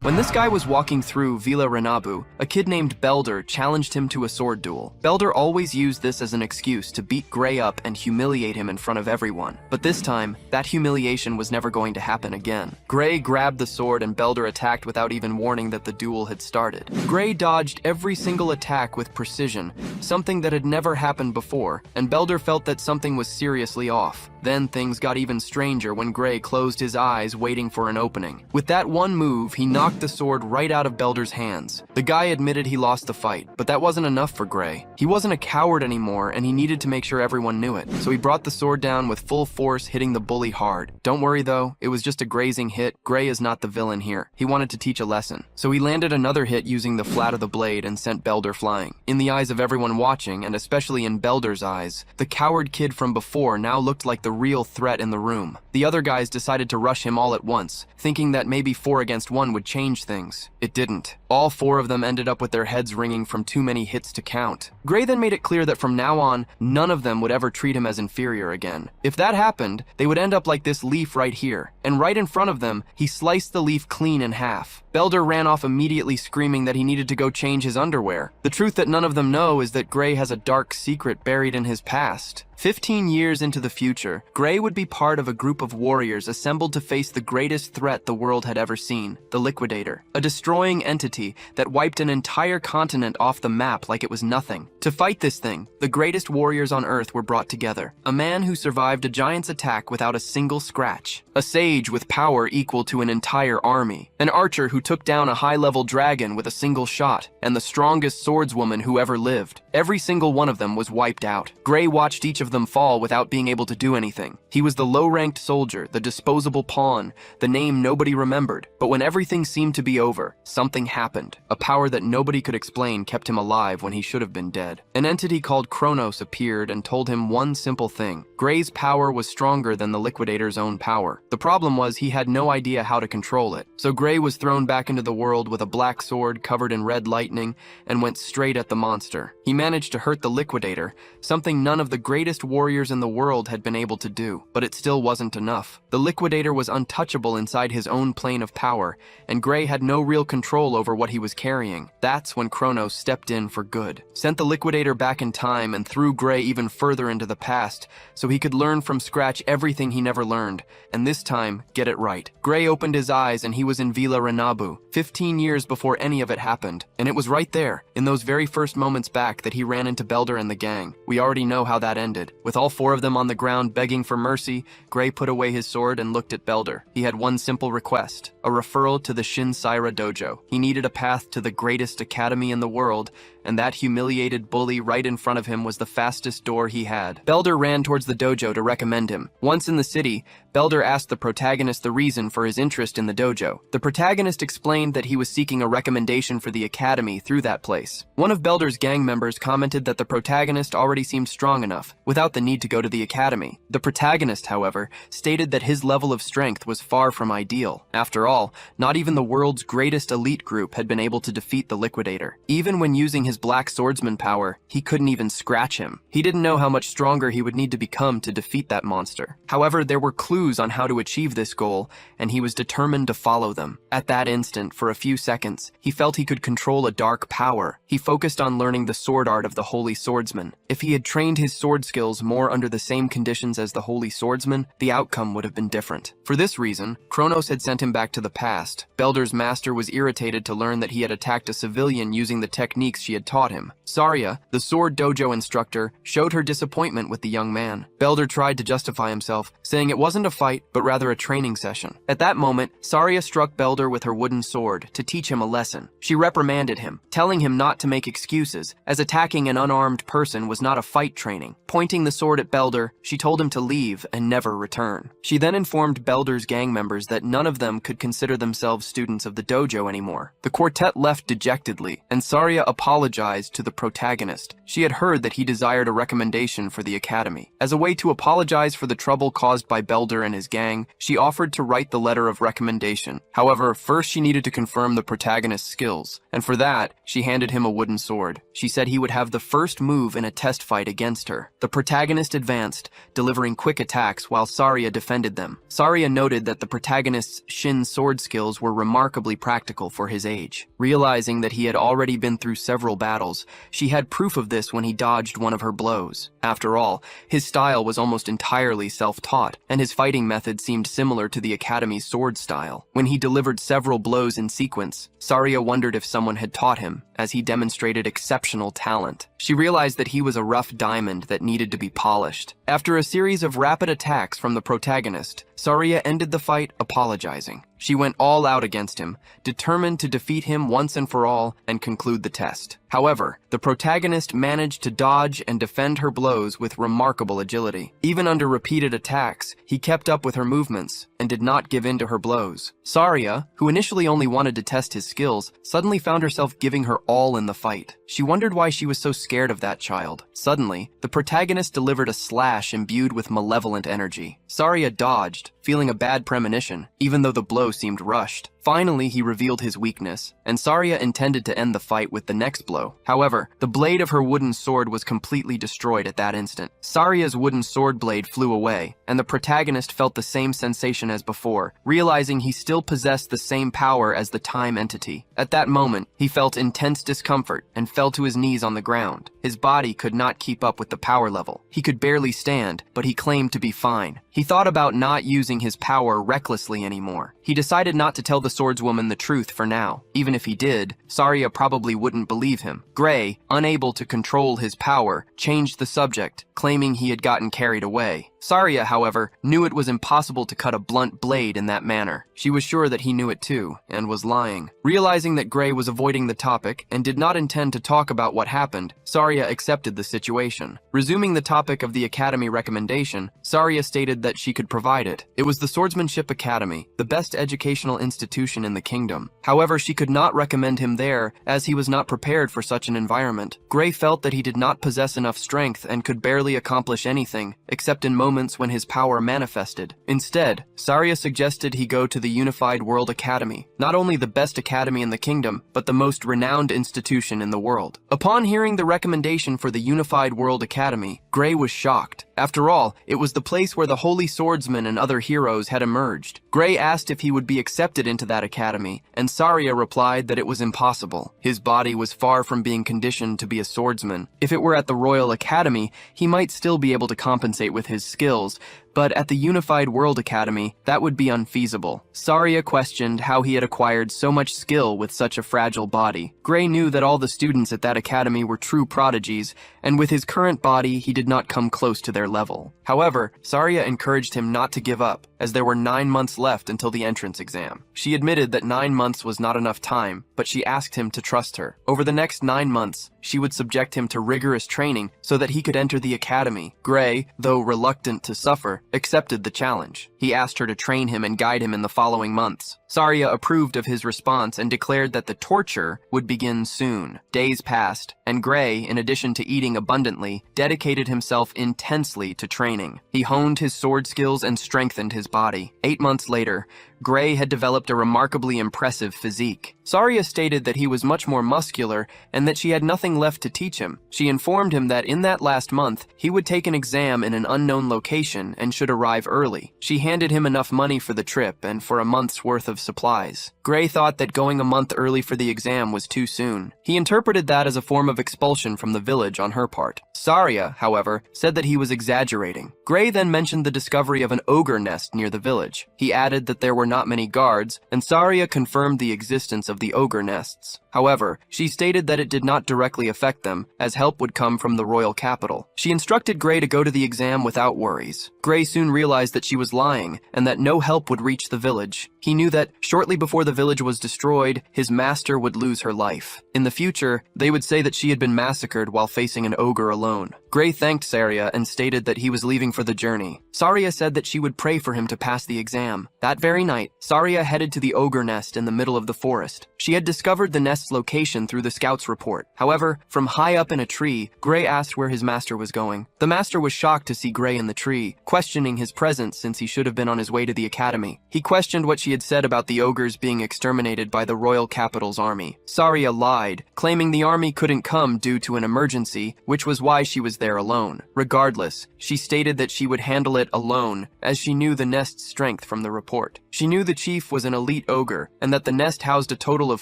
When this guy was walking through Villa Renabu, a kid named Belder challenged him to a sword duel. Belder always used this as an excuse to beat Gray up and humiliate him in front of everyone. But this time, that humiliation was never going to happen again. Gray grabbed the sword and Belder attacked without even warning that the duel had started. Gray dodged every single attack with precision, something that had never happened before, and Belder felt that something was seriously off. Then things got even stranger when Gray closed his eyes waiting for an opening. With that one move, he knocked the sword right out of Belder's hands. The guy admitted he lost the fight, but that wasn't enough for Gray. He wasn't a coward anymore, and he needed to make sure everyone knew it. So he brought the sword down with full force, hitting the bully hard. Don't worry though, it was just a grazing hit. Gray is not the villain here. He wanted to teach a lesson. So he landed another hit using the flat of the blade and sent Belder flying. In the eyes of everyone watching, and especially in Belder's eyes, the coward kid from before now looked like the real threat in the room. The other guys decided to rush him all at once, thinking that maybe 4 against 1 would change things. It didn't. All 4 of them ended up with their heads ringing from too many hits to count. Gray then made it clear that from now on, none of them would ever treat him as inferior again. If that happened, they would end up like this leaf right here. And right in front of them, he sliced the leaf clean in half. Belder ran off immediately screaming that he needed to go change his underwear. The truth that none of them know is that Gray has a dark secret buried in his past. 15 years into the future, Gray would be part of a group of warriors assembled to face the greatest threat the world had ever seen, the Liquidator, a destroying entity that wiped an entire continent off the map like it was nothing. To fight this thing, the greatest warriors on Earth were brought together. A man who survived a giant's attack without a single scratch. A sage with power equal to an entire army. An archer who took down a high-level dragon with a single shot. And the strongest swordswoman who ever lived. Every single one of them was wiped out. Gray watched each of them fall without being able to do anything. He was the low-ranked soldier, the disposable pawn, the name nobody remembered. But when everything seemed to be over, something happened. A power that nobody could explain kept him alive when he should have been dead. An entity called Kronos appeared and told him one simple thing. Gray's power was stronger than the Liquidator's own power. The problem was he had no idea how to control it. So Gray was thrown back into the world with a black sword covered in red lightning and went straight at the monster. He managed to hurt the Liquidator, something none of the greatest warriors in the world had been able to do. But it still wasn't enough. The Liquidator was untouchable inside his own plane of power, and Gray had no real control over what he was carrying. That's when Kronos stepped in for good. Sent the Liquidator back in time and threw Gray even further into the past, so he could learn from scratch everything he never learned, and this time, get it right. Gray opened his eyes and he was in Villa Renabu, 15 years before any of it happened. And it was right there, in those very first moments back, that he ran into Belder and the gang. We already know how that ended. With all 4 of them on the ground begging for mercy, Gray put away his sword and looked at Belder. He had one simple request, a referral to the Shinsaira dojo. He needed a path to the greatest academy in the world, and that humiliated bully right in front of him was the fastest door he had. Belder ran towards the dojo to recommend him. Once in the city, Belder asked the protagonist the reason for his interest in the dojo. The protagonist explained that he was seeking a recommendation for the academy through that place. One of Belder's gang members commented that the protagonist already seemed strong enough, without the need to go to the academy. The protagonist, however, stated that his level of strength was far from ideal. After all, not even the world's greatest elite group had been able to defeat the Liquidator. Even when using his black swordsman power, he couldn't even scratch him. He didn't know how much stronger he would need to become to defeat that monster. However, there were clues on how to achieve this goal, and he was determined to follow them. At that instant, for a few seconds, he felt he could control a dark power. He focused on learning the sword art of the Holy Swordsman. If he had trained his sword skills more under the same conditions as the Holy Swordsman, the outcome would have been different. For this reason, Kronos had sent him back to the past. Belder's master was irritated to learn that he had attacked a civilian using the techniques she had taught him. Saria, the sword dojo instructor, showed her disappointment with the young man. Belder tried to justify himself, saying it wasn't a fight, but rather a training session. At that moment, Saria struck Belder with her wooden sword to teach him a lesson. She reprimanded him, telling him not to make excuses, as attacking an unarmed person was not a fight training. Pointing the sword at Belder, she told him to leave and never return. She then informed Belder's gang members that none of them could consider themselves students of the dojo anymore. The quartet left dejectedly, and Saria apologized to the protagonist. She had heard that he desired a recommendation for the academy. As a way to apologize for the trouble caused by Belder and his gang, she she offered to write the letter of recommendation. However, first she needed to confirm the protagonist's skills, and for that, she handed him a wooden sword. She said he would have the first move in a test fight against her. The protagonist advanced, delivering quick attacks while Saria defended them. Saria noted that the protagonist's Shin sword skills were remarkably practical for his age. Realizing that he had already been through several battles, she had proof of this when he dodged one of her blows. After all, his style was almost entirely self-taught, and his fighting method seemed similar to the Academy's sword style. When he delivered several blows in sequence, Saria wondered if someone had taught him, as he demonstrated exceptional talent. She realized that he was a rough diamond that needed to be polished. After a series of rapid attacks from the protagonist, Saria ended the fight apologizing. She went all out against him, determined to defeat him once and for all and conclude the test. However, the protagonist managed to dodge and defend her blows with remarkable agility. Even under repeated attacks, he kept up with her movements and did not give in to her blows. Saria, who initially only wanted to test his skills, suddenly found herself giving her all in the fight. She wondered why she was so scared of that child. Suddenly, the protagonist delivered a slash imbued with malevolent energy. Saria dodged, feeling a bad premonition, even though the blow seemed rushed. Finally, he revealed his weakness, and Saria intended to end the fight with the next blow. However, the blade of her wooden sword was completely destroyed at that instant. Saria's wooden sword blade flew away, and the protagonist felt the same sensation as before, realizing he still possessed the same power as the time entity. At that moment, he felt intense discomfort and fell to his knees on the ground. His body could not keep up with the power level. He could barely stand, but he claimed to be fine. He thought about not using his power recklessly anymore. He decided not to tell the swordswoman the truth for now. Even if he did, Saria probably wouldn't believe him. Gray, unable to control his power, changed the subject, claiming he had gotten carried away. Saria, however, knew it was impossible to cut a blunt blade in that manner. She was sure that he knew it too, and was lying. Realizing that Gray was avoiding the topic and did not intend to talk about what happened, Saria accepted the situation. Resuming the topic of the Academy recommendation, Saria stated that she could provide it. It was the Swordsmanship Academy, the best educational institution in the kingdom. However, she could not recommend him there, as he was not prepared for such an environment. Gray felt that he did not possess enough strength and could barely accomplish anything, except in moments when his power manifested. Instead, Saria suggested he go to the Unified World Academy, not only the best academy in the kingdom, but the most renowned institution in the world. Upon hearing the recommendation for the Unified World Academy, Gray was shocked. After all, it was the place where the holy swordsman and other heroes had emerged. Gray asked if he would be accepted into that academy, and Saria replied that it was impossible. His body was far from being conditioned to be a swordsman. If it were at the Royal Academy, he might still be able to compensate with his skills, but at the Unified World Academy, that would be unfeasible. Saria questioned how he had acquired so much skill with such a fragile body. Gray knew that all the students at that academy were true prodigies, and with his current body, he did not come close to their level. However, Saria encouraged him not to give up, as there were 9 months left until the entrance exam. She admitted that 9 months was not enough time, but she asked him to trust her. Over the next 9 months, she would subject him to rigorous training so that he could enter the academy. Gray, though reluctant to suffer, accepted the challenge. He asked her to train him and guide him in the following months. Saria approved of his response and declared that the torture would begin soon. Days passed, and Gray, in addition to eating abundantly, dedicated himself intensely to training. He honed his sword skills and strengthened his body. 8 months later, Gray had developed a remarkably impressive physique. Saria stated that he was much more muscular and that she had nothing left to teach him. She informed him that in that last month, he would take an exam in an unknown location and should arrive early. She handed him enough money for the trip and for a month's worth of supplies. Gray thought that going a month early for the exam was too soon. He interpreted that as a form of expulsion from the village on her part. Saria, however, said that he was exaggerating. Gray then mentioned the discovery of an ogre nest near the village. He added that there were not many guards, and Saria confirmed the existence of the ogre nests. However, she stated that it did not directly affect them, as help would come from the royal capital. She instructed Gray to go to the exam without worries. Gray soon realized that she was lying, and that no help would reach the village. He knew that, shortly before the village was destroyed, his master would lose her life. In the future, they would say that she had been massacred while facing an ogre alone. Gray thanked Saria and stated that he was leaving for the journey. Saria said that she would pray for him to pass the exam. That very night, Saria headed to the ogre nest in the middle of the forest. She had discovered the nest's location through the scout's report. However, from high up in a tree, Gray asked where his master was going. The master was shocked to see Gray in the tree, questioning his presence since he should have been on his way to the academy. He questioned what she had said about the ogres being exterminated by the royal capital's army. Saria lied, claiming the army couldn't come due to an emergency, which was why she was there alone. Regardless, she stated that she would handle it alone, as she knew the nest's strength from the report. She knew the chief was an elite ogre, and that the nest housed a total of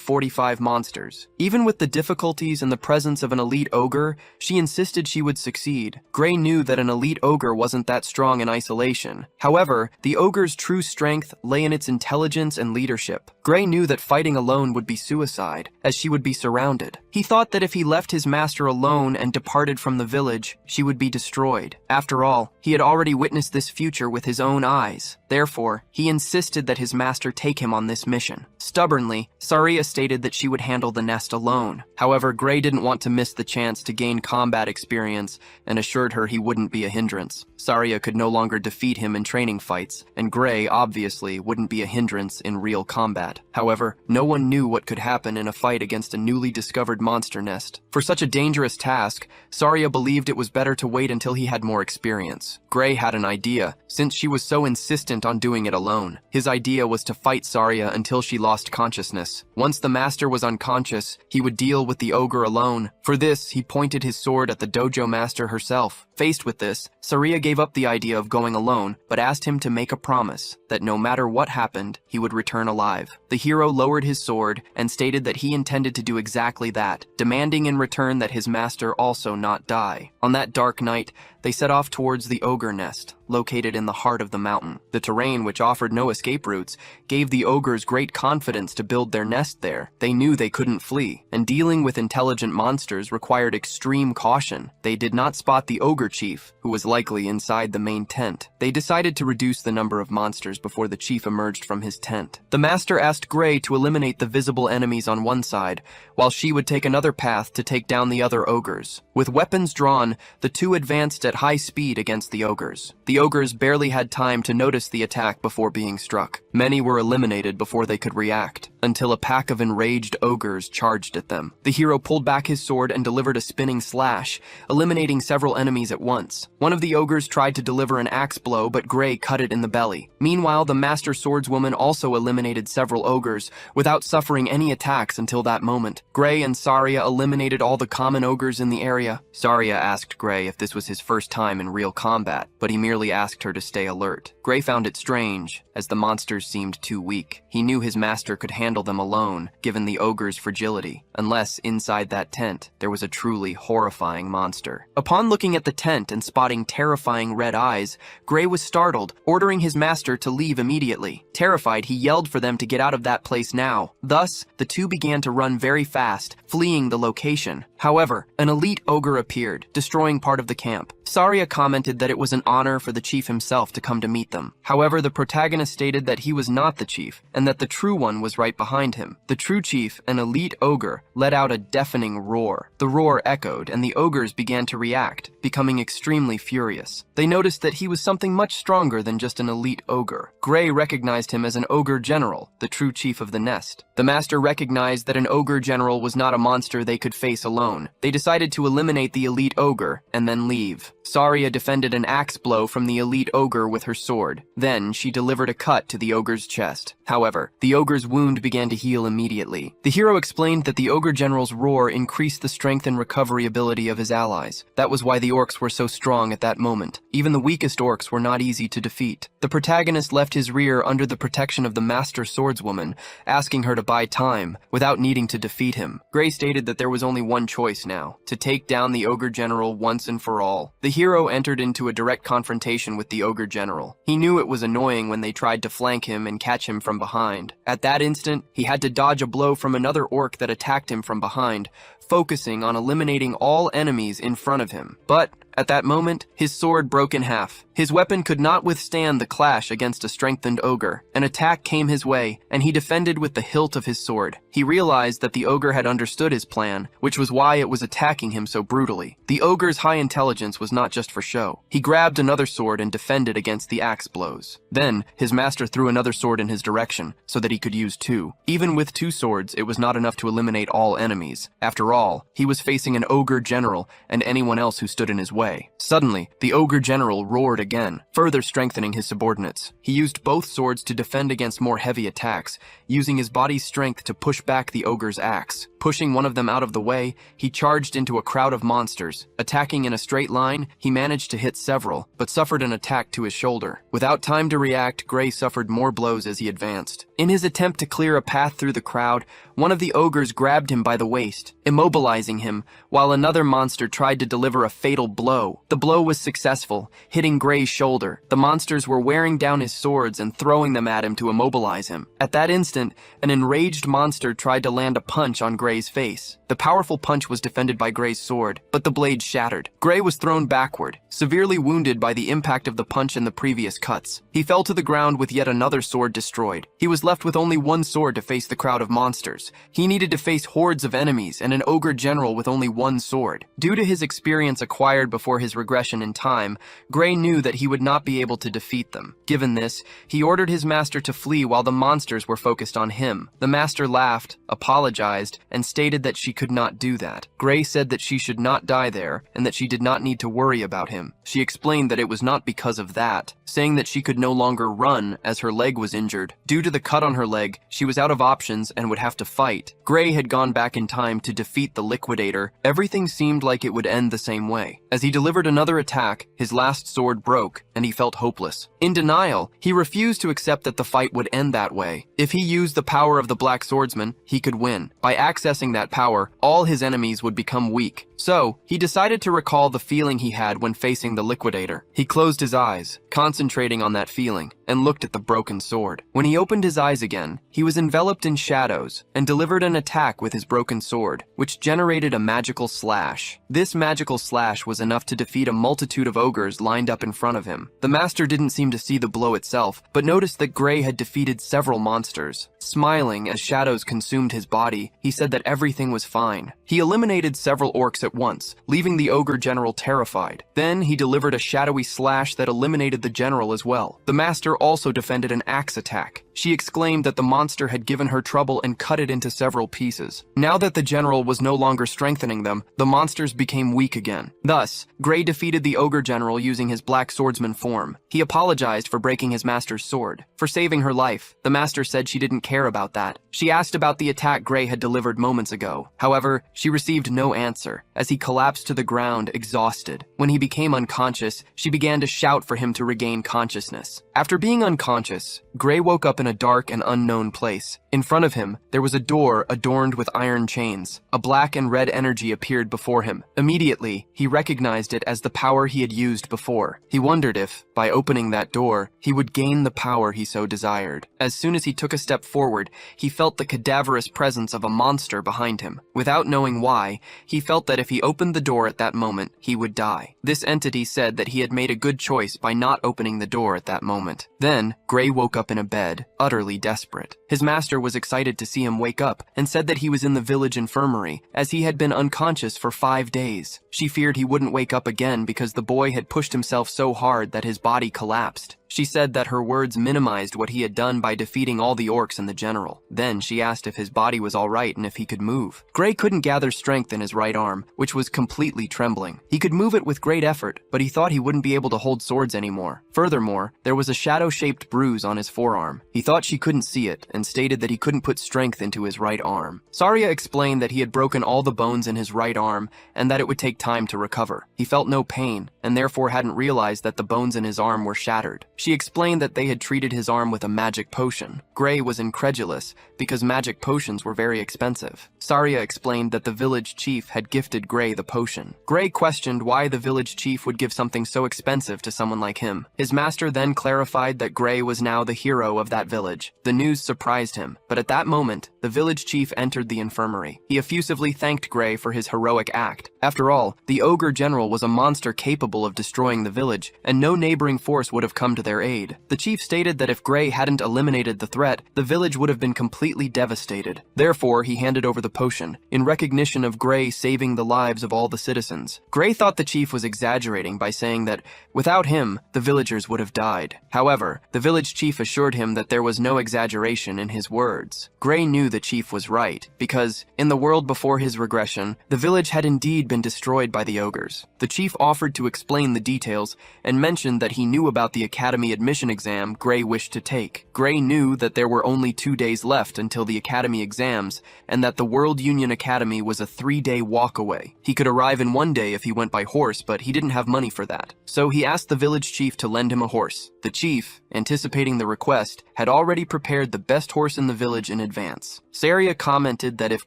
45 monsters. Even with the difficulties and the presence of an elite ogre, she insisted she would succeed. Gray knew that an elite ogre wasn't that strong in isolation. However, the ogre's true strength lay in its intelligence and leadership. Gray knew that fighting alone would be suicide, as she would be surrounded. He thought that if he left his master alone and departed from the village, she would be destroyed. After all, he had already witnessed this future with his own eyes. Therefore, he insisted that his master take him on this mission. Stubbornly, Saria stated that she would handle the nest alone. However, Gray didn't want to miss the chance to gain combat experience and assured her he wouldn't be a hindrance. Saria could no longer defeat him in training fights, and Gray, obviously, wouldn't be a hindrance in real combat. However, no one knew what could happen in a fight against a newly discovered monster nest. For such a dangerous task, Saria believed it was better to wait until he had more experience. Gray had an idea, since she was so insistent on doing it alone. His idea was to fight Saria until she lost consciousness. Once the master was unconscious, he would deal with the ogre alone. For this, he pointed his sword at the dojo master herself. Faced with this, Saria gave up the idea of going alone, but asked him to make a promise that no matter what happened, he would return alive. The hero lowered his sword and stated that he intended to do exactly that, demanding in return that his master also not die. On that dark night, they set off towards the ogre nest, located in the heart of the mountain. The terrain, which offered no escape routes, gave the ogres great confidence to build their nest there. They knew they couldn't flee, and dealing with intelligent monsters required extreme caution. They did not spot the ogre chief, who was likely inside the main tent. They decided to reduce the number of monsters before the chief emerged from his tent. The master asked Gray to eliminate the visible enemies on one side, while she would take another path to take down the other ogres. With weapons drawn, the two advanced at high speed against the ogres. The ogres barely had time to notice the attack before being struck. Many were eliminated before they could react, until a pack of enraged ogres charged at them. The hero pulled back his sword and delivered a spinning slash, eliminating several enemies at once. One of the ogres tried to deliver an axe blow, but Gray cut it in the belly. Meanwhile, the master swordswoman also eliminated several ogres, without suffering any attacks until that moment. Gray and Saria eliminated all the common ogres in the area. Saria asked Gray if this was his first time in real combat, but he merely asked her to stay alert. Gray found it strange, as the monsters seemed too weak. He knew his master could handle them alone, given the ogre's fragility, unless inside that tent there was a truly horrifying monster. Upon looking at the tent and spotting terrifying red eyes, Gray was startled, ordering his master to leave immediately. Terrified, he yelled for them to get out of that place now. Thus, the two began to run very fast, fleeing the location. However, an elite ogre appeared, destroying part of the camp. Saria commented that it was an honor for the chief himself to come to meet them. However, the protagonist stated that he was not the chief, and that the true one was right behind him. The true chief, an elite ogre, let out a deafening roar. The roar echoed, and the ogres began to react, becoming extremely furious. They noticed that he was something much stronger than just an elite ogre. Gray recognized him as an ogre general, the true chief of the nest. The master recognized that an ogre general was not a monster they could face alone. They decided to eliminate the elite ogre, and then leave. Saria defended an axe blow from the elite ogre with her sword. Then, she delivered a cut to the ogre's chest. However, the ogre's wound began to heal immediately. The hero explained that the ogre general's roar increased the strength and recovery ability of his allies. That was why the orcs were so strong at that moment. Even the weakest orcs were not easy to defeat. The protagonist left his rear under the protection of the master swordswoman, asking her to buy time, without needing to defeat him. Gray stated that there was only one choice now, to take down the ogre general once and for all. The hero entered into a direct confrontation with the ogre general. He knew it was annoying when they tried to flank him and catch him from behind. At that instant, he had to dodge a blow from another orc that attacked him from behind, focusing on eliminating all enemies in front of him. But At that moment, his sword broke in half. His weapon could not withstand the clash against a strengthened ogre. An attack came his way, and he defended with the hilt of his sword. He realized that the ogre had understood his plan, which was why it was attacking him so brutally. The ogre's high intelligence was not just for show. He grabbed another sword and defended against the axe blows. Then, his master threw another sword in his direction, so that he could use two. Even with two swords, it was not enough to eliminate all enemies. After all, he was facing an ogre general and anyone else who stood in his way. Suddenly, the ogre general roared again, further strengthening his subordinates. He used both swords to defend against more heavy attacks, using his body's strength to push back the ogre's axe. Pushing one of them out of the way, he charged into a crowd of monsters. Attacking in a straight line, he managed to hit several, but suffered an attack to his shoulder. Without time to react, Gray suffered more blows as he advanced. In his attempt to clear a path through the crowd, one of the ogres grabbed him by the waist, immobilizing him, while another monster tried to deliver a fatal blow. The blow was successful, hitting Gray's shoulder. The monsters were wearing down his swords and throwing them at him to immobilize him. At that instant, an enraged monster tried to land a punch on Gray's face. The powerful punch was defended by Gray's sword, but the blade shattered. Gray was thrown backward, severely wounded by the impact of the punch and the previous cuts. He fell to the ground with yet another sword destroyed. He was left with only one sword to face the crowd of monsters. He needed to face hordes of enemies and an ogre general with only one sword. Due to his experience acquired before his regression in time, Gray knew that he would not be able to defeat them. Given this, he ordered his master to flee while the monsters were focused on him. The master laughed, apologized, and stated that she could not do that. Gray said that she should not die there and that she did not need to worry about him. She explained that it was not because of that, saying that she could no longer run as her leg was injured. Due to the cut on her leg, she was out of options and would have to fight. Gray had gone back in time to defeat the liquidator. Everything seemed like it would end the same way. As he delivered another attack, his last sword broke and he felt hopeless. In denial, he refused to accept that the fight would end that way. If he used the power of the Black Swordsman, he could win. By accessing that power, all his enemies would become weak. So, he decided to recall the feeling he had when facing the liquidator. He closed his eyes, concentrating on that feeling, and looked at the broken sword. When he opened his eyes again, he was enveloped in shadows and delivered an attack with his broken sword, which generated a magical slash. This magical slash was enough to defeat a multitude of ogres lined up in front of him. The master didn't seem to see the blow itself, but noticed that Gray had defeated several monsters. Smiling as shadows consumed his body, he said that everything was fine. He eliminated several orcs at once, leaving the ogre general terrified. Then he delivered a shadowy slash that eliminated the general as well. The master also defended an axe attack. She exclaimed that the monster had given her trouble and cut it into several pieces. Now that the general was no longer strengthening them, the monsters became weak again. Thus, Gray defeated the ogre general using his black swordsman form. He apologized for breaking his master's sword. For saving her life, the master said she didn't care about that. She asked about the attack Gray had delivered moments ago. However, she received no answer, as he collapsed to the ground, exhausted. When he became unconscious, she began to shout for him to regain consciousness. After being unconscious, Gray woke up in a dark and unknown place. In front of him, there was a door adorned with iron chains. A black and red energy appeared before him. Immediately, he recognized it as the power he had used before. He wondered if, by opening that door, he would gain the power he so desired. As soon as he took a step forward, he felt the cadaverous presence of a monster behind him. Without knowing why, he felt that if he opened the door at that moment, he would die. This entity said that he had made a good choice by not opening the door at that moment. Then, Gray woke up in a bed, utterly desperate. His master was excited to see him wake up and said that he was in the village infirmary, as he had been unconscious for 5 days. She feared he wouldn't wake up again because the boy had pushed himself so hard that his body collapsed. She said that her words minimized what he had done by defeating all the orcs and the general. Then she asked if his body was all right and if he could move. Gray couldn't gather strength in his right arm, which was completely trembling. He could move it with great effort, but he thought he wouldn't be able to hold swords anymore. Furthermore, there was a shadow-shaped bruise on his forearm. He thought she couldn't see it and stated that he couldn't put strength into his right arm. Saria explained that he had broken all the bones in his right arm and that it would take time to recover. He felt no pain and therefore hadn't realized that the bones in his arm were shattered. She explained that they had treated his arm with a magic potion. Gray was incredulous because magic potions were very expensive. Saria explained that the village chief had gifted Gray the potion. Gray questioned why the village chief would give something so expensive to someone like him. His master then clarified that Gray was now the hero of that village. The news surprised him, but at that moment, the the village chief entered the infirmary. He effusively thanked Gray for his heroic act. After all, the ogre general was a monster capable of destroying the village, and no neighboring force would have come to their aid. The chief stated that if Gray hadn't eliminated the threat, the village would have been completely devastated. Therefore, he handed over the potion, in recognition of Gray saving the lives of all the citizens. Gray thought the chief was exaggerating by saying that, without him, the villagers would have died. However, the village chief assured him that there was no exaggeration in his words. Gray knew the chief was right, because, in the world before his regression, the village had indeed been destroyed by the ogres. The chief offered to explain the details, and mentioned that he knew about the academy admission exam Gray wished to take. Gray knew that there were only 2 days left until the academy exams, and that the World Union Academy was a 3-day walk away. He could arrive in 1 day if he went by horse, but he didn't have money for that. So he asked the village chief to lend him a horse. The chief, anticipating the request, had already prepared the best horse in the village in advance. Saria commented that if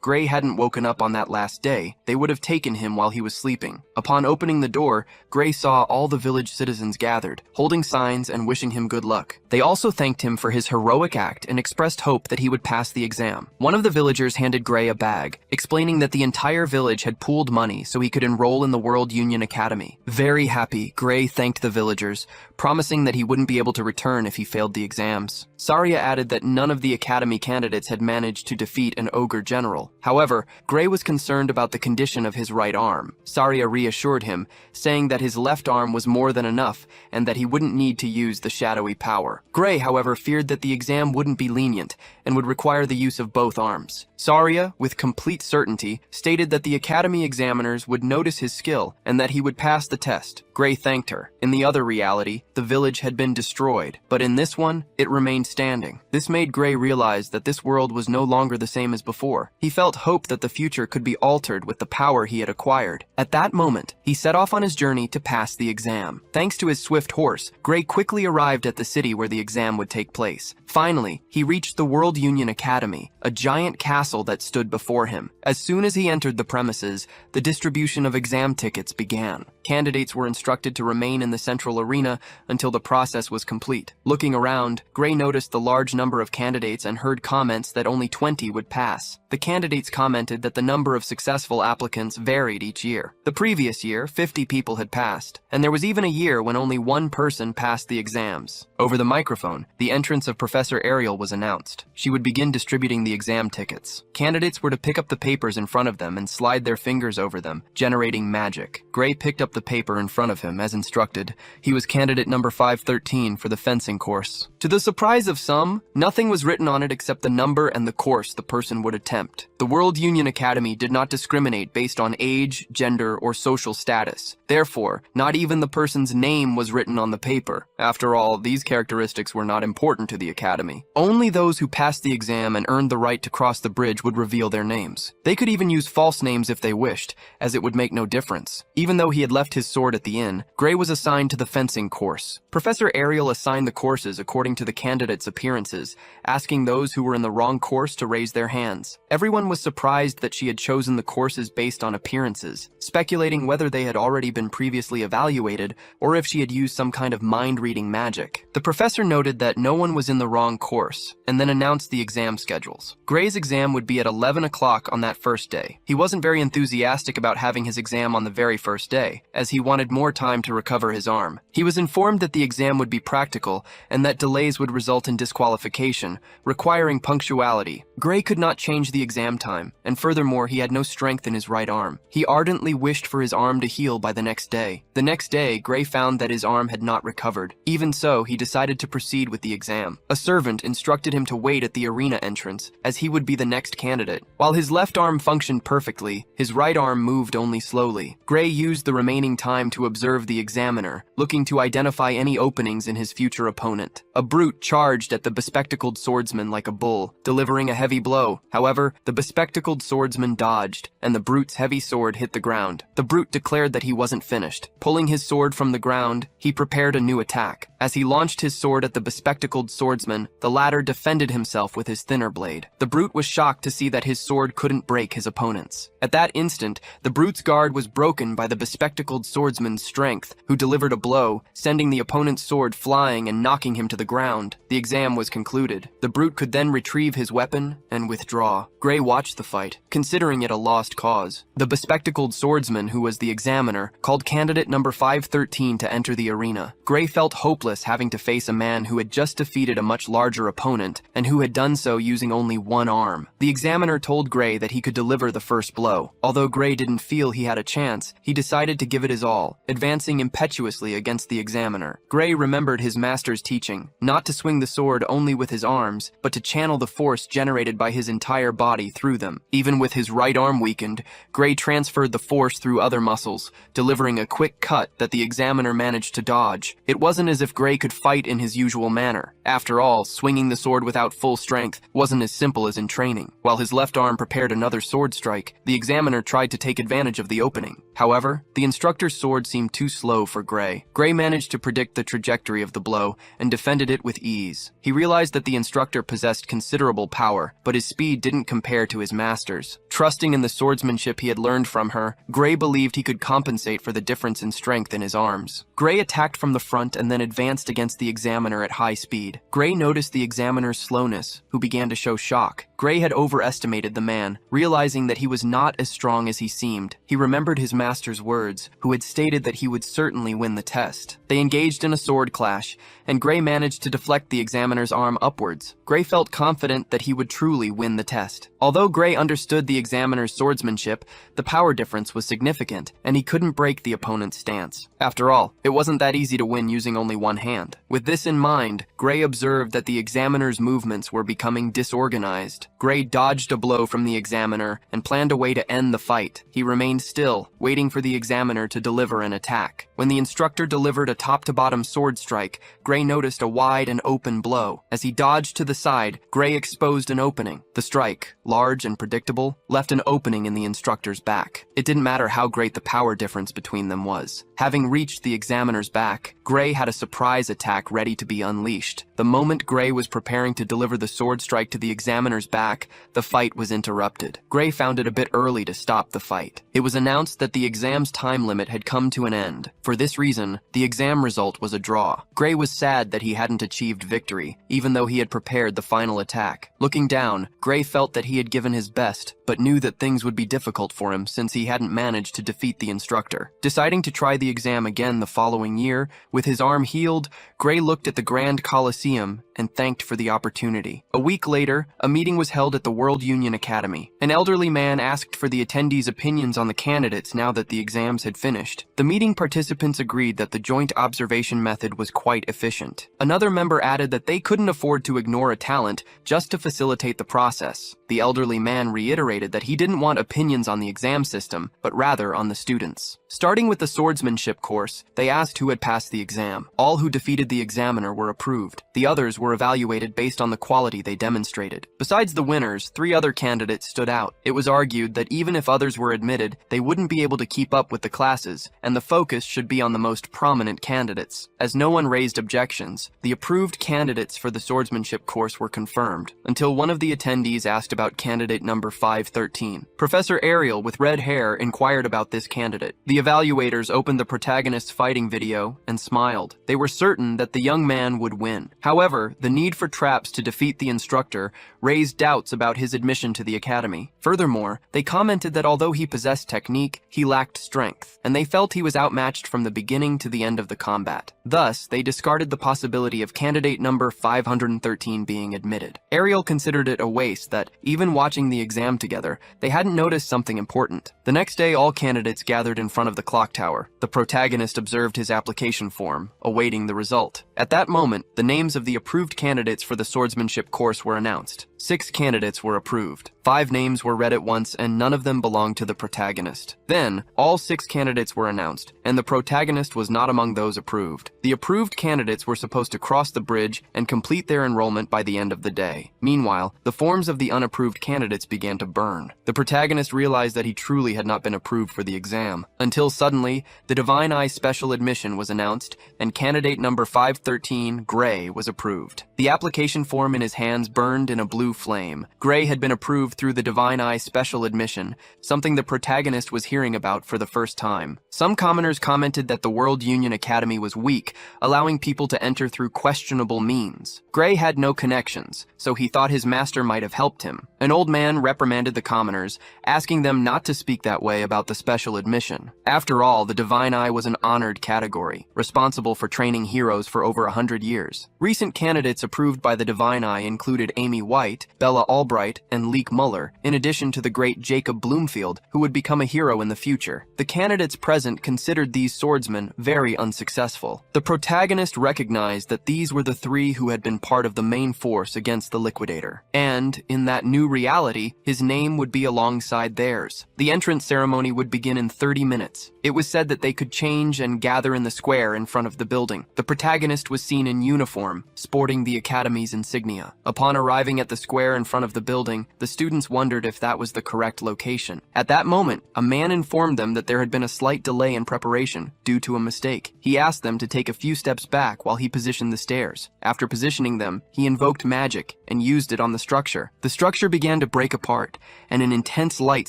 Gray hadn't woken up on that last day, they would have taken him while he was sleeping. Upon opening the door, Gray saw all the village citizens gathered, holding signs and wishing him good luck. They also thanked him for his heroic act and expressed hope that he would pass the exam. One of the villagers handed Gray a bag, explaining that the entire village had pooled money so he could enroll in the World Union Academy. Very happy, Gray thanked the villagers, promising that he wouldn't be able to return if he failed the exams. Saria added that none of the academy candidates had managed to defeat an ogre general. However, Gray was concerned about the condition of his right arm. Saria reassured him, saying that his left arm was more than enough and that he wouldn't need to use the shadowy power. Gray, however, feared that the exam wouldn't be lenient and would require the use of both arms. Saria, with complete certainty, stated that the academy examiners would notice his skill and that he would pass the test. Gray thanked her. In the other reality, the village had been destroyed, but in this one, it remained standing. This made Gray realize that this world was no longer the same as before. He felt hope that the future could be altered with the power he had acquired. At that moment, he set off on his journey to pass the exam. Thanks to his swift horse, Gray quickly arrived at the city where the exam would take place. Finally, he reached the World Union Academy, a giant castle that stood before him. As soon as he entered the premises, the distribution of exam tickets began. Candidates were instructed to remain in the central arena until the process was complete. Looking around, Gray noticed the large number of candidates and heard comments that only 20 would pass. The candidates commented that the number of successful applicants varied each year. The previous year, 50 people had passed, and there was even a year when only 1 person passed the exams. Over the microphone, the entrance of Professor Ariel was announced. She would begin distributing the exam tickets. Candidates were to pick up the papers in front of them and slide their fingers over them, generating magic. Gray picked up the paper in front of him, as instructed. He was candidate number 513 for the fencing course. To the surprise of some, nothing was written on it except the number and the course the person would attempt. The World Union Academy did not discriminate based on age, gender, or social status. Therefore, not even the person's name was written on the paper. After all, these characteristics were not important to the academy. Only those who passed the exam and earned the right to cross the bridge would reveal their names. They could even use false names if they wished, as it would make no difference. Even though he had left his sword at the inn, Gray was assigned to the fencing course. Professor Ariel assigned the courses according to the candidates' appearances, asking those who were in the wrong course to raise their hands. Everyone was surprised that she had chosen the courses based on appearances, speculating whether they had already been previously evaluated or if she had used some kind of mind-reading magic. The professor noted that no one was in the wrong course, and then announced the exam schedules. Gray's exam would be at 11 o'clock on that first day. He wasn't very enthusiastic about having his exam on the very first day, as he wanted more time to recover his arm. He was informed that the exam would be practical, and that delays would result in disqualification, requiring punctuality. Gray could not change the exam time, and furthermore, he had no strength in his right arm. He ardently wished for his arm to heal by the next day. The next day, Gray found that his arm had not recovered. Even so, he decided to proceed with the exam. A servant instructed him to wait at the arena entrance, as he would be the next candidate. While his left arm functioned perfectly, his right arm moved only slowly. Gray used the remaining time to observe the examiner, looking to identify any openings in his future opponent. A brute charged at the bespectacled swordsman like a bull, delivering a heavy blow. However, the bespectacled swordsman dodged, and the brute's heavy sword hit the ground. The brute declared that he wasn't finished. Pulling his sword from the ground, he prepared a new attack. As he launched his sword at the bespectacled swordsman, the latter defended himself with his thinner blade. The brute was shocked to see that his sword couldn't break his opponent's. At that instant, the brute's guard was broken by the bespectacled swordsman's strength, who delivered a blow, sending the opponent's sword flying and knocking him to the ground. The exam was concluded. The brute could then retrieve his weapon and withdraw. Gray watched the fight, considering it a lost cause. The bespectacled swordsman, who was the examiner, called candidate number 513 to enter the arena. Gray felt hopeless having to face a man who had just defeated a much larger opponent, and who had done so using only one arm. The examiner told Gray that he could deliver the first blow. Although Gray didn't feel he had a chance, he decided to give it his all, advancing impetuously against the examiner. Gray remembered his master's teaching, not to swing the sword only with his arms, but to channel the force generated by his entire body through them. Even with his right arm weakened, Gray transferred the force through other muscles, delivering a quick cut that the examiner managed to dodge. It wasn't as if Gray could fight in his usual manner. After all, swinging the sword without full strength wasn't as simple as in training. While his left arm prepared another sword strike, the examiner tried to take advantage of the opening. However, the instructor's sword seemed too slow for Gray. Gray managed to predict the trajectory of the blow and defended it with ease. He realized that the instructor possessed considerable power, but his speed didn't compare to his master's. Trusting in the swordsmanship he had learned from her, Gray believed he could compensate for the difference in strength in his arms. Gray attacked from the front and then advanced against the examiner at high speed. Gray noticed the examiner's slowness, who began to show shock. Gray had overestimated the man, realizing that he was not as strong as he seemed. He remembered his master's words, who had stated that he would certainly win the test. They engaged in a sword clash, and Gray managed to deflect the examiner's arm upwards. Gray felt confident that he would truly win the test. Although Gray understood the examiner's swordsmanship, the power difference was significant, and he couldn't break the opponent's stance. After all, it wasn't that easy to win using only one hand. With this in mind, Gray observed that the examiner's movements were becoming disorganized. Gray dodged a blow from the examiner and planned a way to end the fight. He remained still, waiting for the examiner to deliver an attack. When the instructor delivered a top-to-bottom sword strike, Gray noticed a wide and open blow. As he dodged to the side, Gray exposed an opening. The strike, large and predictable, left an opening in the instructor's back. It didn't matter how great the power difference between them was. Having reached the examiner's back, Gray had a surprise attack ready to be unleashed. The moment Gray was preparing to deliver the sword strike to the examiner's back, the fight was interrupted. Gray found it a bit early to stop the fight. It was announced that the exam's time limit had come to an end. For this reason, the exam result was a draw. Gray was sad that he hadn't achieved victory, even though he had prepared the final attack. Looking down, Gray felt that he had given his best, but knew that things would be difficult for him since he hadn't managed to defeat the instructor. Deciding to try the exam again the following year, with his arm healed, Gray looked at the Grand Coliseum and thanked for the opportunity. A week later, a meeting was held at the World Union Academy. An elderly man asked for the attendees' opinions on the candidates now that the exams had finished. The meeting participants agreed that the joint observation method was quite efficient. Another member added that they couldn't afford to ignore a talent just to facilitate the process. The elderly man reiterated that he didn't want opinions on the exam system, but rather on the students. Starting with the swordsmanship course, they asked who had passed the exam. All who defeated the examiner were approved. The others were evaluated based on the quality they demonstrated. Besides the winners, 3 other candidates stood out. It was argued that even if others were admitted, they wouldn't be able to keep up with the classes, and the focus should be on the most prominent candidates. As no one raised objections, the approved candidates for the swordsmanship course were confirmed, until one of the attendees asked about candidate number 513. Professor Ariel with red hair inquired about this candidate. The evaluators opened the protagonist's fighting video and smiled. They were certain that the young man would win. However, the need for traps to defeat the instructor raised doubts about his admission to the academy. Furthermore, they commented that although he possessed technique, he lacked strength, and they felt he was outmatched from the beginning to the end of the combat. Thus, they discarded the possibility of candidate number 513 being admitted. Ariel considered it a waste that, even watching the exam together, they hadn't noticed something important. The next day, all candidates gathered in front of the clock tower. The protagonist observed his application form, awaiting the result. At that moment, the names of the approved candidates for the swordsmanship course were announced. 6 candidates were approved. 5 names were read at once, and none of them belonged to the protagonist. Then, all 6 candidates were announced, and the protagonist was not among those approved. The approved candidates were supposed to cross the bridge and complete their enrollment by the end of the day. Meanwhile, the forms of the unapproved candidates began to burn. The protagonist realized that he truly had not been approved for the exam, until suddenly, the Divine Eye special admission was announced, and candidate number 513, Gray, was approved. The application form in his hands burned in a blue flame. Gray had been approved through the Divine Eye special admission, something the protagonist was hearing about for the first time. Some commoners commented that the World Union Academy was weak, allowing people to enter through questionable means. Gray had no connections, so he thought his master might have helped him. An old man reprimanded the commoners, asking them not to speak that way about the special admission. After all, the Divine Eye was an honored category, responsible for training heroes for over 100 years. Recent candidates approved by the Divine Eye included Amy White, Bella Albright, and Leek Muller, in addition to the great Jacob Bloomfield, who would become a hero in the future. The candidates present considered these swordsmen very unsuccessful. The protagonist recognized that these were the 3 who had been part of the main force against the Liquidator, and, in that new reality, his name would be alongside theirs. The entrance ceremony would begin in 30 minutes. It was said that they could change and gather in the square in front of the building. The protagonist was seen in uniform, sporting the Academy's insignia. Upon arriving at the square in front of the building, the students wondered if that was the correct location. At that moment, a man informed them that there had been a slight delay in preparation due to a mistake. He asked them to take a few steps back while he positioned the stairs. After positioning them, he invoked magic and used it on the structure. The structure began to break apart, and an intense light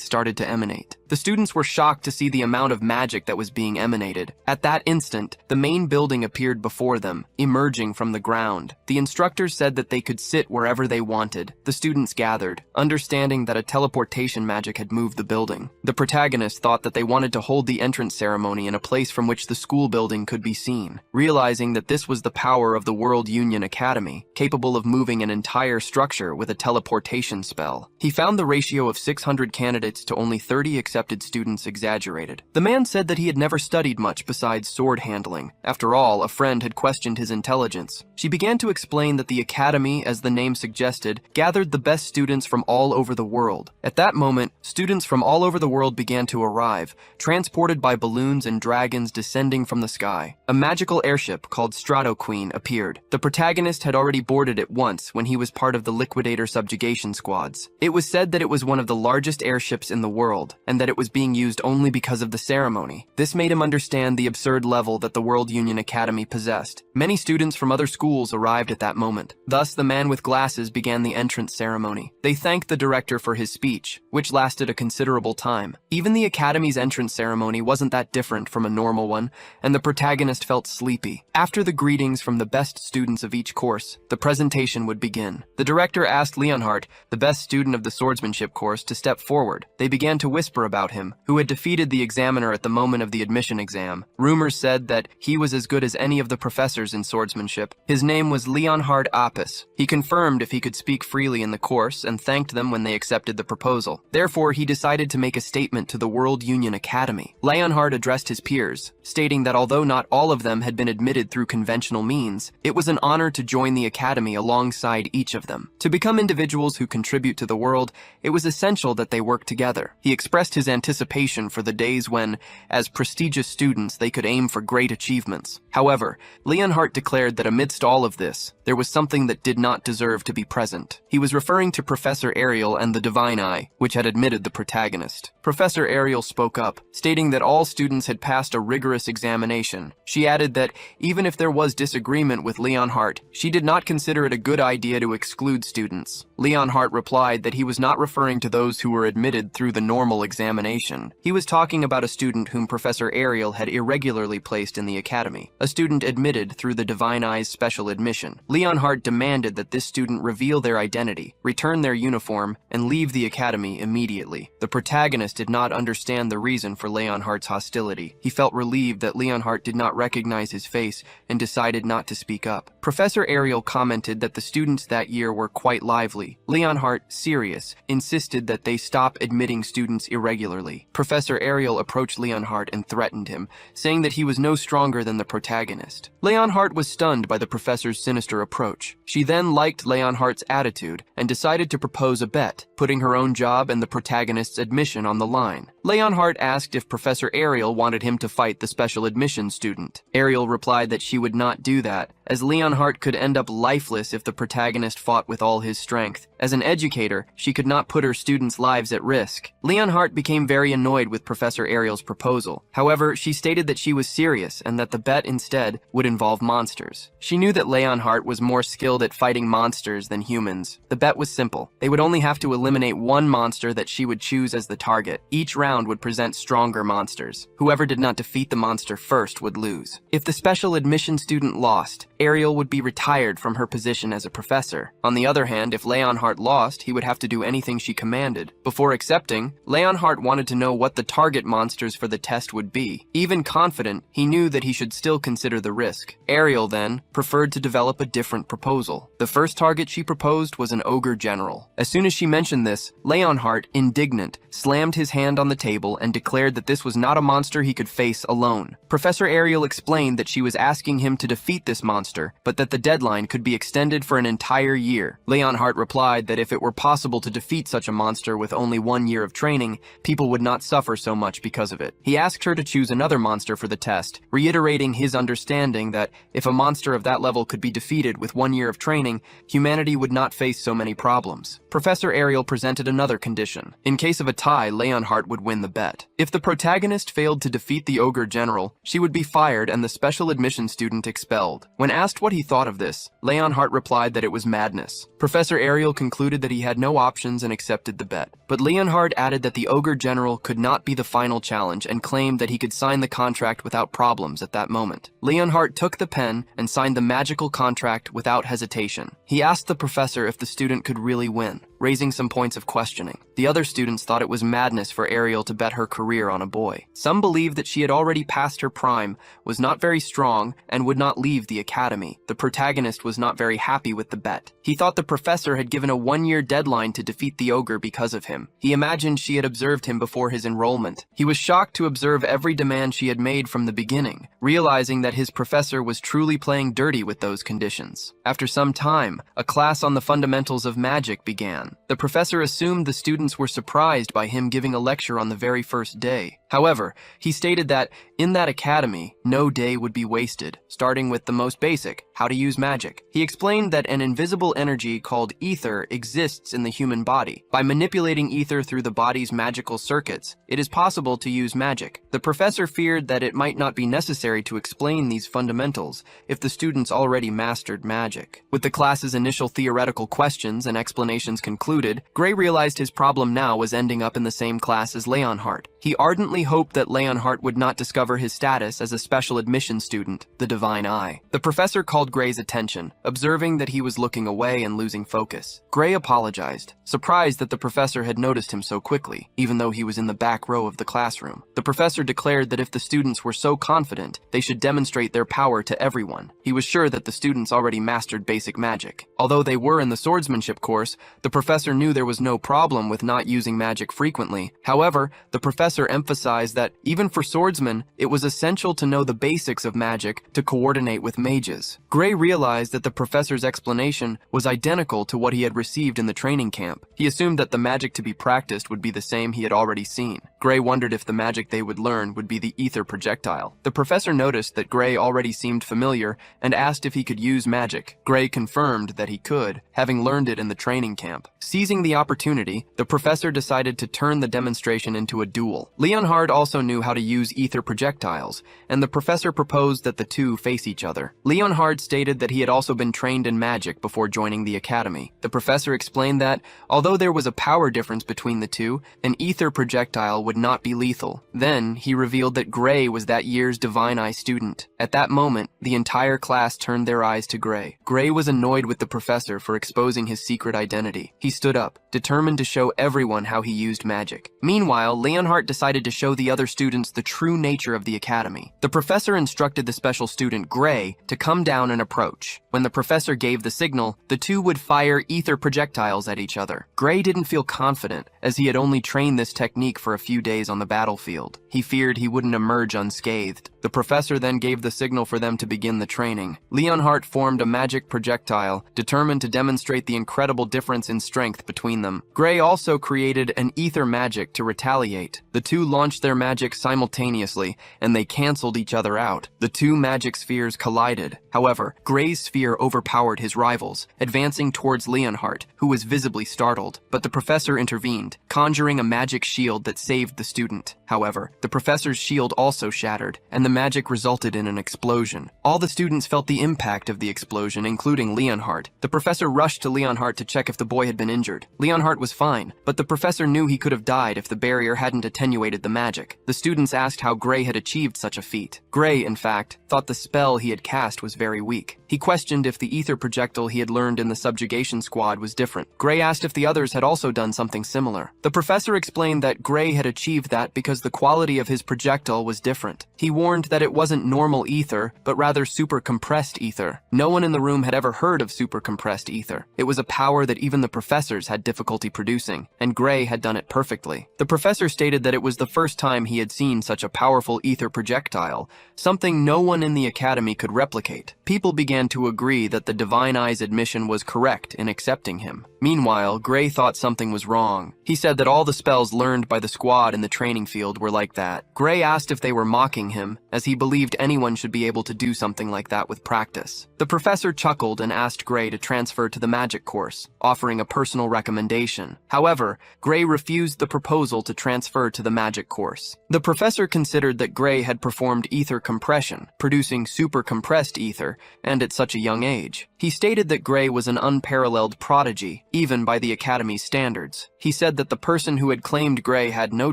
started to emanate. The students were shocked to see the amount of magic that was being emanated. At that instant, the main building appeared before them, emerging from the ground. The instructors said that they could sit wherever they wanted. The students gathered, understanding that a teleportation magic had moved the building. The protagonist thought that they wanted to hold the entrance ceremony in a place from which the school building could be seen, realizing that this was the power of the World Union Academy, capable of moving an entire structure with a teleportation spell. He found the ratio of 600 candidates to only 30 accepted students exaggerated. The man said that he had never studied much besides sword handling. After all, a friend had questioned his intelligence. She began to explain that the Academy, as the name suggested, gathered the best students from all over the world. At that moment, students from all over the world began to arrive, transported by balloons and dragons descending from the sky. A magical airship called Strato Queen appeared. The protagonist had already boarded it once when he was part of the Liquidator subjugation squads. It was said that it was one of the largest airships in the world, and that it was being used only because of the ceremony. This made him understand the absurd level that the World Union Academy possessed. Many students from other schools arrived at that moment. Thus, the man with glasses began the entrance ceremony. They thanked the director for his speech, which lasted a considerable time. Even the Academy's entrance ceremony wasn't that different from a normal one, and the protagonist felt sleepy. After the greetings from the best students of each course, the presentation would begin. The director asked Leonhardt, the best student of the swordsmanship course, to step forward. They began to whisper about him, who had defeated the examiner at the moment of the admission exam. Rumors said that he was as good as any of the professors in swordsmanship. His name was Leonhard Apis. He confirmed if he could speak freely in the course and thanked them when they accepted the proposal. Therefore, he decided to make a statement to the World Union Academy. Leonhard addressed his peers, stating that although not all of them had been admitted through conventional means, it was an honor to join the Academy alongside each of them. To become individuals who contribute to the world, it was essential that they work together. He expressed his anticipation for the days when, as prestigious students, they could aim for great achievements. However, Leonhardt declared that amidst all of this, there was something that did not deserve to be present. He was referring to Professor Ariel and the Divine Eye, which had admitted the protagonist. Professor Ariel spoke up, stating that all students had passed a rigorous examination. She added that even if there was disagreement with Leonhardt, she did not consider it a good idea to exclude students. Leonhardt replied that he was not referring to those who were admitted through the normal examination. He was talking about a student whom Professor Ariel had irregularly placed in the academy, a student admitted through the Divine Eye's special admission. Leonhardt demanded that this student reveal their identity, return their uniform, and leave the academy immediately. The protagonist did not understand the reason for Leonhardt's hostility. He felt relieved that Leonhardt did not recognize his face and decided not to speak up. Professor Ariel commented that the students that year were quite lively. Leonhardt, serious, insisted that they stop admitting students irregularly regularly. Professor Ariel approached Leonhardt and threatened him, saying that he was no stronger than the protagonist. Leonhardt was stunned by the professor's sinister approach. She then liked Leonhardt's attitude and decided to propose a bet, putting her own job and the protagonist's admission on the line. Leonhardt asked if Professor Ariel wanted him to fight the special admissions student. Ariel replied that she would not do that, as Leonhardt could end up lifeless if the protagonist fought with all his strength. As an educator, she could not put her students' lives at risk. Leonhardt became very annoyed with Professor Ariel's proposal. However, she stated that she was serious and that the bet instead would involve monsters. She knew that Leonhardt was more skilled at fighting monsters than humans. The bet was simple. They would only have to eliminate one monster that she would choose as the target. Each round would present stronger monsters. Whoever did not defeat the monster first would lose. If the special admission student lost, Ariel would be retired from her position as a professor. On the other hand, if Leonhardt lost, he would have to do anything she commanded. Before accepting, Leonhardt wanted to know what the target monsters for the test would be. Even confident, he knew that he should still consider the risk. Ariel, then, preferred to develop a different proposal. The first target she proposed was an ogre general. As soon as she mentioned this, Leonhardt, indignant, slammed his hand on the table and declared that this was not a monster he could face alone. Professor Ariel explained that she was asking him to defeat this monster, but that the deadline could be extended for an entire year. Leonhardt replied that if it were possible to defeat such a monster with only 1 year of training, people would not suffer so much because of it. He asked her to choose another monster for the test, reiterating his understanding that if a monster of that level could be defeated with 1 year of training, humanity would not face so many problems. Professor Ariel presented another condition. In case of a tie, Leonhardt would win the bet. If the protagonist failed to defeat the ogre general, she would be fired and the special admission student expelled. When asked what he thought of this, Leonhardt replied that it was madness. Professor Ariel concluded that he had no options and accepted the bet. But Leonhardt added that the ogre general could not be the final challenge and claimed that he could sign the contract without problems at that moment. Leonhardt took the pen and signed the magical contract without hesitation. He asked the professor if the student could really win, raising some points of questioning. The other students thought it was madness for Ariel to bet her career on a boy. Some believed that she had already passed her prime, was not very strong, and would not leave the academy. The protagonist was not very happy with the bet. He thought the professor had given a 1-year deadline to defeat the ogre because of him. He imagined she had observed him before his enrollment. He was shocked to observe every demand she had made from the beginning, realizing that his professor was truly playing dirty with those conditions. After some time, a class on the fundamentals of magic began. The professor assumed the students were surprised by him giving a lecture on the very first day. However, he stated that in that academy, no day would be wasted, starting with the most basic, how to use magic. He explained that an invisible energy called ether exists in the human body. By manipulating ether through the body's magical circuits, it is possible to use magic. The professor feared that it might not be necessary to explain these fundamentals if the students already mastered magic. With the class's initial theoretical questions and explanations concluded, Gray realized his problem now was ending up in the same class as Leonhardt. He ardently hoped that Leonhardt would not discover his status as a special admission student, the Divine Eye. The professor called Gray's attention, observing that he was looking away and losing focus. Gray apologized, surprised that the professor had noticed him so quickly, even though he was in the back row of the classroom. The professor declared that if the students were so confident, they should demonstrate their power to everyone. He was sure that the students already mastered basic magic. Although they were in the swordsmanship course, the professor knew there was no problem with not using magic frequently. However, the professor emphasized that even for swordsmen, it was essential to know the basics of magic to coordinate with mages. Gray realized that the professor's explanation was identical to what he had received in the training camp. He assumed that the magic to be practiced would be the same he had already seen. Gray wondered if the magic they would learn would be the ether projectile. The professor noticed that Gray already seemed familiar and asked if he could use magic. Gray confirmed that he could, having learned it in the training camp. Seizing the opportunity, the professor decided to turn the demonstration into a duel. Leonhardt also knew how to use ether projectiles, and the professor proposed that the two face each other. Leonhardt stated that he had also been trained in magic before joining the academy. The professor explained that, although there was a power difference between the two, an ether projectile would not be lethal. Then, he revealed that Gray was that year's Divine Eye student. At that moment, the entire class turned their eyes to Gray. Gray was annoyed with the professor for exposing his secret identity. He stood up, determined to show everyone how he used magic. Meanwhile, Leonhardt decided to show the other students the true nature of the academy. The professor instructed the special student, Gray, to come down and approach. When the professor gave the signal, the two would fire ether projectiles at each other. Gray didn't feel confident, as he had only trained this technique for a few few days on the battlefield. He feared he wouldn't emerge unscathed. The professor then gave the signal for them to begin the training. Leonhardt formed a magic projectile, determined to demonstrate the incredible difference in strength between them. Gray also created an ether magic to retaliate. The two launched their magic simultaneously, and they canceled each other out. The two magic spheres collided. However, Gray's sphere overpowered his rivals, advancing towards Leonhardt, who was visibly startled. But the professor intervened, conjuring a magic shield that saved the student. However, the professor's shield also shattered, and the magic resulted in an explosion. All the students felt the impact of the explosion, including Leonhardt. The professor rushed to Leonhardt to check if the boy had been injured. Leonhardt was fine, but the professor knew he could have died if the barrier hadn't attenuated the magic. The students asked how Gray had achieved such a feat. Gray, in fact, thought the spell he had cast was very weak. He questioned if the ether projectile he had learned in the subjugation squad was different. Gray asked if the others had also done something similar. The professor explained that Gray had achieved that because the quality of his projectile was different. He warned that it wasn't normal ether, but rather super compressed ether. No one in the room had ever heard of super compressed ether. It was a power that even the professors had difficulty producing, and Gray had done it perfectly. The professor stated that it was the first time he had seen such a powerful ether projectile, something no one in the academy could replicate. People began to agree that the Divine Eye's admission was correct in accepting him. Meanwhile, Gray thought something was wrong. He said that all the spells learned by the squad in the training field were like that. Gray asked if they were mocking him, as he believed anyone should be able to do something like that with practice. The professor chuckled and asked Gray to transfer to the magic course, offering a personal recommendation. However, Gray refused the proposal to transfer to the magic course. The professor considered that Gray had performed ether compression, producing super compressed ether, and at such a young age. He stated that Gray was an unparalleled prodigy, even by the academy's standards. He said that the person who had claimed Gray had no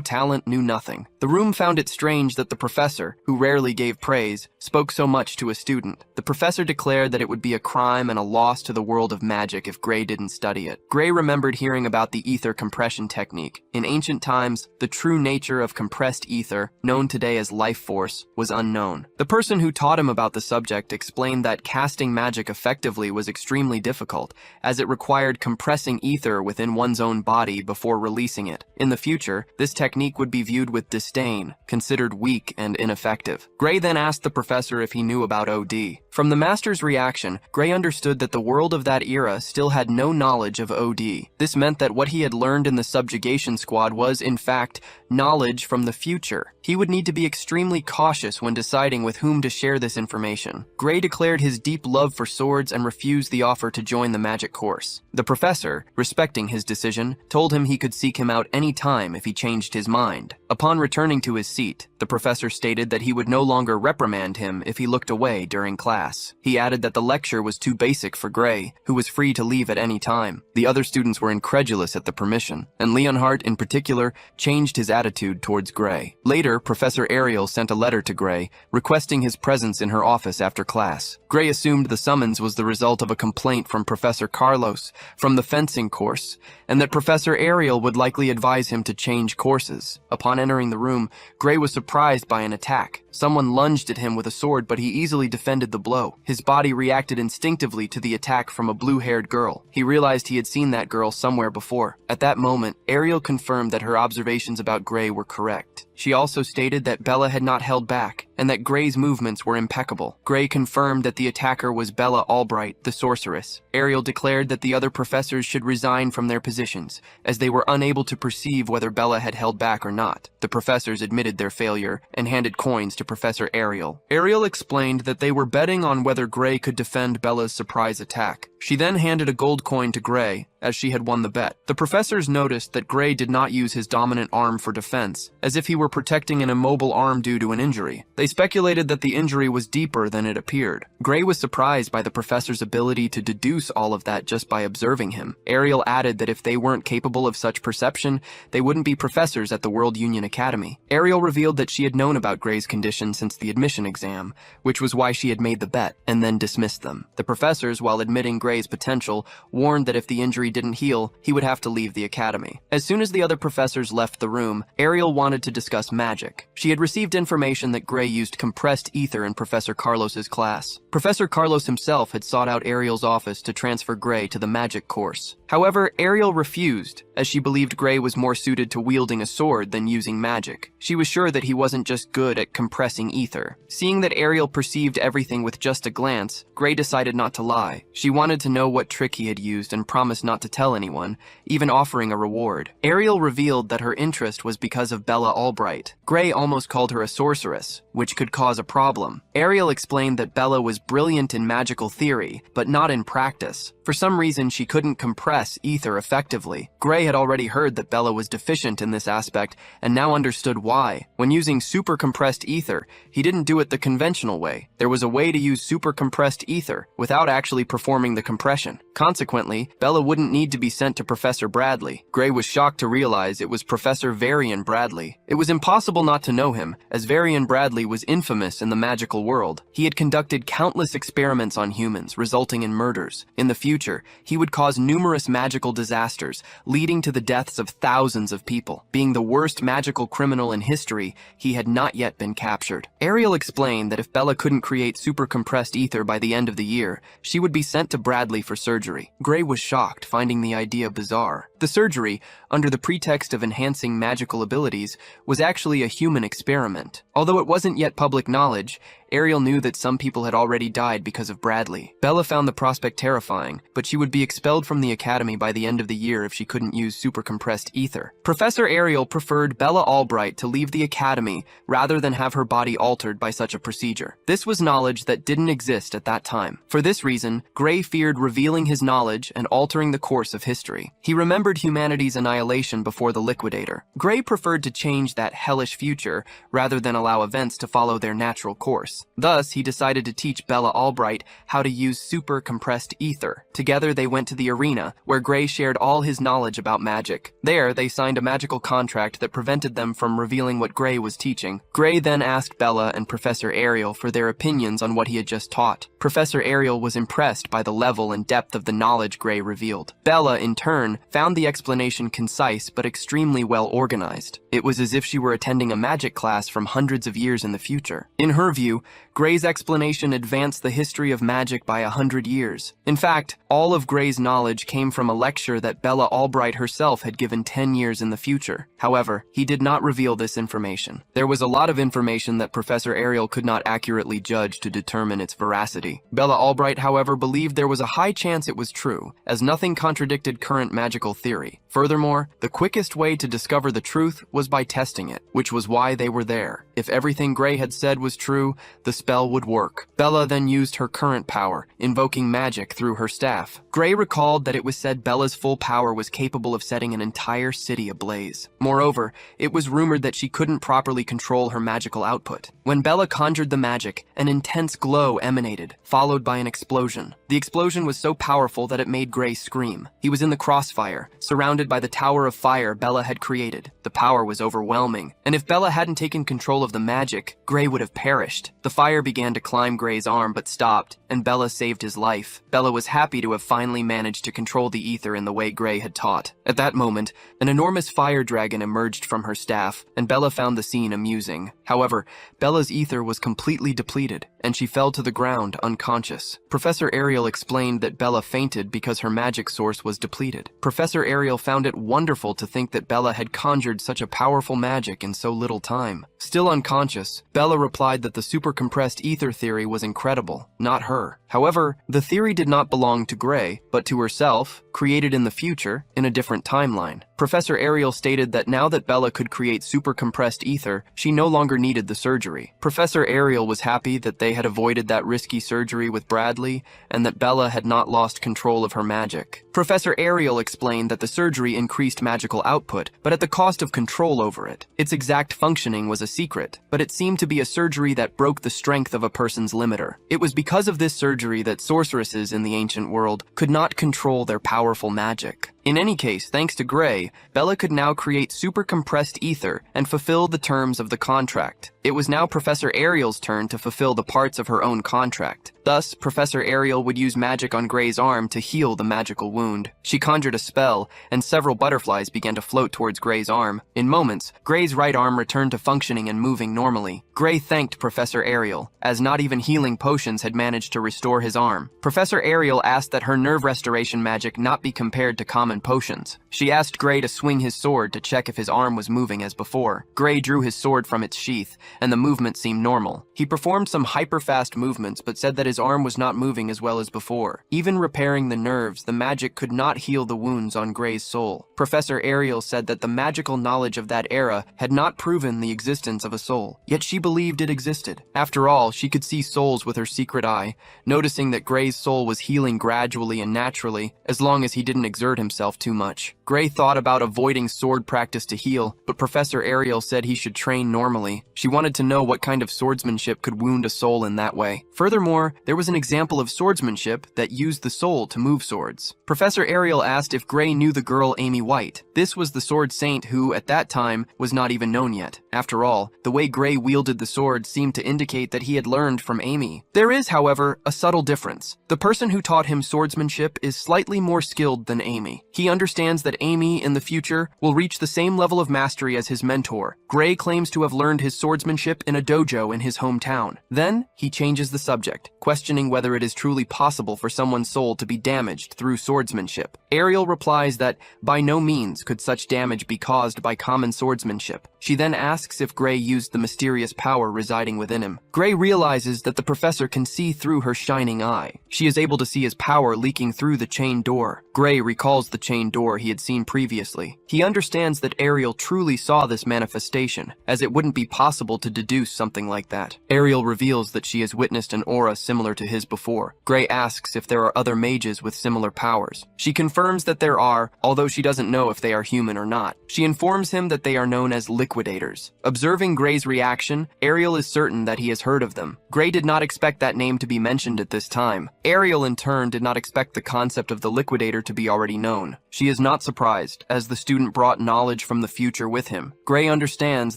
talent knew nothing. The room found it strange that the professor, who rarely gave praise, spoke so much to a student. The professor declared that it would be a crime and a loss to the world of magic if Gray didn't study it. Gray remembered hearing about the ether compression technique. In ancient times, the true nature of compressed ether, known today as life force, was unknown. The person who taught him about the subject explained that casting magic effectively was extremely difficult, as it required compressing ether within one's own body before releasing it. In the future, this technique would be viewed with disdain, considered weak and ineffective. Gray then asked the professor if he knew about OD. From the master's reaction, Gray understood that the world of that era still had no knowledge of OD. This meant that what he had learned in the subjugation squad was, in fact, knowledge from the future. He would need to be extremely cautious when deciding with whom to share this information. Gray declared his deep love for swords and refused the offer to join the magic course. The professor, respecting his decision, told him he could seek him out any time if he changed his mind. Upon returning to his seat, the professor stated that he would no longer reprimand him if he looked away during class. He added that the lecture was too basic for Gray, who was free to leave at any time. The other students were incredulous at the permission, and Leonhardt in particular changed his attitude towards Gray. Later, Professor Ariel sent a letter to Gray, requesting his presence in her office after class. Gray assumed the summons was the result of a complaint from Professor Carlos from the fencing course, and that Professor Ariel would likely advise him to change courses. Upon entering the room, Gray was surprised by an attack. Someone lunged at him with a sword, but he easily defended the blow. His body reacted instinctively to the attack from a blue-haired girl. He realized he had seen that girl somewhere before. At that moment, Ariel confirmed that her observations about Gray were correct. She also stated that Bella had not held back, and that Gray's movements were impeccable. Gray confirmed that the attacker was Bella Albright, the sorceress. Ariel declared that the other professors should resign from their positions, as they were unable to perceive whether Bella had held back or not. The professors admitted their failure and handed coins to Professor Ariel. Ariel explained that they were betting on whether Gray could defend Bella's surprise attack. She then handed a gold coin to Gray, as she had won the bet. The professors noticed that Gray did not use his dominant arm for defense, as if he were protecting an immobile arm due to an injury. They speculated that the injury was deeper than it appeared. Gray was surprised by the professor's ability to deduce all of that just by observing him. Ariel added that if they weren't capable of such perception, they wouldn't be professors at the World Union Academy. Ariel revealed that she had known about Gray's condition since the admission exam, which was why she had made the bet, and then dismissed them. The professors, while admitting Gray Gray's potential, warned that if the injury didn't heal, he would have to leave the academy. As soon as the other professors left the room, Ariel wanted to discuss magic. She had received information that Gray used compressed ether in Professor Carlos's class. Professor Carlos himself had sought out Ariel's office to transfer Gray to the magic course. However, Ariel refused, as she believed Gray was more suited to wielding a sword than using magic. She was sure that he wasn't just good at compressing ether. Seeing that Ariel perceived everything with just a glance, Gray decided not to lie. She wanted to know what trick he had used and promised not to tell anyone, even offering a reward. Ariel revealed that her interest was because of Bella Albright. Gray almost called her a sorceress, which could cause a problem. Ariel explained that Bella was brilliant in magical theory, but not in practice. For some reason, she couldn't compress ether effectively. Gray had already heard that Bella was deficient in this aspect, and now understood why. When using super compressed ether, he didn't do it the conventional way. There was a way to use super compressed ether without actually performing the compression. Consequently, Bella wouldn't need to be sent to Professor Bradley. Gray was shocked to realize it was Professor Varian Bradley. It was impossible not to know him, as Varian Bradley was infamous in the magical world. He had conducted countless experiments on humans, resulting in murders. In the future, he would cause numerous magical disasters, leading to the deaths of thousands of people. Being the worst magical criminal in history, he had not yet been captured. Ariel explained that if Bella couldn't create super compressed ether by the end of the year, she would be sent to Bradley for surgery. Gray was shocked, finding the idea bizarre. The surgery, under the pretext of enhancing magical abilities, was actually a human experiment. Although it wasn't yet public knowledge, Ariel knew that some people had already died because of Bradley. Bella found the prospect terrifying, but she would be expelled from the academy by the end of the year if she couldn't use super compressed ether. Professor Ariel preferred Bella Albright to leave the academy rather than have her body altered by such a procedure. This was knowledge that didn't exist at that time. For this reason, Gray feared revealing his knowledge and altering the course of history. He remembered humanity's annihilation before the Liquidator. Gray preferred to change that hellish future rather than allow events to follow their natural course. Thus, he decided to teach Bella Albright how to use super compressed ether. Together, they went to the arena, where Gray shared all his knowledge about magic. There, they signed a magical contract that prevented them from revealing what Gray was teaching. Gray then asked Bella and Professor Ariel for their opinions on what he had just taught. Professor Ariel was impressed by the level and depth of the knowledge Gray revealed. Bella, in turn, found the explanation concise but extremely well organized. It was as if she were attending a magic class from hundreds of years in the future. In her view, Gray's explanation advanced the history of magic by 100 years. In fact, all of Gray's knowledge came from a lecture that Bella Albright herself had given 10 years in the future. However, he did not reveal this information. There was a lot of information that Professor Ariel could not accurately judge to determine its veracity. Bella Albright, however, believed there was a high chance it was true, as nothing contradicted current magical theory. Furthermore, the quickest way to discover the truth was by testing it, which was why they were there. If everything Gray had said was true, the spell would work. Bella then used her current power, invoking magic through her staff. Gray recalled that it was said Bella's full power was capable of setting an entire city ablaze. Moreover, it was rumored that she couldn't properly control her magical output. When Bella conjured the magic, an intense glow emanated, followed by an explosion. The explosion was so powerful that it made Gray scream. He was in the crossfire, surrounded by the tower of fire Bella had created. The power was overwhelming, and if Bella hadn't taken control of the magic, Gray would have perished. The fire began to climb Gray's arm but stopped, and Bella saved his life. Bella was happy to have finally managed to control the ether in the way Gray had taught. At that moment, an enormous fire dragon emerged from her staff, and Bella found the scene amusing. However, Bella's ether was completely depleted, and she fell to the ground unconscious. Professor Ariel explained that Bella fainted because her magic source was depleted. Professor Ariel found it wonderful to think that Bella had conjured such a powerful magic in so little time. Still unconscious, Bella replied that the super compressed ether theory was incredible, not her. However, the theory did not belong to Gray, but to herself, created in the future, in a different timeline. Professor Ariel stated that now that Bella could create super compressed ether, she no longer needed the surgery. Professor Ariel was happy that they had avoided that risky surgery with Bradley, and that Bella had not lost control of her magic. Professor Ariel explained that the surgery increased magical output, but at the cost of control over it. Its exact functioning was a secret, but it seemed to be a surgery that broke the strength of a person's limiter. It was because of this surgery that sorceresses in the ancient world could not control their powerful magic. In any case, thanks to Gray, Bella could now create super compressed ether and fulfill the terms of the contract. It was now Professor Ariel's turn to fulfill the parts of her own contract. Thus, Professor Ariel would use magic on Gray's arm to heal the magical wound. She conjured a spell, and several butterflies began to float towards Gray's arm. In moments, Gray's right arm returned to functioning and moving normally. Gray thanked Professor Ariel, as not even healing potions had managed to restore his arm. Professor Ariel asked that her nerve restoration magic not be compared to common potions. She asked Gray to swing his sword to check if his arm was moving as before. Gray drew his sword from its sheath, and the movement seemed normal. He performed some hyper-fast movements, but said that his arm was not moving as well as before. Even repairing the nerves, the magic could not heal the wounds on Gray's soul. Professor Ariel said that the magical knowledge of that era had not proven the existence of a soul, yet she believed it existed. After all, she could see souls with her secret eye, noticing that Gray's soul was healing gradually and naturally, as long as he didn't exert himself too much. Gray thought about avoiding sword practice to heal, but Professor Ariel said he should train normally. She wanted to know what kind of swordsmanship could wound a soul in that way. Furthermore, there was an example of swordsmanship that used the soul to move swords. Professor Ariel asked if Gray knew the girl Amy White. This was the sword saint who, at that time, was not even known yet. After all, the way Gray wielded the sword seemed to indicate that he had learned from Amy. There is, however, a subtle difference. The person who taught him swordsmanship is slightly more skilled than Amy. He understands that Amy, in the future, will reach the same level of mastery as his mentor. Gray claims to have learned his swordsmanship in a dojo in his hometown. Then, he changes the subject, questioning whether it is truly possible for someone's soul to be damaged through swordsmanship. Ariel replies that by no means could such damage be caused by common swordsmanship. She then asks if Gray used the mysterious power residing within him. Gray realizes that the professor can see through her shining eye. She is able to see his power leaking through the chain door. Gray recalls the chain door he had seen previously. He understands that Ariel truly saw this manifestation, as it wouldn't be possible to deduce something like that. Ariel reveals that she has witnessed an aura similar to his before. Gray asks if there are other mages with similar powers. She confirms that there are, although she doesn't know if they are human or not. She informs him that they are known as liquidators. Observing Gray's reaction, Ariel is certain that he has heard of them. Gray did not expect that name to be mentioned at this time. Ariel, in turn, did not expect the concept of the liquidator to be already known. She is not surprised, as the student brought knowledge from the future with him. Gray understands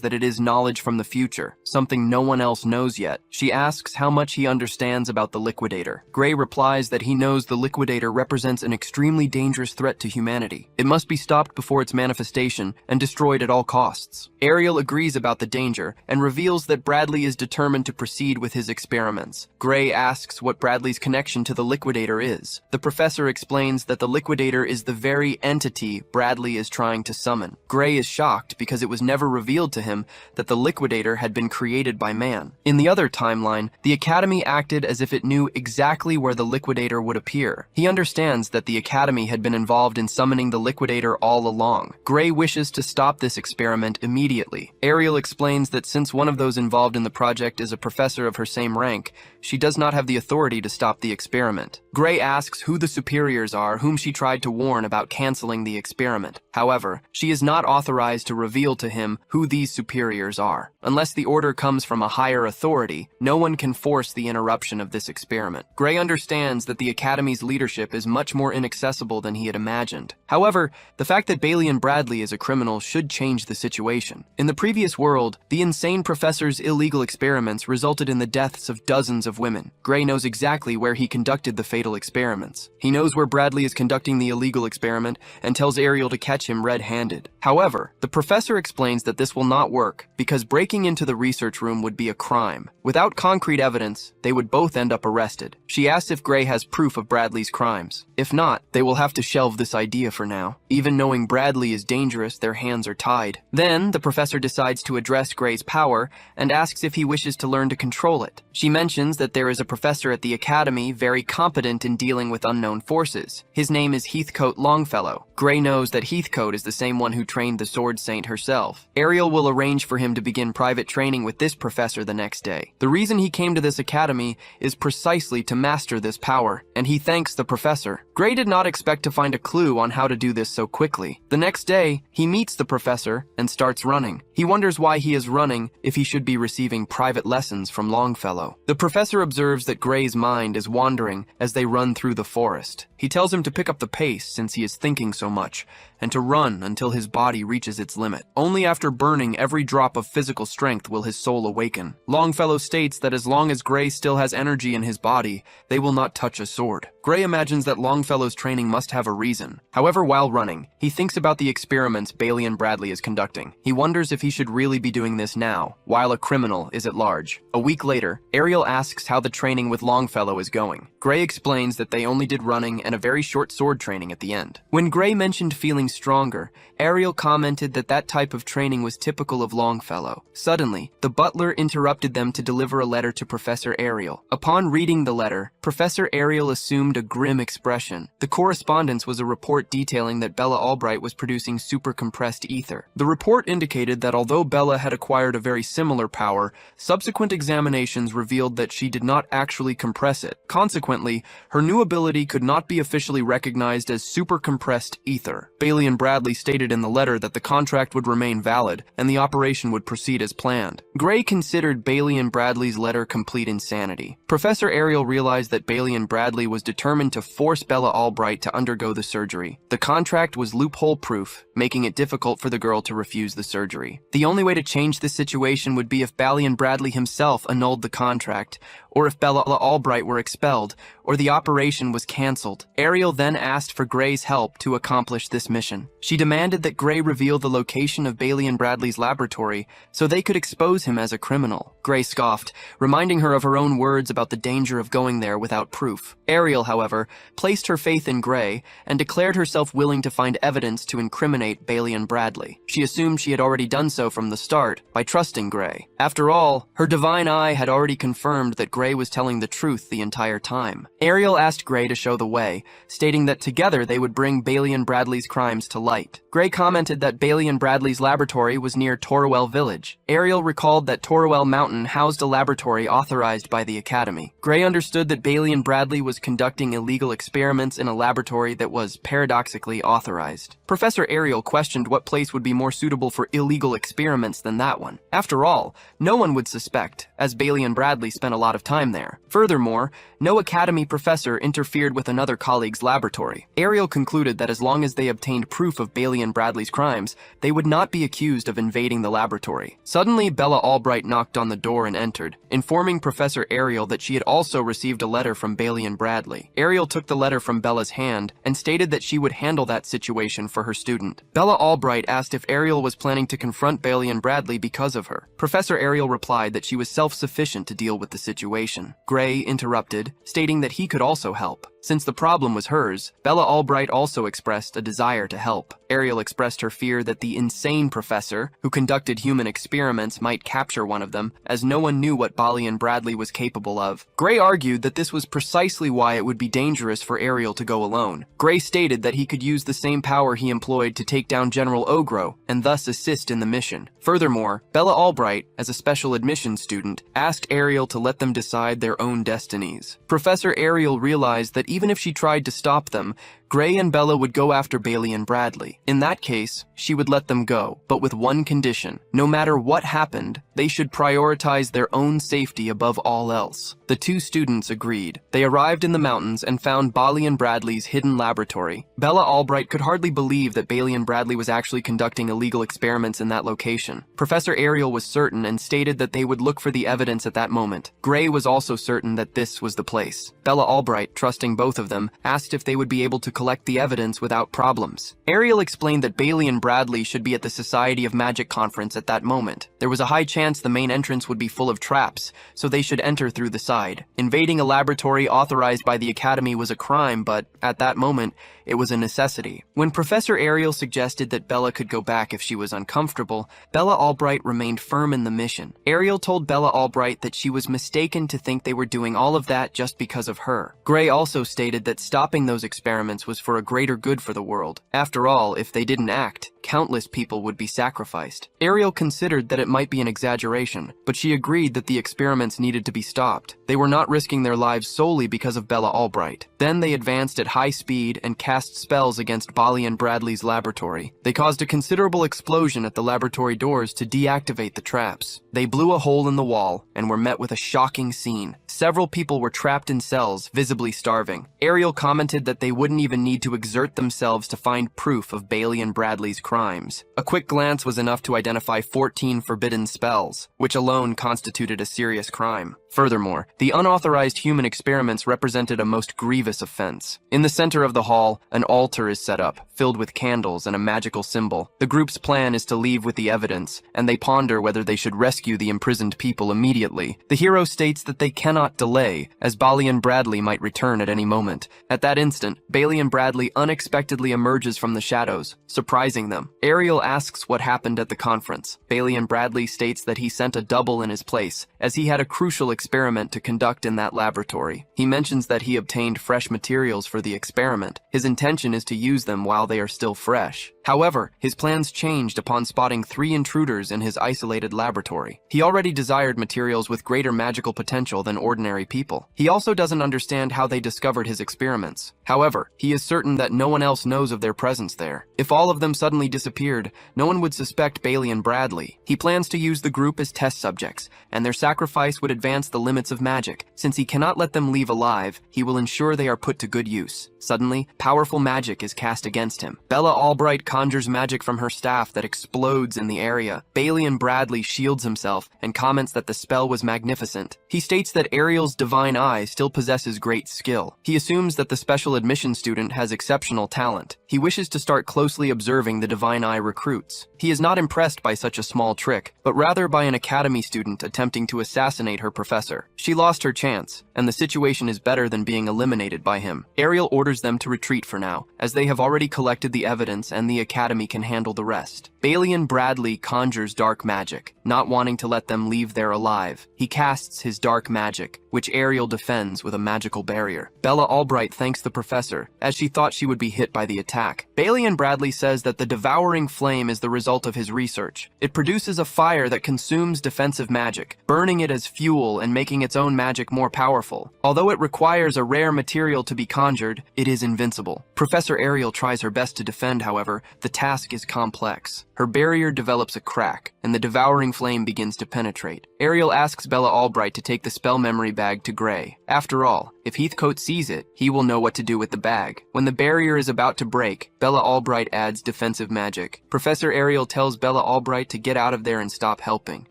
that it is knowledge from the future, something no one else knows yet. She asks how much he understands about the liquidator. Gray replies that he knows the liquidator represents an extremely dangerous threat to humanity. It must be stopped before its manifestation and destroyed at all costs. Ariel agrees about the danger and reveals that Bradley is determined to proceed with his experiments. Gray asks what Bradley's connection to the liquidator is. The professor explains that the liquidator is the very entity Bradley is trying to summon. Gray is shocked because it was never revealed to him that the liquidator had been created by man. In the other timeline, the Academy acted as if it knew exactly where the liquidator would appear. He understands that the Academy had been involved in summoning the liquidator all along. Gray wishes to stop this experiment immediately. Ariel explains that since one of those involved in the project is a professor of her same rank, she does not have the authority to stop the experiment. Gray asks who the superiors are whom she tried to warn about canceling the experiment. However, she is not authorized to reveal to him who these superiors are. Unless the order comes from a higher authority, no one can force the interruption of this experiment. Gray understands that the Academy's leadership is much more inaccessible than he had imagined. However, the fact that Balian Bradley is a criminal should change the situation. In the previous world, the insane professor's illegal experiments resulted in the deaths of dozens of women. Gray knows exactly where he conducted the fatal experiments. He knows where Bradley is conducting the illegal experiment and tells Ariel to catch him red-handed. However, the professor explains that this will not work because breaking into the research room would be a crime. Without concrete evidence, they would both end up arrested. She asks if Gray has proof of Bradley's crimes. If not, they will have to shelve this idea for now. Even knowing Bradley is dangerous, their hands are tied. Then, the professor decides to address Gray's power and asks if he wishes to learn to control it. She mentions that there is a professor at the Academy very competent in dealing with unknown forces. His name is Heathcote Longfellow. Gray knows that Heathcote is the same one who trained the Sword Saint herself. Ariel will arrange for him to begin private training with this professor the next day. The reason he came to this academy is precisely to master this power, and he thanks the professor. Gray did not expect to find a clue on how to do this so quickly. The next day, he meets the professor and starts running. He wonders why he is running if he should be receiving private lessons from Longfellow. The professor observes that Gray's mind is wandering as they run through the forest. He tells him to pick up the pace since he is thinking so much, and to run until his body body reaches its limit. Only after burning every drop of physical strength will his soul awaken. Longfellow states that as long as Gray still has energy in his body, they will not touch a sword. Gray imagines that Longfellow's training must have a reason. However, while running, he thinks about the experiments Bailey and Bradley is conducting. He wonders if he should really be doing this now, while a criminal is at large. A week later, Ariel asks how the training with Longfellow is going. Gray explains that they only did running and a very short sword training at the end. When Gray mentioned feeling stronger, Ariel commented that that type of training was typical of Longfellow. Suddenly, the butler interrupted them to deliver a letter to Professor Ariel. Upon reading the letter, Professor Ariel assumed a grim expression. The correspondence was a report detailing that Bella Albright was producing super-compressed ether. The report indicated that although Bella had acquired a very similar power, subsequent examinations revealed that she did not actually compress it. Consequently, her new ability could not be officially recognized as super-compressed ether. Bailey and Bradley stated in the letter that the contract would remain valid and the operation would proceed as planned. Gray considered Bailey and Bradley's letter complete insanity. Professor Ariel realized that Bailey and Bradley was determined to force Bella Albright to undergo the surgery. The contract was loophole-proof, making it difficult for the girl to refuse the surgery. The only way to change this situation would be if Bailey and Bradley himself annulled the contract, or if Bella Albright were expelled, or the operation was cancelled. Ariel then asked for Gray's help to accomplish this mission. She demanded that Gray reveal the location of Bailey and Bradley's laboratory so they could expose him as a criminal. Gray scoffed, reminding her of her own words about the danger of going there without proof. Ariel, however, placed her faith in Gray and declared herself willing to find evidence to incriminate Bailey and Bradley. She assumed she had already done so from the start by trusting Gray. After all, her divine eye had already confirmed that Gray was telling the truth the entire time. Ariel asked Gray to show the way, stating that together they would bring Bailey and Bradley's crimes to light. Gray commented that Bailey and Bradley's laboratory was near Torwell Village. Ariel recalled that Torwell Mountain housed a laboratory authorized by the Academy. Gray understood that Bailey and Bradley was conducting illegal experiments in a laboratory that was paradoxically authorized. Professor Ariel questioned what place would be more suitable for illegal experiments than that one. After all, no one would suspect, as Bailey and Bradley spent a lot of time there. Furthermore, no Academy professor interfered with another colleague's laboratory. Ariel concluded that as long as they obtained proof of Bailey and Bradley's crimes, they would not be accused of invading the laboratory. Suddenly, Bella Albright knocked on the door and entered, informing Professor Ariel that she had also received a letter from Bailey and Bradley. Ariel took the letter from Bella's hand and stated that she would handle that situation for her student. Bella Albright asked if Ariel was planning to confront Bailey and Bradley because of her. Professor Ariel replied that she was self-sufficient to deal with the situation. Gray interrupted, stating that he could also help. Since the problem was hers, Bella Albright also expressed a desire to help. Ariel expressed her fear that the insane professor, who conducted human experiments, might capture one of them, as no one knew what Bailey and Bradley was capable of. Gray argued that this was precisely why it would be dangerous for Ariel to go alone. Gray stated that he could use the same power he employed to take down General Ogre, and thus assist in the mission. Furthermore, Bella Albright, as a special admissions student, asked Ariel to let them decide their own destinies. Professor Ariel realized that even if she tried to stop them, Gray and Bella would go after Bailey and Bradley. In that case, she would let them go, but with one condition. No matter what happened, they should prioritize their own safety above all else. The two students agreed. They arrived in the mountains and found Bailey and Bradley's hidden laboratory. Bella Albright could hardly believe that Bailey and Bradley was actually conducting illegal experiments in that location. Professor Ariel was certain and stated that they would look for the evidence at that moment. Gray was also certain that this was the place. Bella Albright, trusting both of them, asked if they would be able to collect the evidence without problems. Ariel explained that Bailey and Bradley should be at the Society of Magic conference at that moment. There was a high chance the main entrance would be full of traps, so they should enter through the side. Invading a laboratory authorized by the Academy was a crime, but at that moment, it was a necessity. When Professor Ariel suggested that Bella could go back if she was uncomfortable, Bella Albright remained firm in the mission. Ariel told Bella Albright that she was mistaken to think they were doing all of that just because of her. Gray also stated that stopping those experiments was for a greater good for the world. After all, if they didn't act, countless people would be sacrificed. Ariel considered that it might be an exaggeration, but she agreed that the experiments needed to be stopped. They were not risking their lives solely because of Bella Albright. Then they advanced at high speed and cast spells against Bailey and Bradley's laboratory. They caused a considerable explosion at the laboratory doors to deactivate the traps. They blew a hole in the wall and were met with a shocking scene. Several people were trapped in cells, visibly starving. Ariel commented that they wouldn't even need to exert themselves to find proof of Bailey and Bradley's crime. crimes. A quick glance was enough to identify 14 forbidden spells, which alone constituted a serious crime. Furthermore, the unauthorized human experiments represented a most grievous offense. In the center of the hall, an altar is set up, filled with candles and a magical symbol. The group's plan is to leave with the evidence, and they ponder whether they should rescue the imprisoned people immediately. The hero states that they cannot delay, as Balian Bradley might return at any moment. At that instant, Balian Bradley unexpectedly emerges from the shadows, surprising them. Ariel asks what happened at the conference. Balian Bradley states that he sent a double in his place, as he had a crucial experiment to conduct in that laboratory. He mentions that he obtained fresh materials for the experiment. His intention is to use them while they are still fresh. However, his plans changed upon spotting 3 intruders in his isolated laboratory. He already desired materials with greater magical potential than ordinary people. He also doesn't understand how they discovered his experiments. However, he is certain that no one else knows of their presence there. If all of them suddenly disappeared, no one would suspect Balian Bradley. He plans to use the group as test subjects, and their sacrifice would advance the limits of magic. Since he cannot let them leave alive, he will ensure they are put to good use. Suddenly, powerful magic is cast against him. Bella Albright conjures magic from her staff that explodes in the area. Balian Bradley shields himself and comments that the spell was magnificent. He states that Ariel's divine eye still possesses great skill. He assumes that the special admission student has exceptional talent. He wishes to start closely observing the divine eye recruits. He is not impressed by such a small trick, but rather by an academy student attempting to assassinate her professor. She lost her chance, and the situation is better than being eliminated by him. Ariel orders them to retreat for now, as they have already collected the evidence and the academy can handle the rest. Balian Bradley conjures dark magic, not wanting to let them leave there alive. He casts his dark magic, which Ariel defends with a magical barrier. Bella Albright thanks the professor, as she thought she would be hit by the attack. Balian Bradley says that the devouring flame is the result of his research. It produces a fire that consumes defensive magic, burning it as fuel and making its own magic more powerful. Although it requires a rare material to be conjured, it is invincible. Professor Ariel tries her best to defend, however, the task is complex. Her barrier develops a crack, and the devouring flame begins to penetrate. Ariel asks Bella Albright to take the spell memory bag to Gray. After all, if Heathcote sees it, he will know what to do with the bag. When the barrier is about to break, Bella Albright adds defensive magic. Professor Ariel tells Bella Albright to get out of there and stop helping.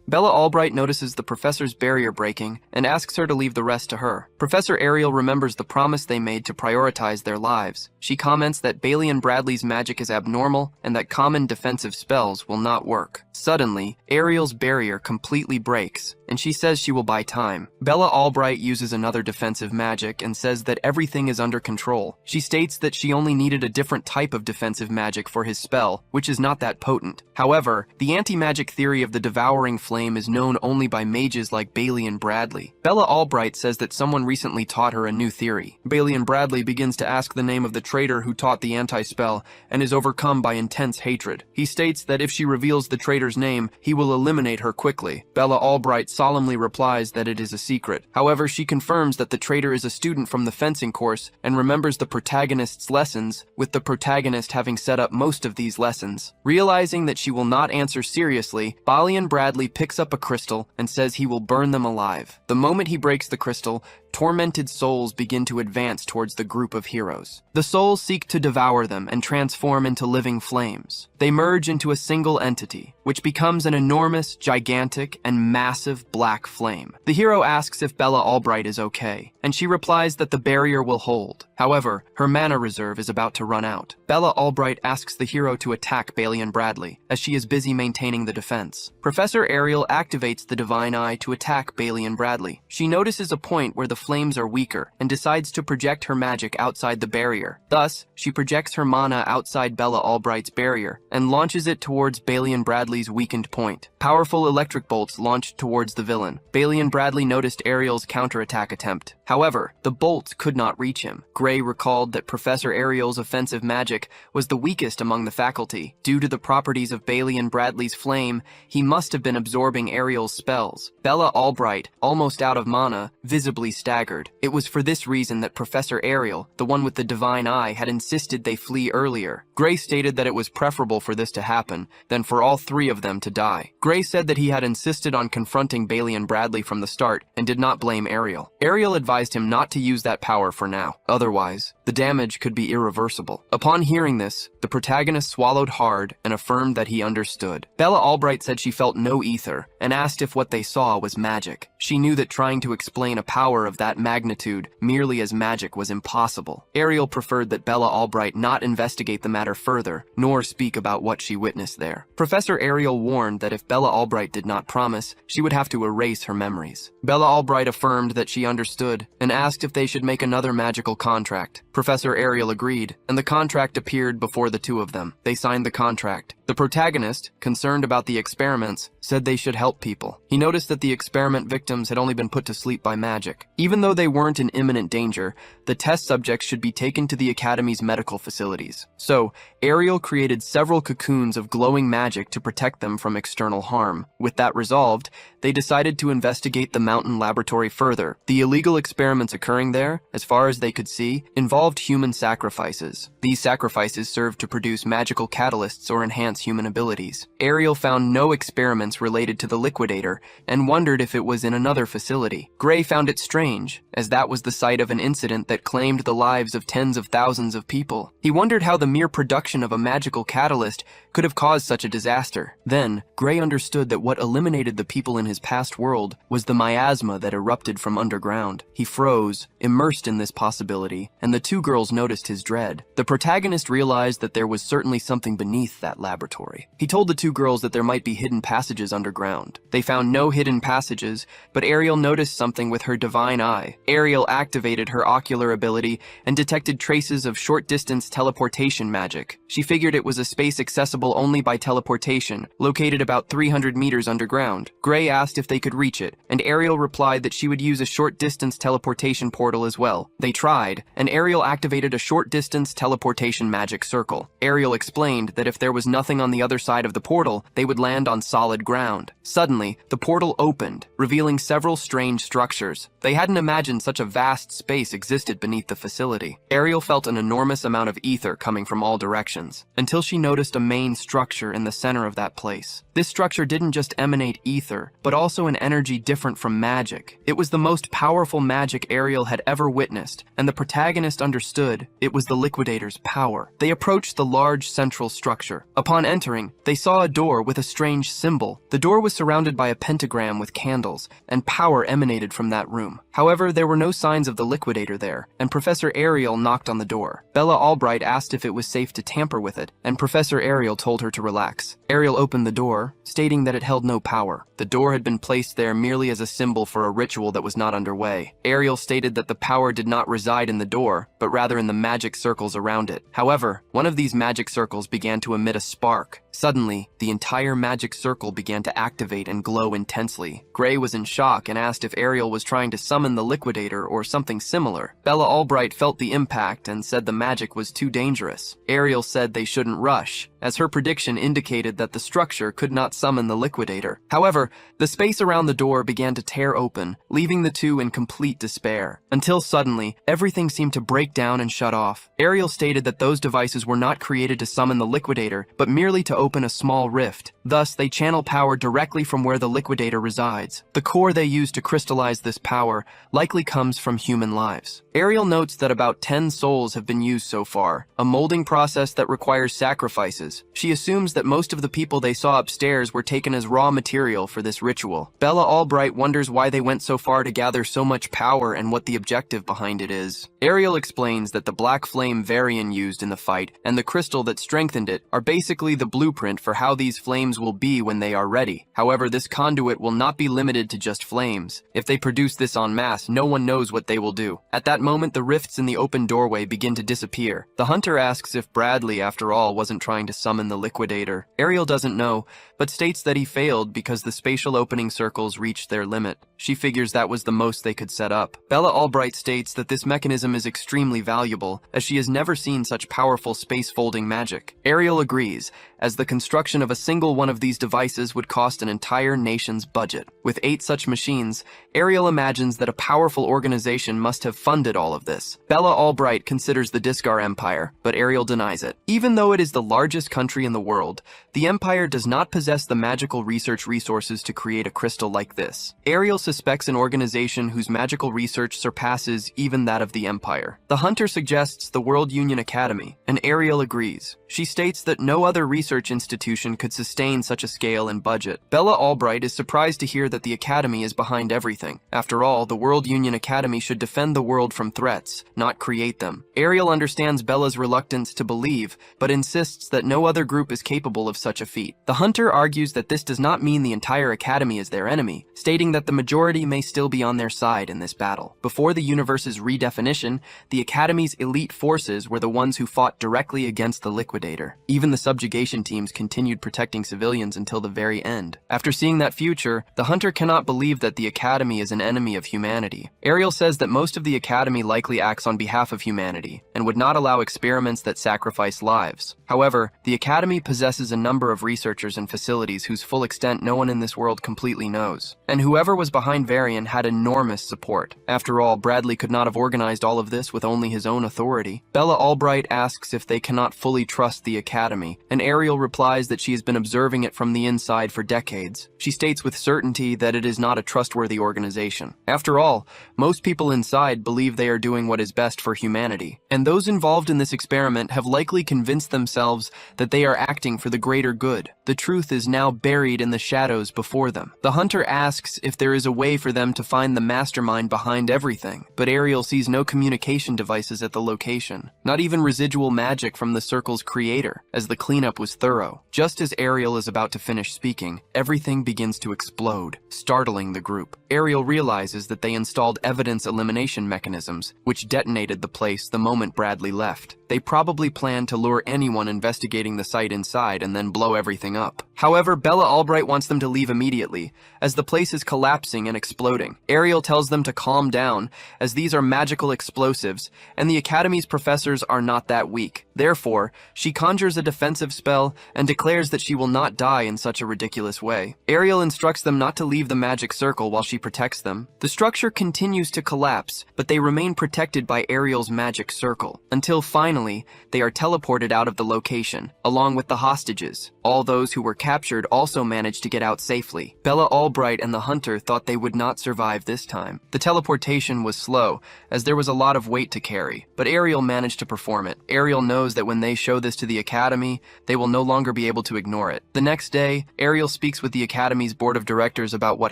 Bella Albright notices the professor's barrier breaking and asks her to leave the rest to her. Professor Ariel remembers the promise they made to prioritize their lives. She comments that Balian Bradley's magic is abnormal and that common defensive spells will not work. Suddenly, Ariel's barrier completely breaks, and she says she will buy time. Bella Albright uses another defensive magic and says that everything is under control. She states that she only needed a different type of defensive magic for his spell, which is not that potent. However, the anti-magic theory of the devouring flame is known only by mages like Balian Bradley. Bella Albright says that someone recently taught her a new theory. Balian Bradley begins to ask the name of the traitor who taught the anti-spell and is overcome by intense hatred. He states that if she reveals the traitor's name, he will eliminate her quickly. Bella Albright solemnly replies that it is a secret. However, she confirms that the traitor is a student from the fencing course and remembers the protagonist's lessons, with the protagonist having set up most of these lessons. Realizing that she will not answer seriously, Balian Bradley picks up a crystal and says he will burn them alive. The moment he breaks the crystal, tormented souls begin to advance towards the group of heroes. The souls seek to devour them and transform into living flames. They merge into a single entity, which becomes an enormous, gigantic, and massive black flame. The hero asks if Bella Albright is okay, and she replies that the barrier will hold. However, her mana reserve is about to run out. Bella Albright asks the hero to attack Balian Bradley, as she is busy maintaining the defense. Professor Ariel activates the Divine Eye to attack Balian Bradley. She notices a point where the flames are weaker and decides to project her magic outside the barrier. Thus, she projects her mana outside Bella Albright's barrier and launches it towards Balian Bradley's weakened point. Powerful electric bolts launched towards the villain. Balian Bradley noticed Ariel's counterattack attempt. However, the bolts could not reach him. Gray recalled that Professor Ariel's offensive magic was the weakest among the faculty. Due to the properties of Balian Bradley's flame, he must have been absorbing Ariel's spells. Bella Albright, almost out of mana, visibly staggered. It was for this reason that Professor Ariel, the one with the divine eye, had insisted they flee earlier. Gray stated that it was preferable for this to happen than for all 3 of them to die. Gray said that he had insisted on confronting Balian Bradley from the start and did not blame Ariel. Ariel advised advised him not to use that power for now. Otherwise, the damage could be irreversible. Upon hearing this, the protagonist swallowed hard and affirmed that he understood. Bella Albright said she felt no ether and asked if what they saw was magic. She knew that trying to explain a power of that magnitude merely as magic was impossible. Ariel preferred that Bella Albright not investigate the matter further, nor speak about what she witnessed there. Professor Ariel warned that if Bella Albright did not promise, she would have to erase her memories. Bella Albright affirmed that she understood and asked if they should make another magical contract. Professor Ariel agreed, and the contract appeared before the two of them. They signed the contract. The protagonist, concerned about the experiments, said they should help people. He noticed that the experiment victims had only been put to sleep by magic. Even though they weren't in imminent danger, the test subjects should be taken to the Academy's medical facilities. So, Ariel created several cocoons of glowing magic to protect them from external harm. With that resolved, they decided to investigate the mountain laboratory further. The illegal experiments occurring there, as far as they could see, involved human sacrifices. These sacrifices served to produce magical catalysts or enhance human abilities. Ariel found no experiments related to the liquidator and wondered if it was in another facility. Gray found it strange, as that was the site of an incident that claimed the lives of tens of thousands of people. He wondered how the mere production of a magical catalyst could have caused such a disaster. Then, Gray understood that what eliminated the people in his past world was the miasma that erupted from underground. He froze, immersed in this possibility, and the two girls noticed his dread. The protagonist realized that there was certainly something beneath that laboratory. He told the two girls that there might be hidden passages underground. They found no hidden passages, but Ariel noticed something with her divine eye. Ariel activated her ocular ability and detected traces of short-distance teleportation magic. She figured it was a space accessible only by teleportation, located about 300 meters underground. Gray asked if they could reach it, and Ariel replied that she would use a short-distance teleportation portal as well. They tried, and Ariel activated a short-distance teleportation magic circle. Ariel explained that if there was nothing on the other side of the portal, they would land on solid ground. Suddenly, the portal opened, revealing several strange structures. They hadn't imagined such a vast space existed beneath the facility. Ariel felt an enormous amount of ether coming from all directions, until she noticed a main structure in the center of that place. This structure didn't just emanate ether, but also an energy different from magic. It was the most powerful magic Ariel had ever witnessed, and the protagonist understood it was the liquidator's power. They approached the large central structure. Upon entering, they saw a door with a strange symbol. The door was surrounded by a pentagram with candles, and power emanated from that room. However, there were no signs of the liquidator there, and Professor Ariel knocked on the door. Bella Albright asked if it was safe to tamper with it, and Professor Ariel told her to relax. Ariel opened the door, stating that it held no power. The door had been placed there merely as a symbol for a ritual that was not underway. Ariel stated that the power did not reside in the door, but rather in the magic circles around it. However, one of these magic circles began to emit a spark. Suddenly, the entire magic circle began to activate and glow intensely. Gray was in shock and asked if Ariel was trying to summon the liquidator or something similar. Bella Albright felt the impact and said the magic was too dangerous. Ariel said they shouldn't rush, as her prediction indicated that the structure could not summon the liquidator. However, the space around the door began to tear open, leaving the two in complete despair. Until suddenly, everything seemed to break down and shut off. Ariel stated that those devices were not created to summon the liquidator, but merely to open a small rift. Thus, they channel power directly from where the liquidator resides. The core they use to crystallize this power likely comes from human lives. Ariel notes that about 10 souls have been used so far, a molding process that requires sacrifices. She assumes that most of the people they saw upstairs were taken as raw material for this ritual. Bella Albright wonders why they went so far to gather so much power and what the objective behind it is. Ariel explains that the black flame Varian used in the fight and the crystal that strengthened it are basically the blueprint for how these flames will be when they are ready. However, this conduit will not be limited to just flames. If they produce this en masse, no one knows what they will do. At that moment, the rifts in the open doorway begin to disappear. The hunter asks if Bradley, after all, wasn't trying to summon the liquidator. Ariel doesn't know, but states that he failed because the spatial opening circles reached their limit. She figures that was the most they could set up. Bella Albright states that this mechanism is extremely valuable, as she has never seen such powerful space-folding magic. Ariel agrees, as the construction of a single one of these devices would cost an entire nation's budget. With 8 such machines, Ariel imagines that a powerful organization must have funded all of this. Bella Albright considers the Discar Empire, but Ariel denies it. Even though it is the largest country in the world, the Empire does not possess the magical research resources to create a crystal like this. Ariel suspects an organization whose magical research surpasses even that of the Empire. The Hunter suggests the World Union Academy, and Ariel agrees. She states that no other research institution could sustain such a scale and budget. Bella Albright is surprised to hear that the Academy is behind everything. After all, the World Union Academy should defend the world from threats, not create them. Ariel understands Bella's reluctance to believe, but insists that no other group is capable of such a feat. The Hunter argues that this does not mean the entire Academy is their enemy, stating that the majority may still be on their side in this battle. Before the universe's redefinition, the Academy's elite forces were the ones who fought directly against the Liquidator. Even the subjugation teams continued protecting civilians until the very end. After seeing that future, the Hunter cannot believe that the Academy is an enemy of humanity. Ariel says that most of the Academy likely acts on behalf of humanity, and would not allow experiments that sacrifice lives. However, the Academy possesses a number of researchers and facilities whose full extent no one in this world completely knows. And whoever was behind Varian had enormous support. After all, Bradley could not have organized all of this with only his own authority. Bella Albright asks if they cannot fully trust the Academy, and Ariel replies that she has been observing it from the inside for decades. She states with certainty that it is not a trustworthy organization. After all, most people inside believe they are doing what is best for humanity, and those involved in this experiment have likely convinced themselves that they are acting for the greater good. The truth is now buried in the shadows before them. The Hunter asks if there is a way for them to find the mastermind behind everything, but Ariel sees no communication devices at the location, not even residual magic from the circle's creator, as the cleanup was thorough. Just as Ariel is about to finish speaking, everything begins to explode, startling the group. Ariel realizes that they installed evidence elimination mechanisms, which detonated the place the moment Bradley left. They probably planned to lure anyone investigating the site inside and then blow everything up. However, Bella Albright wants them to leave immediately, as the place is collapsing and exploding. Ariel tells them to calm down, as these are magical explosives, and the Academy's professors are not that weak. Therefore, she conjures a defensive spell and declares that she will not die in such a ridiculous way. Ariel instructs them not to leave the magic circle while she protects them. The structure continues to collapse, but they remain protected by Ariel's magic circle, until finally, they are teleported out of the location, along with the hostages. All those who were captured also managed to get out safely. Bella Albright and the Hunter thought they would not survive this time. The teleportation was slow, as there was a lot of weight to carry, but Ariel managed to perform it. Ariel knows that when they show this to the Academy, they will no longer be able to ignore it. The next day, Ariel speaks with the Academy's board of directors about what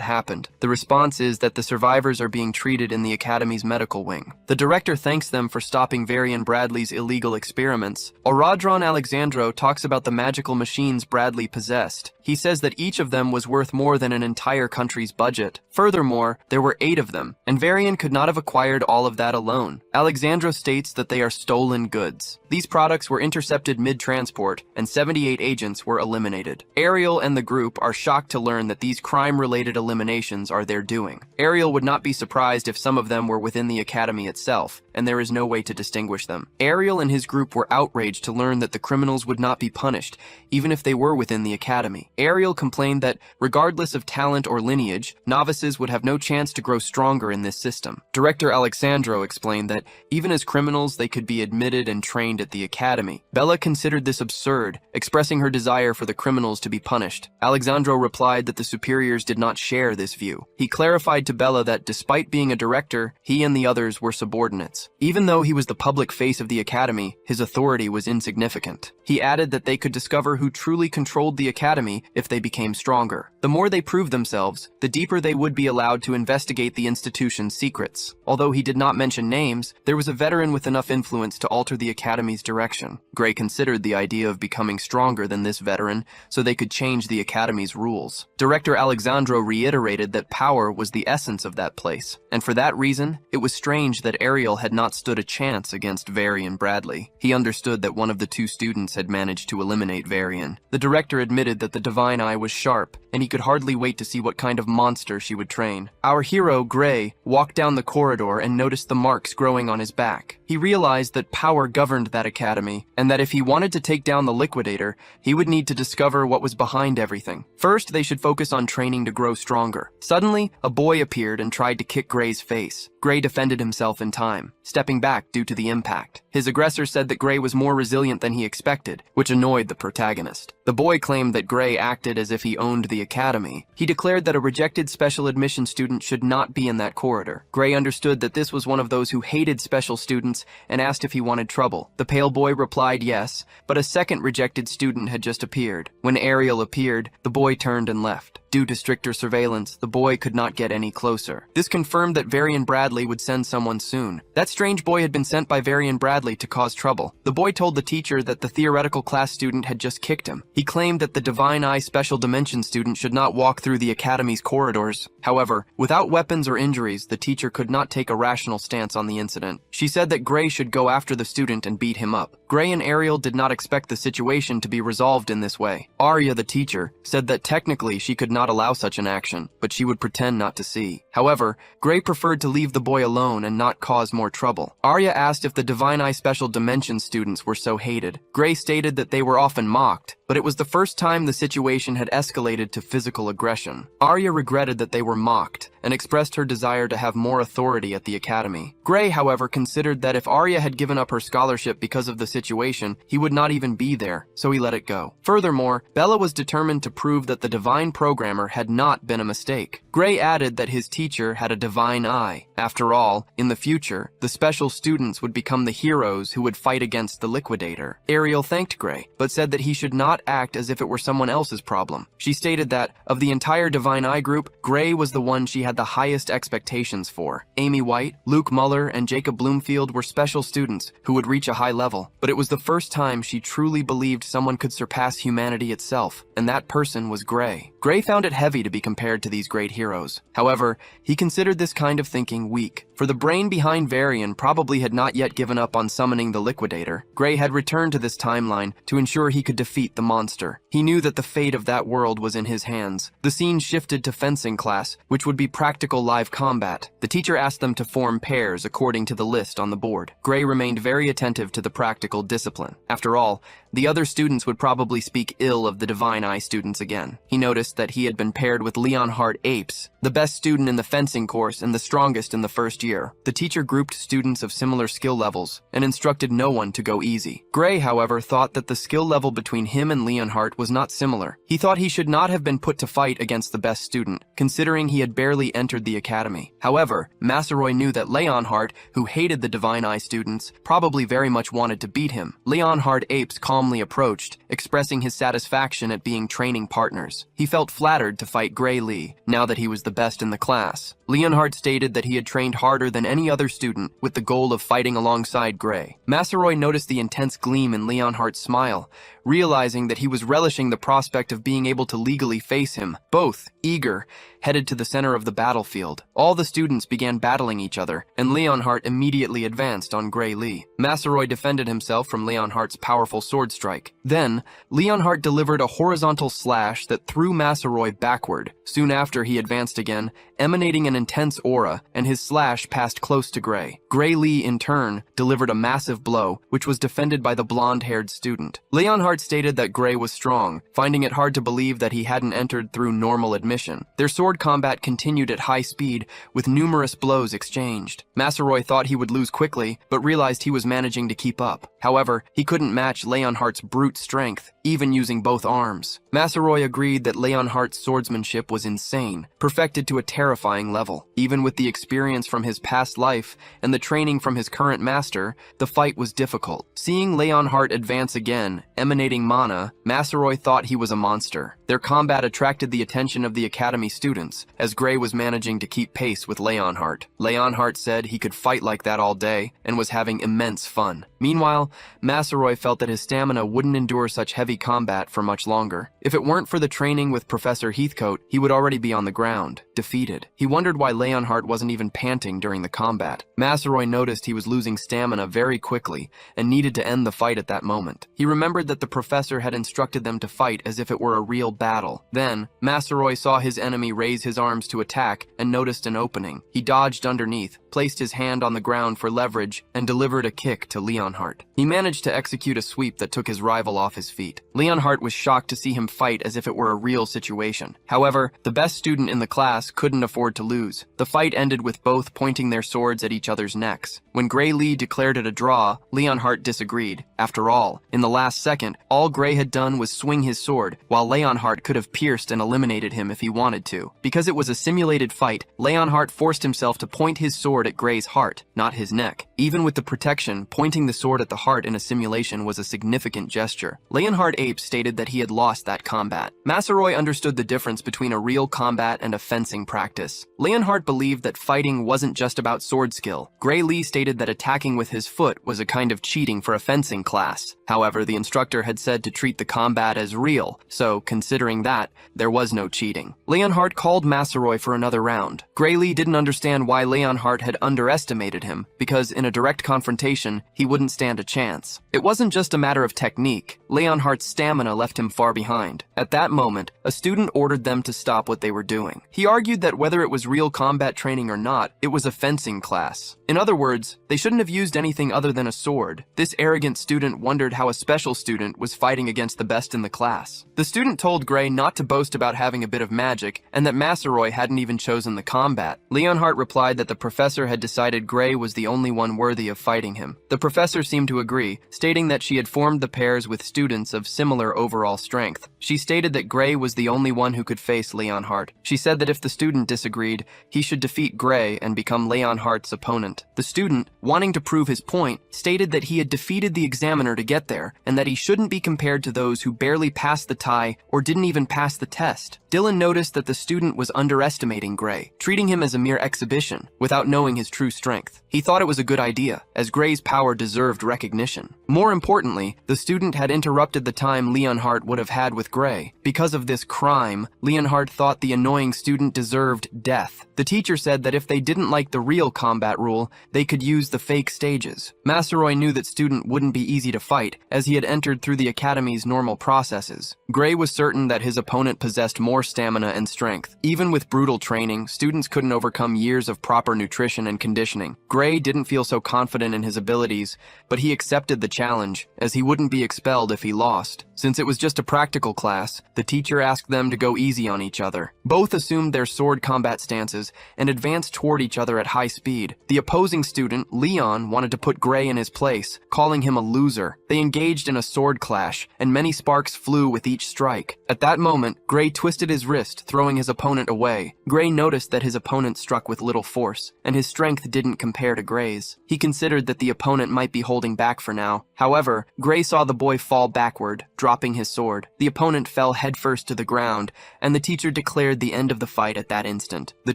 happened. The response is that the survivors are being treated in the Academy's medical wing. The director thanks them for stopping Varian Bradley's illegal experiments. Oradron Alexandro talks about the magical machines Bradley possessed. He says that each of them was worth more than an entire country's budget. Furthermore, there were 8 of them, and Varian could not have acquired all of that alone. Alexandro states that they are stolen goods. These products were intercepted mid-transport, and 78 agents were eliminated. Ariel and the group are shocked to learn that these crime-related eliminations are their doing. Ariel would not be surprised if some of them were within the Academy itself, and there is no way to distinguish them. Ariel and his group were outraged to learn that the criminals would not be punished, even if they were within the Academy. Ariel complained that, regardless of talent or lineage, novices would have no chance to grow stronger in this system. Director Alexandro explained that, even as criminals, they could be admitted and trained at the Academy. Bella considered this absurd, expressing her desire for the criminals to be punished. Alexandro replied that the superiors did not share this view. He clarified to Bella that, despite being a director, he and the others were subordinates. Even though he was the public face of the Academy, his authority was insignificant. He added that they could discover who truly controlled the Academy if they became stronger. The more they proved themselves, the deeper they would be allowed to investigate the institution's secrets. Although he did not mention names, there was a veteran with enough influence to alter the Academy's direction. Gray considered the idea of becoming stronger than this veteran so they could change the Academy's rules. Director Alexandro reiterated that power was the essence of that place, and for that reason, it was strange that Ariel had not stood a chance against Varian Bradley. He understood that one of the 2 students had managed to eliminate Varian. The director admitted that the divine eye was sharp, and he could hardly wait to see what kind of monster she would train. Our hero, Gray, walked down the corridor and noticed the marks growing on his back. He He realized that power governed that academy, and that if he wanted to take down the Liquidator, he would need to discover what was behind everything. First, they should focus on training to grow stronger. Suddenly, a boy appeared and tried to kick Gray's face. Gray defended himself in time, stepping back due to the impact. His aggressor said that Gray was more resilient than he expected, which annoyed the protagonist. The boy claimed that Gray acted as if he owned the academy. He declared that a rejected special admission student should not be in that corridor. Gray understood that this was one of those who hated special students and asked if he wanted trouble. The pale boy replied yes, but a second rejected student had just appeared. When Ariel appeared, the boy turned and left. Due to stricter surveillance, the boy could not get any closer. This confirmed that Varian Bradley would send someone soon. That strange boy had been sent by Varian Bradley to cause trouble. The boy told the teacher that the theoretical class student had just kicked him. He claimed that the Divine Eye Special Dimension student should not walk through the academy's corridors. However, without weapons or injuries, the teacher could not take a rational stance on the incident. She said that Gray should go after the student and beat him up. Gray and Ariel did not expect the situation to be resolved in this way. Arya, the teacher, said that technically she could not allow such an action, but she would pretend not to see. However, Gray preferred to leave the boy alone and not cause more trouble. Arya asked if the Divine Eye Special Dimension students were so hated. Gray stated that they were often mocked, but it was the first time the situation had escalated to physical aggression. Arya regretted that they were mocked and expressed her desire to have more authority at the academy. Gray, however, considered that if Arya had given up her scholarship because of the situation, he would not even be there, so he let it go. Furthermore, Bella was determined to prove that the divine programmer had not been a mistake. Gray added that his teacher had a divine eye. After all, in the future, the special students would become the heroes who would fight against the Liquidator. Ariel thanked Gray, but said that he should not act as if it were someone else's problem. She stated that, of the entire Divine Eye group, Gray was the one she had the highest expectations for. Amy White, Luke Muller, and Jacob Bloomfield were special students who would reach a high level, but it was the first time she truly believed someone could surpass humanity itself, and that person was Gray. Gray found it heavy to be compared to these great heroes. However, he considered this kind of thinking weak, for the brain behind Varian probably had not yet given up on summoning the Liquidator. Gray had returned to this timeline to ensure he could defeat the monster. He knew that the fate of that world was in his hands. The scene shifted to fencing class, which would be practical live combat. The teacher asked them to form pairs according to the list on the board. Gray remained very attentive to the practical discipline. After all, the other students would probably speak ill of the Divine Eye students again. He noticed that he had been paired with Leonhardt Apes, the best student in the fencing course and the strongest in the first year. The teacher grouped students of similar skill levels and instructed no one to go easy. Gray, however, thought that the skill level between him and Leonhardt was not similar. He thought he should not have been put to fight against the best student, considering he had barely entered the academy. However, Massaroy knew that Leonhardt, who hated the Divine Eye students, probably very much wanted to beat him. Leonhardt Apes calmly approached, expressing his satisfaction at being training partners. He felt flattered to fight Gray Lee, now that he was the best in the class. Leonhardt stated that he had trained harder than any other student with the goal of fighting alongside Gray. Massaroy noticed the intense gleam in Leonhardt's smile, realizing that he was relishing the prospect of being able to legally face him. Both, eager, headed to the center of the battlefield. All the students began battling each other, and Leonhardt immediately advanced on Gray Lee. Massaroy defended himself from Leonhardt's powerful sword strike. Then, Leonhardt delivered a horizontal slash that threw Massaroy backward. Soon after, he advanced again, emanating an intense aura, and his slash passed close to Gray. Gray Lee, in turn, delivered a massive blow, which was defended by the blonde-haired student. Leonhardt stated that Gray was strong, finding it hard to believe that he hadn't entered through normal admission. Their sword combat continued at high speed, with numerous blows exchanged. Massaroy thought he would lose quickly, but realized he was managing to keep up. However, he couldn't match Leonhardt's brute strength, even using both arms. Massaroy agreed that Leonhardt's swordsmanship was insane, perfected to a terrifying level. Even with the experience from his past life and the training from his current master, the fight was difficult. Seeing Leonhardt advance again, emanating mana, Massaroy thought he was a monster. Their combat attracted the attention of the academy students, as Gray was managing to keep pace with Leonhardt. Leonhardt said he could fight like that all day and was having immense fun. Meanwhile, Massaroy felt that his stamina wouldn't endure such heavy combat for much longer. If it weren't for the training with Professor Heathcote, he would already be on the ground, defeated. He wondered why Leonhardt wasn't even panting during the combat. Masaroy noticed he was losing stamina very quickly and needed to end the fight at that moment. He remembered that the professor had instructed them to fight as if it were a real battle. Then, Masaroy saw his enemy raise his arms to attack and noticed an opening. He dodged underneath, placed his hand on the ground for leverage, and delivered a kick to Leonhardt. He managed to execute a sweep that took his rival off his feet. Leonhardt was shocked to see him fight as if it were a real situation. However, the best student in the class couldn't afford to lose. The fight ended with both pointing their swords at each other's necks. When Gray Lee declared it a draw, Leonhardt disagreed. After all, in the last second, all Gray had done was swing his sword, while Leonhardt could have pierced and eliminated him if he wanted to. Because it was a simulated fight, Leonhardt forced himself to point his sword at Gray's heart, not his neck. Even with the protection, pointing the sword at the heart in a simulation was a significant gesture. Leonhardt Ape stated that he had lost that combat. Masaroy understood the difference between a real combat and a fencing practice. Leonhardt believed that fighting wasn't just about sword skill. Gray Lee stated that attacking with his foot was a kind of cheating for a fencing class. However, the instructor had said to treat the combat as real, so considering that, there was no cheating. Leonhardt called Masaroy for another round. Gray Lee didn't understand why Leonhardt had underestimated him, because in a direct confrontation, he wouldn't stand a chance. It wasn't just a matter of technique. Leonhardt's stamina left him far behind. At that moment, a student ordered them to stop what they were doing. He argued that whether it was real combat training or not, it was a fencing class. In other words, they shouldn't have used anything other than a sword. This arrogant student wondered how a special student was fighting against the best in the class. The student told Gray not to boast about having a bit of magic, and that Masaroy hadn't even chosen the combat. Leonhardt replied that the professor had decided Gray was the only one worthy of fighting him. The professor seemed to agree, stating that she had formed the pairs with students of similar overall strength. She stated that Gray was the only one who could face Leonhardt. She said that if the student disagreed, he should defeat Gray and become Leonhardt's opponent. The student, wanting to prove his point, stated that he had defeated the examiner to get there, and that he shouldn't be compared to those who barely passed the tie or didn't even pass the test. Dylan noticed that the student was underestimating Gray, treating him as a mere exhibition, without knowing his true strength. He thought it was a good idea, as Gray's power deserved recognition. More importantly, the student had interrupted the time Leonhardt would have had with Gray. Because of this crime, Leonhardt thought the annoying student deserved death. The teacher said that if they didn't like the real combat rule, they could use the fake stages. Masaroy knew that student wouldn't be easy to fight, as he had entered through the academy's normal processes. Gray was certain that his opponent possessed more stamina and strength. Even with brutal training, students couldn't overcome years of proper nutrition and conditioning. Gray didn't feel so confident in his abilities, but he accepted the challenge, as he wouldn't be expelled if he lost. Since it was just a practical class, the teacher asked them to go easy on each other. Both assumed their sword combat stances and advanced toward each other at high speed. The opposing student, Leon, wanted to put Gray in his place, calling him a loser. They engaged in a sword clash, and many sparks flew with each strike. At that moment, Gray twisted his wrist, throwing his opponent away. Gray noticed that his opponent struck with little force, and his strength didn't compare to Gray's. He considered that the opponent might be holding back for now. However, Gray saw the boy fall backward, dropping his sword. The opponent fell headfirst to the ground, and the teacher declared the end of the fight at that instant. The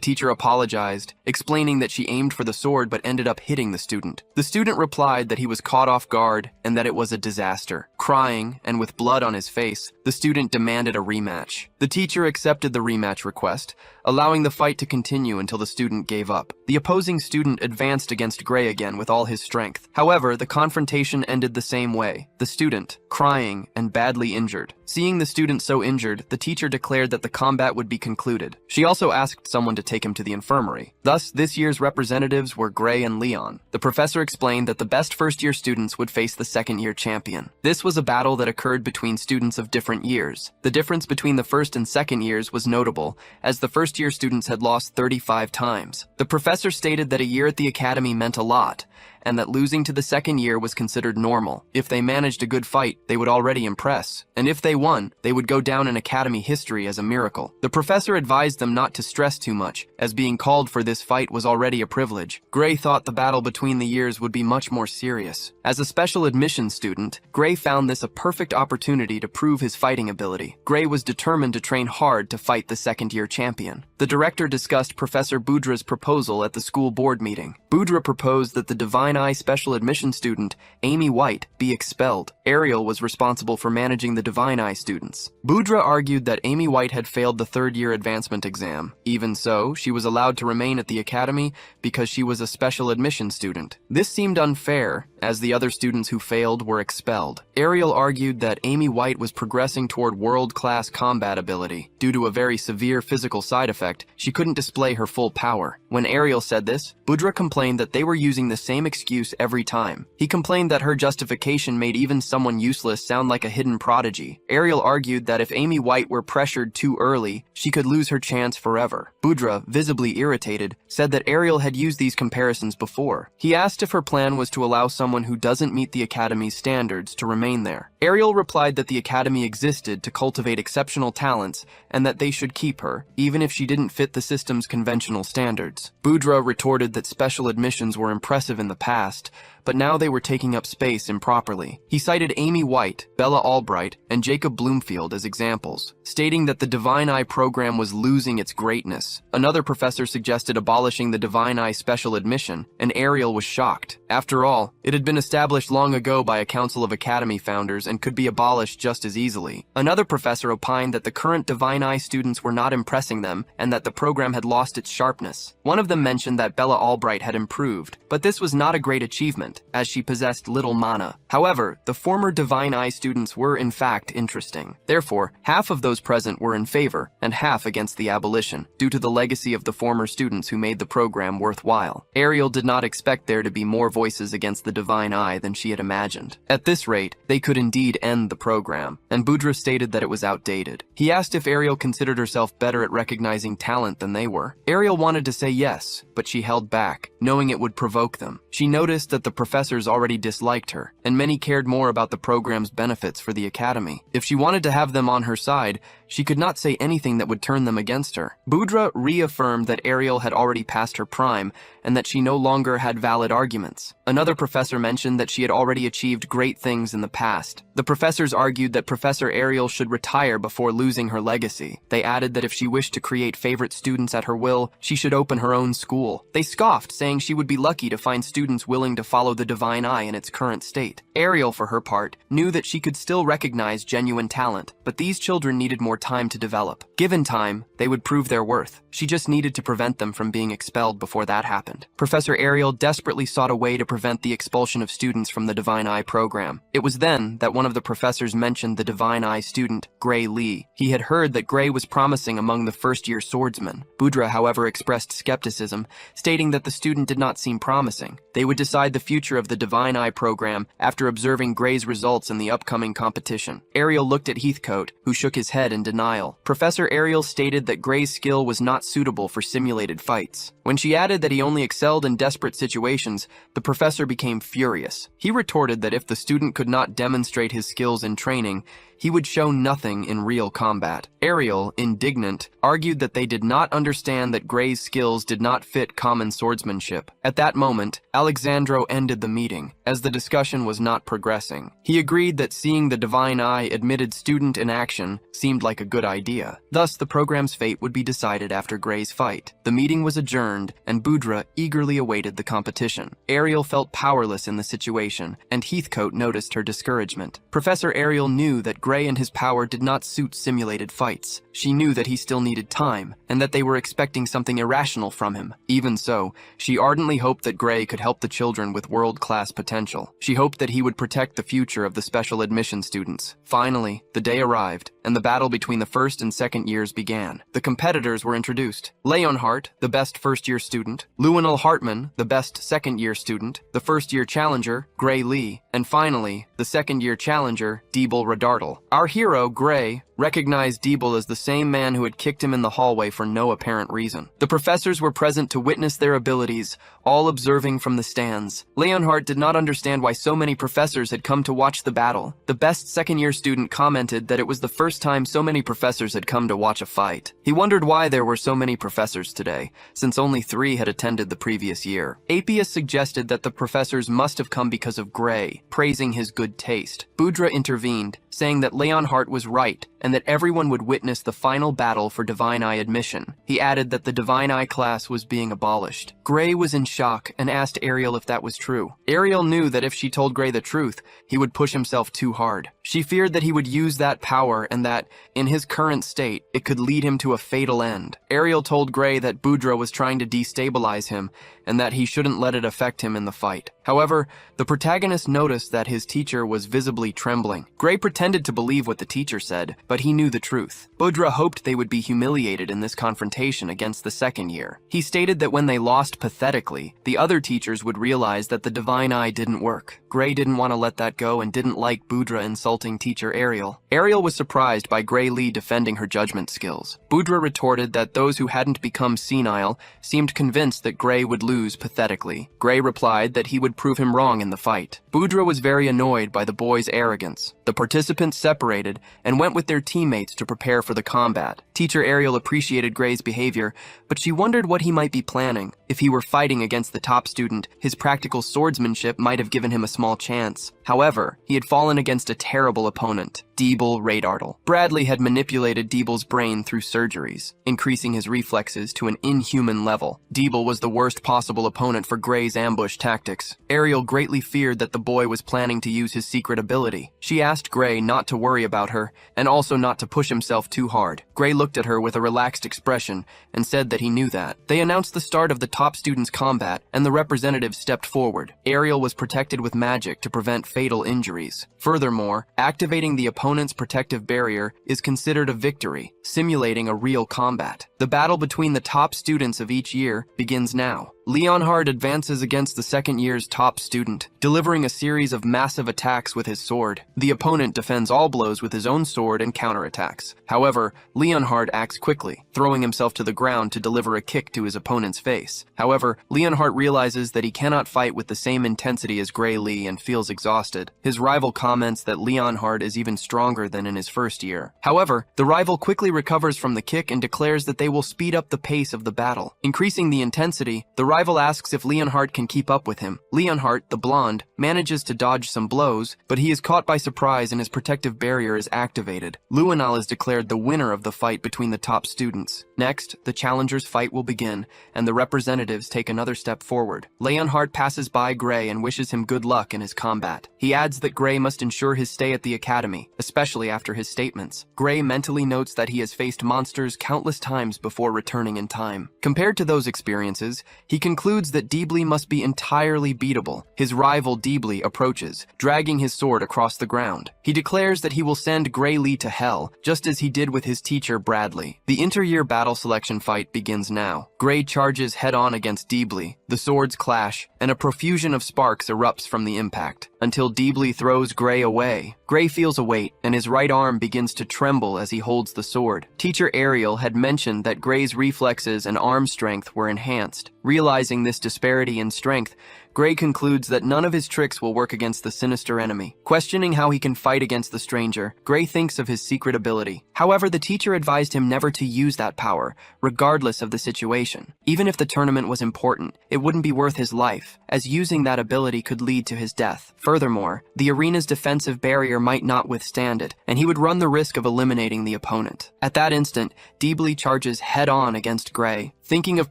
teacher apologized, explaining that she aimed for the sword but ended up hitting the student. The student replied that he was caught off guard and that it was a disaster. Crying, and with blood on his face, the student demanded a rematch. The teacher accepted the rematch request, allowing the fight to continue until the student gave up. The opposing student advanced against Gray again with all his strength. However, the confrontation ended the same way, the student, crying and badly injured. Seeing the student so injured, the teacher declared that the combat would be concluded. She also asked someone to take him to the infirmary. Thus, this year's representatives were Gray and Leon. The professor explained that the best first-year students would face the second-year champion. This was a battle that occurred between students of different years. The difference between the first and second years was notable, as the first-year students had lost 35 times. The professor stated that a year at the academy meant a lot, and that losing to the second year was considered normal. If they managed a good fight, they would already impress, and if they won, they would go down in academy history as a miracle. The professor advised them not to stress too much, as being called for this fight was already a privilege. Gray thought the battle between the years would be much more serious. As a special admission student, Gray found this a perfect opportunity to prove his fighting ability. Gray was determined to train hard to fight the second-year champion. The director discussed Professor Budra's proposal at the school board meeting. Budra proposed that the divine Eye special admission student, Amy White, be expelled. Ariel was responsible for managing the Divine Eye students. Boudra argued that Amy White had failed the third-year advancement exam. Even so, she was allowed to remain at the academy because she was a special admission student. This seemed unfair, as the other students who failed were expelled. Ariel argued that Amy White was progressing toward world-class combat ability. Due to a very severe physical side effect, she couldn't display her full power. When Ariel said this, Boudra complained that they were using the same excuse every time. He complained that her justification made even someone useless sound like a hidden prodigy. Ariel argued that if Amy White were pressured too early, she could lose her chance forever. Boudra, visibly irritated, said that Ariel had used these comparisons before. He asked if her plan was to allow someone who doesn't meet the academy's standards to remain there. Ariel replied that the academy existed to cultivate exceptional talents and that they should keep her, even if she didn't fit the system's conventional standards. Boudra retorted that special admissions were impressive in the past, but now they were taking up space improperly. He cited Amy White, Bella Albright, and Jacob Bloomfield as examples, stating that the Divine Eye program was losing its greatness. Another professor suggested abolishing the Divine Eye special admission, and Ariel was shocked. After all, it had been established long ago by a council of academy founders and could be abolished just as easily. Another professor opined that the current Divine Eye students were not impressing them and that the program had lost its sharpness. One of them mentioned that Bella Albright had improved, but this was not a great achievement, as she possessed little mana. However, the former Divine Eye students were in fact interesting. Therefore, half of those present were in favor, and half against the abolition, due to the legacy of the former students who made the program worthwhile. Ariel did not expect there to be more voices against the Divine Eye than she had imagined. At this rate, they could indeed end the program, and Boudra stated that it was outdated. He asked if Ariel considered herself better at recognizing talent than they were. Ariel wanted to say yes, but she held back, knowing it would provoke them. She noticed that the professors already disliked her, and many cared more about the program's benefits for the academy. If she wanted to have them on her side, she could not say anything that would turn them against her. Boudra reaffirmed that Ariel had already passed her prime and that she no longer had valid arguments. Another professor mentioned that she had already achieved great things in the past. The professors argued that Professor Ariel should retire before losing her legacy. They added that if she wished to create favorite students at her will, she should open her own school. They scoffed, saying she would be lucky to find students willing to follow the Divine Eye in its current state. Ariel, for her part, knew that she could still recognize genuine talent, but these children needed more time to develop. Given time, they would prove their worth. She just needed to prevent them from being expelled before that happened. Professor Ariel desperately sought a way to prevent the expulsion of students from the Divine Eye program. It was then that one of the professors mentioned the Divine Eye student, Gray Lee. He had heard that Gray was promising among the first-year swordsmen. Boudra, however, expressed skepticism, stating that the student did not seem promising. They would decide the future of the Divine Eye program after observing Gray's results in the upcoming competition. Ariel looked at Heathcote, who shook his head in denial. Professor Ariel stated that Gray's skill was not suitable for simulated fights. When she added that he only excelled in desperate situations, the professor became furious. He retorted that if the student could not demonstrate his skills in training, he would show nothing in real combat. Ariel, indignant, argued that they did not understand that Gray's skills did not fit common swordsmanship. At that moment, Alexandro ended the meeting, as the discussion was not progressing. He agreed that seeing the Divine Eye admitted student in action seemed like a good idea. Thus, the program's fate would be decided after Gray's fight. The meeting was adjourned, and Boudra eagerly awaited the competition. Ariel felt powerless in the situation, and Heathcote noticed her discouragement. Professor Ariel knew that Gray and his power did not suit simulated fights. She knew that he still needed time, and that they were expecting something irrational from him. Even so, she ardently hoped that Gray could help the children with world-class potential. She hoped that he would protect the future of the special admission students. Finally, the day arrived, and the battle between the first and second years began. The competitors were introduced. Leonhardt, the best first-year student, Lewinel Hartman, the best second-year student, the first-year challenger, Gray Lee, and finally, the second-year challenger, Deble Redartle. Our hero, Gray, recognized Deble as the same man who had kicked him in the hallway for no apparent reason. The professors were present to witness their abilities, all observing from the stands. Leonhardt did not understand why so many professors had come to watch the battle. The best second-year student commented that it was the first time so many professors had come to watch a fight. He wondered why there were so many professors today, since only 3 had attended the previous year. Apius suggested that the professors must have come because of Gray, praising his good taste. Boudra intervened, saying that Leonhardt was right and that everyone would witness the final battle for Divine Eye admission. He added that the Divine Eye class was being abolished. Gray was in shock and asked Ariel if that was true. Ariel knew that if she told Gray the truth, he would push himself too hard. She feared that he would use that power and that, in his current state, it could lead him to a fatal end. Ariel told Gray that Budra was trying to destabilize him and that he shouldn't let it affect him in the fight. However, the protagonist noticed that his teacher was visibly trembling. Gray pretended to believe what the teacher said, but he knew the truth. Budra hoped they would be humiliated in this confrontation against the second year. He stated that when they lost pathetically, the other teachers would realize that the Divine Eye didn't work. Gray didn't want to let that go and didn't like Budra insulting teacher Ariel. Ariel was surprised by Gray Lee defending her judgment skills. Budra retorted that those who hadn't become senile seemed convinced that Gray would lose pathetically. Gray replied that he would prove him wrong in the fight. Budra was very annoyed by the boys' arrogance. The participants separated and went with their teammates to prepare for the combat. Teacher Ariel appreciated Gray's behavior, but she wondered what he might be planning. If he were fighting against the top student, his practical swordsmanship might have given him a small chance. However, he had fallen against a terrible opponent, Deble Radartle. Bradley had manipulated Deble's brain through surgeries, increasing his reflexes to an inhuman level. Deble was the worst possible opponent for Gray's ambush tactics. Ariel greatly feared that the boy was planning to use his secret ability. She asked Gray not to worry about her, and also not to push himself too hard. Gray looked at her with a relaxed expression and said that he knew that. They announced the start of the top students' combat, and the representatives stepped forward. Ariel was protected with magic to prevent fatal injuries. Furthermore, activating the opponent's protective barrier is considered a victory, simulating a real combat. The battle between the top students of each year begins now. Leonhardt advances against the second year's top student, delivering a series of massive attacks with his sword. The opponent defends all blows with his own sword and counterattacks. However, Leonhardt acts quickly, throwing himself to the ground to deliver a kick to his opponent's face. However, Leonhardt realizes that he cannot fight with the same intensity as Gray Lee and feels exhausted. His rival comments that Leonhardt is even stronger than in his first year. However, the rival quickly recovers from the kick and declares that they will speed up the pace of the battle. Increasing the intensity, the rival asks if Leonhardt can keep up with him. Leonhardt, the blonde, manages to dodge some blows, but he is caught by surprise and his protective barrier is activated. Luenal is declared the winner of the fight between the top students. Next, the challengers' fight will begin, and the representatives take another step forward. Leonhardt passes by Gray and wishes him good luck in his combat. He adds that Gray must ensure his stay at the academy, especially after his statements. Gray mentally notes that he has faced monsters countless times before returning in time. Compared to those experiences, he concludes that Deble must be entirely beatable. His rival Deble approaches, dragging his sword across the ground. He declares that he will send Gray Lee to hell, just as he did with his teacher Bradley. The inter-year battle selection fight begins now. Gray charges head-on against Deble. The swords clash, and a profusion of sparks erupts from the impact, until Deble throws Gray away. Gray feels a weight, and his right arm begins to tremble as he holds the sword. Teacher Ariel had mentioned that Gray's reflexes and arm strength were enhanced. Realizing this disparity in strength, Gray concludes that none of his tricks will work against the sinister enemy. Questioning how he can fight against the stranger, Gray thinks of his secret ability. However, the teacher advised him never to use that power, regardless of the situation. Even if the tournament was important, it wouldn't be worth his life, as using that ability could lead to his death. Furthermore, the arena's defensive barrier might not withstand it, and he would run the risk of eliminating the opponent. At that instant, Deble charges head-on against Gray. Thinking of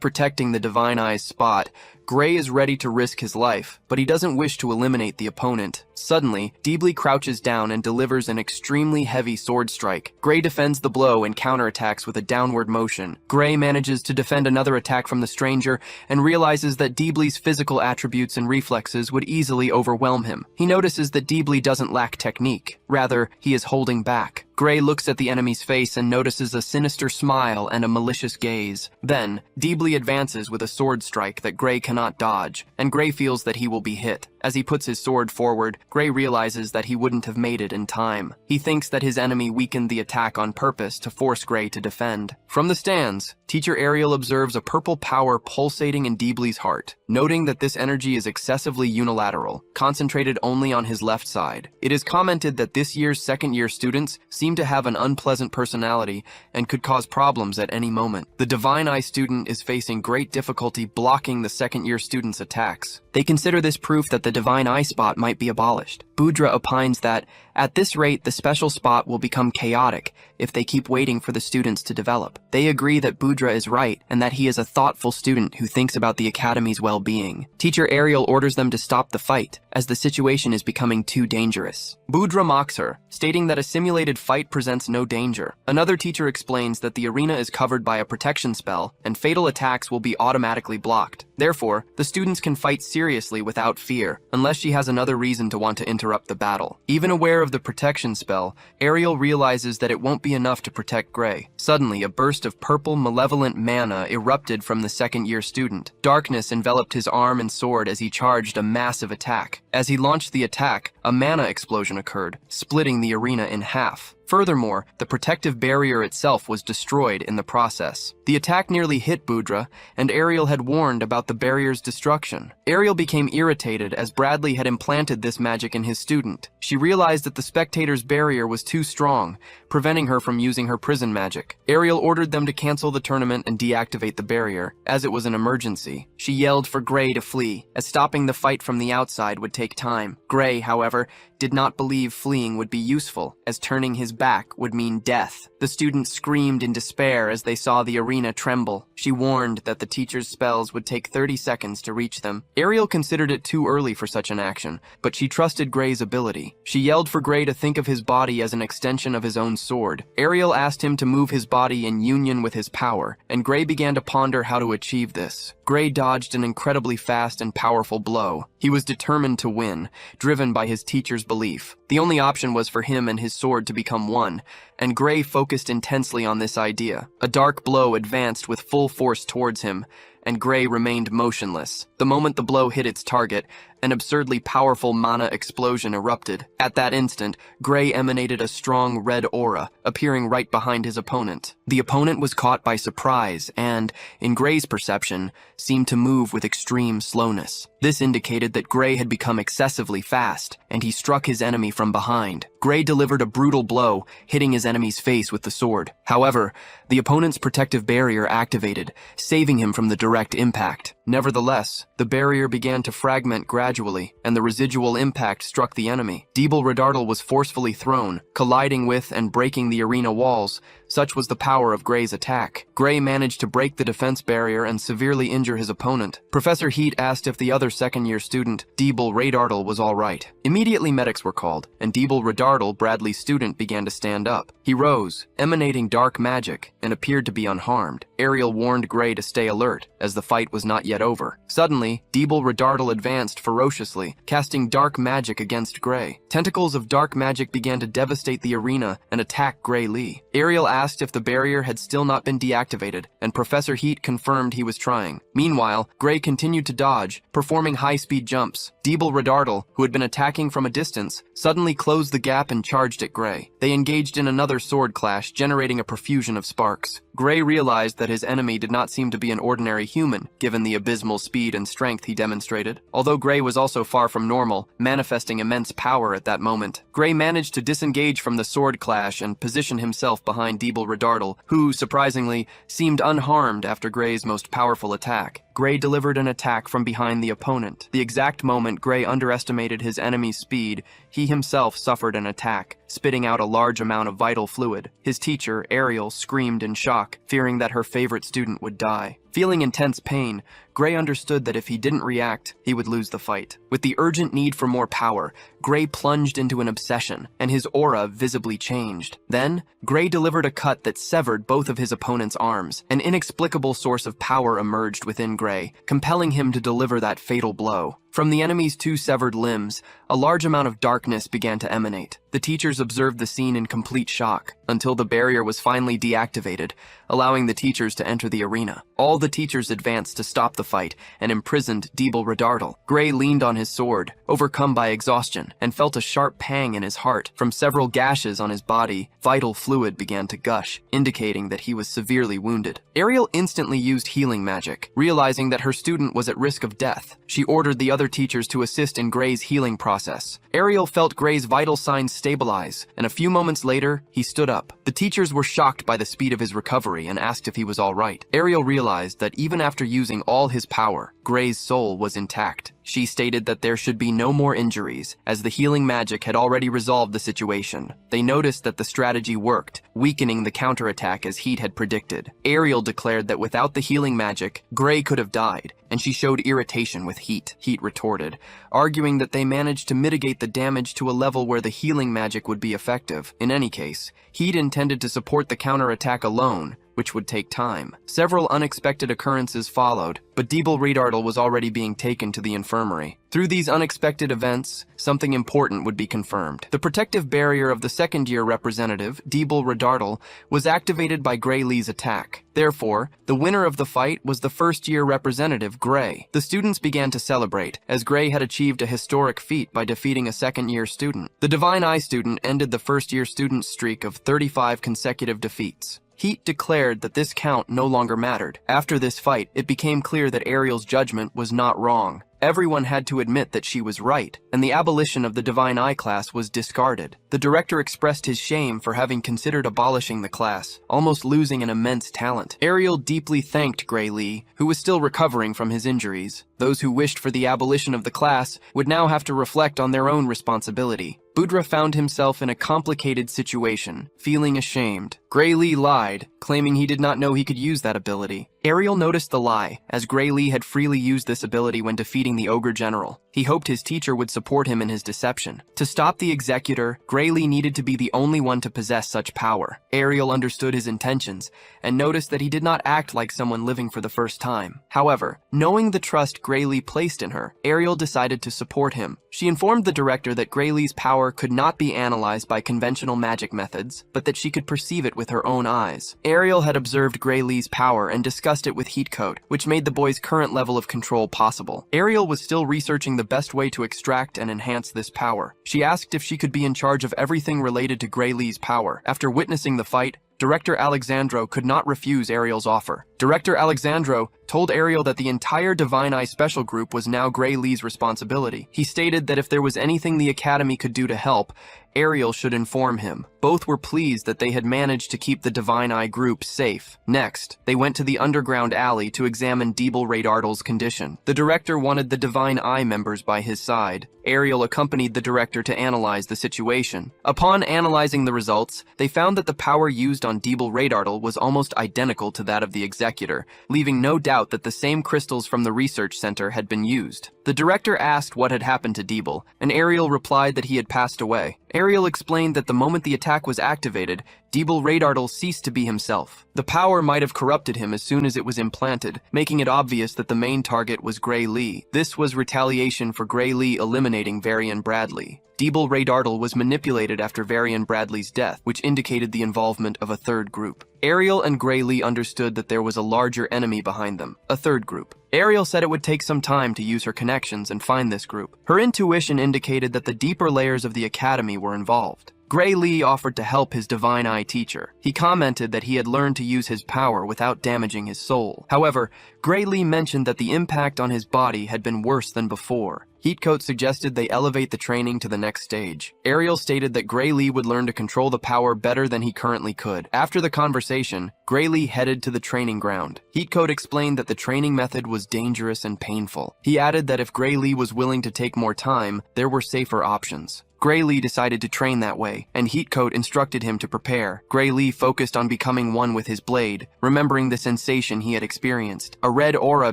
protecting the Divine Eye's spot, Gray is ready to risk his life, but he doesn't wish to eliminate the opponent. Suddenly, Deble crouches down and delivers an extremely heavy sword strike. Gray defends the blow and counterattacks with a downward motion. Gray manages to defend another attack from the stranger and realizes that Deble's physical attributes and reflexes would easily overwhelm him. He notices that Deble doesn't lack technique. Rather, he is holding back. Gray looks at the enemy's face and notices a sinister smile and a malicious gaze. Then, Deble advances with a sword strike that Gray cannot dodge, and Gray feels that he will be hit. As he puts his sword forward, Gray realizes that he wouldn't have made it in time. He thinks that his enemy weakened the attack on purpose to force Gray to defend. From the stands, Teacher Ariel observes a purple power pulsating in Deble's heart, noting that this energy is excessively unilateral, concentrated only on his left side. It is commented that this year's second-year students seem to have an unpleasant personality and could cause problems at any moment. The Divine Eye student is facing great difficulty blocking the second-year student's attacks. They consider this proof that the Divine Eye spot might be abolished. Budra opines that, At this rate, the special spot will become chaotic if they keep waiting for the students to develop. They agree that Budra is right and that he is a thoughtful student who thinks about the academy's well-being. Teacher Ariel orders them to stop the fight, as the situation is becoming too dangerous. Budra mocks her, stating that a simulated fight presents no danger. Another teacher explains that the arena is covered by a protection spell, and fatal attacks will be automatically blocked. Therefore, the students can fight seriously without fear, unless she has another reason to want to interrupt the battle. Even aware of the protection spell, Ariel realizes that it won't be enough to protect Gray. Suddenly, a burst of purple, malevolent mana erupted from the second-year student. Darkness enveloped his arm and sword as he charged a massive attack. As he launched the attack, a mana explosion occurred, splitting the arena in half. Furthermore, the protective barrier itself was destroyed in the process. The attack nearly hit Budra, and Ariel had warned about the barrier's destruction. Ariel became irritated as Bradley had implanted this magic in his student. She realized that the spectator's barrier was too strong, preventing her from using her prison magic. Ariel ordered them to cancel the tournament and deactivate the barrier, as it was an emergency. She yelled for Gray to flee, as stopping the fight from the outside would take time. Gray, however, did not believe fleeing would be useful, as turning his back would mean death. The students screamed in despair as they saw the arena tremble. She warned that the teacher's spells would take 30 seconds to reach them. Ariel considered it too early for such an action, but she trusted Gray's ability. She yelled for Gray to think of his body as an extension of his own sword. Ariel asked him to move his body in union with his power, and Gray began to ponder how to achieve this. Gray dodged an incredibly fast and powerful blow. He was determined to win, driven by his teacher's belief. The only option was for him and his sword to become one, and Gray focused intensely on this idea. A dark blow advanced with full force towards him, and Gray remained motionless. The moment the blow hit its target, an absurdly powerful mana explosion erupted. At that instant, Gray emanated a strong red aura, appearing right behind his opponent. The opponent was caught by surprise and, in Gray's perception, seemed to move with extreme slowness. This indicated that Gray had become excessively fast, and he struck his enemy from behind. Gray delivered a brutal blow, hitting his enemy's face with the sword. However, the opponent's protective barrier activated, saving him from the direct impact. Nevertheless, the barrier began to fragment gradually, and the residual impact struck the enemy. Deble was forcefully thrown, colliding with and breaking the arena walls. Such was the power of Gray's attack. Gray managed to break the defense barrier and severely injure his opponent. Professor Heat asked if the other second-year student, Deble, was all right. Immediately medics were called, and Deble, Bradley's student, began to stand up. He rose, emanating dark magic, and appeared to be unharmed. Ariel warned Gray to stay alert, as the fight was not yet over. Suddenly, Deble advanced ferociously, casting dark magic against Gray. Tentacles of dark magic began to devastate the arena and attack Gray Lee. Ariel asked if the barrier had still not been deactivated, and Professor Heat confirmed he was trying. Meanwhile, Gray continued to dodge, performing high-speed jumps. Deble, who had been attacking from a distance, suddenly closed the gap and charged at Gray. They engaged in another sword clash, generating a profusion of sparks. Gray realized that his enemy did not seem to be an ordinary human, given the abysmal speed and strength he demonstrated. Although Gray was also far from normal, manifesting immense power at that moment. Gray managed to disengage from the sword clash and position himself behind Deble, who, surprisingly, seemed unharmed after Gray's most powerful attack. Gray delivered an attack from behind the opponent. The exact moment Gray underestimated his enemy's speed, he himself suffered an attack, spitting out a large amount of vital fluid. His teacher, Ariel, screamed in shock, fearing that her favorite student would die. Feeling intense pain, Gray understood that if he didn't react, he would lose the fight. With the urgent need for more power, Gray plunged into an obsession, and his aura visibly changed. Then, Gray delivered a cut that severed both of his opponent's arms. An inexplicable source of power emerged within Gray, compelling him to deliver that fatal blow. From the enemy's two severed limbs, a large amount of darkness began to emanate. The teachers observed the scene in complete shock, until the barrier was finally deactivated, allowing the teachers to enter the arena. All the teachers advanced to stop the fight and imprisoned Deble. Gray leaned on his sword, overcome by exhaustion, and felt a sharp pang in his heart. From several gashes on his body, vital fluid began to gush, indicating that he was severely wounded. Ariel instantly used healing magic. Realizing that her student was at risk of death, she ordered the other teachers to assist in Gray's healing process. Ariel felt Gray's vital signs stabilize, and a few moments later, he stood up. The teachers were shocked by the speed of his recovery and asked if he was all right. Ariel realized that even after using all his power, Gray's soul was intact. She stated that there should be no more injuries, as the healing magic had already resolved the situation. They noticed that the strategy worked, weakening the counterattack as Heat had predicted. Ariel declared that without the healing magic, Gray could have died, and she showed irritation with Heat. Heat retorted, arguing that they managed to mitigate the damage to a level where the healing magic would be effective. In any case, Heat intended to support the counterattack alone, which would take time. Several unexpected occurrences followed, but Deble was already being taken to the infirmary. Through these unexpected events, something important would be confirmed. The protective barrier of the second-year representative, Deble was activated by Gray Lee's attack. Therefore, the winner of the fight was the first-year representative, Gray. The students began to celebrate, as Gray had achieved a historic feat by defeating a second-year student. The Divine Eye student ended the first-year student's streak of 35 consecutive defeats. Heat declared that this count no longer mattered. After this fight, it became clear that Ariel's judgment was not wrong. Everyone had to admit that she was right, and the abolition of the Divine Eye class was discarded. The director expressed his shame for having considered abolishing the class, almost losing an immense talent. Ariel deeply thanked Gray Lee, who was still recovering from his injuries. Those who wished for the abolition of the class would now have to reflect on their own responsibility. Budra found himself in a complicated situation, feeling ashamed. Gray Lee lied, claiming he did not know he could use that ability. Ariel noticed the lie, as Gray Lee had freely used this ability when defeating the Ogre General. He hoped his teacher would support him in his deception. To stop the Executor, Gray Lee needed to be the only one to possess such power. Ariel understood his intentions, and noticed that he did not act like someone living for the first time. However, knowing the trust Gray Lee placed in her, Ariel decided to support him. She informed the director that Gray Lee's power could not be analyzed by conventional magic methods, but that she could perceive it with her own eyes. Ariel had observed Gray Lee's power and discussed it with Heatcoat, which made the boy's current level of control possible. Ariel was still researching the best way to extract and enhance this power. She asked if she could be in charge of everything related to Gray Lee's power. After witnessing the fight, Director Alexandro could not refuse Ariel's offer. Director Alexandro told Ariel that the entire Divine Eye Special Group was now Gray Lee's responsibility. He stated that if there was anything the Academy could do to help, Ariel should inform him. Both were pleased that they had managed to keep the Divine Eye group safe. Next, they went to the underground alley to examine Deble condition. The director wanted the Divine Eye members by his side. Ariel accompanied the director to analyze the situation. Upon analyzing the results, they found that the power used on Deble was almost identical to that of the Executor, leaving no doubt that the same crystals from the research center had been used. The director asked what had happened to Deble, and Ariel replied that he had passed away. Ariel explained that the moment the attack was activated, Deble ceased to be himself. The power might have corrupted him as soon as it was implanted, making it obvious that the main target was Gray Lee. This was retaliation for Gray Lee eliminating Varian Bradley. Deble was manipulated after Varian Bradley's death, which indicated the involvement of a third group. Ariel and Gray Lee understood that there was a larger enemy behind them, a third group. Ariel said it would take some time to use her connections and find this group. Her intuition indicated that the deeper layers of the Academy were involved. Gray Lee offered to help his Divine Eye teacher. He commented that he had learned to use his power without damaging his soul. However, Gray Lee mentioned that the impact on his body had been worse than before. Heatcoat suggested they elevate the training to the next stage. Ariel stated that Gray Lee would learn to control the power better than he currently could. After the conversation, Gray Lee headed to the training ground. Heatcoat explained that the training method was dangerous and painful. He added that if Gray Lee was willing to take more time, there were safer options. Gray Lee decided to train that way, and Heatcoat instructed him to prepare. Gray Lee focused on becoming one with his blade, remembering the sensation he had experienced. A red aura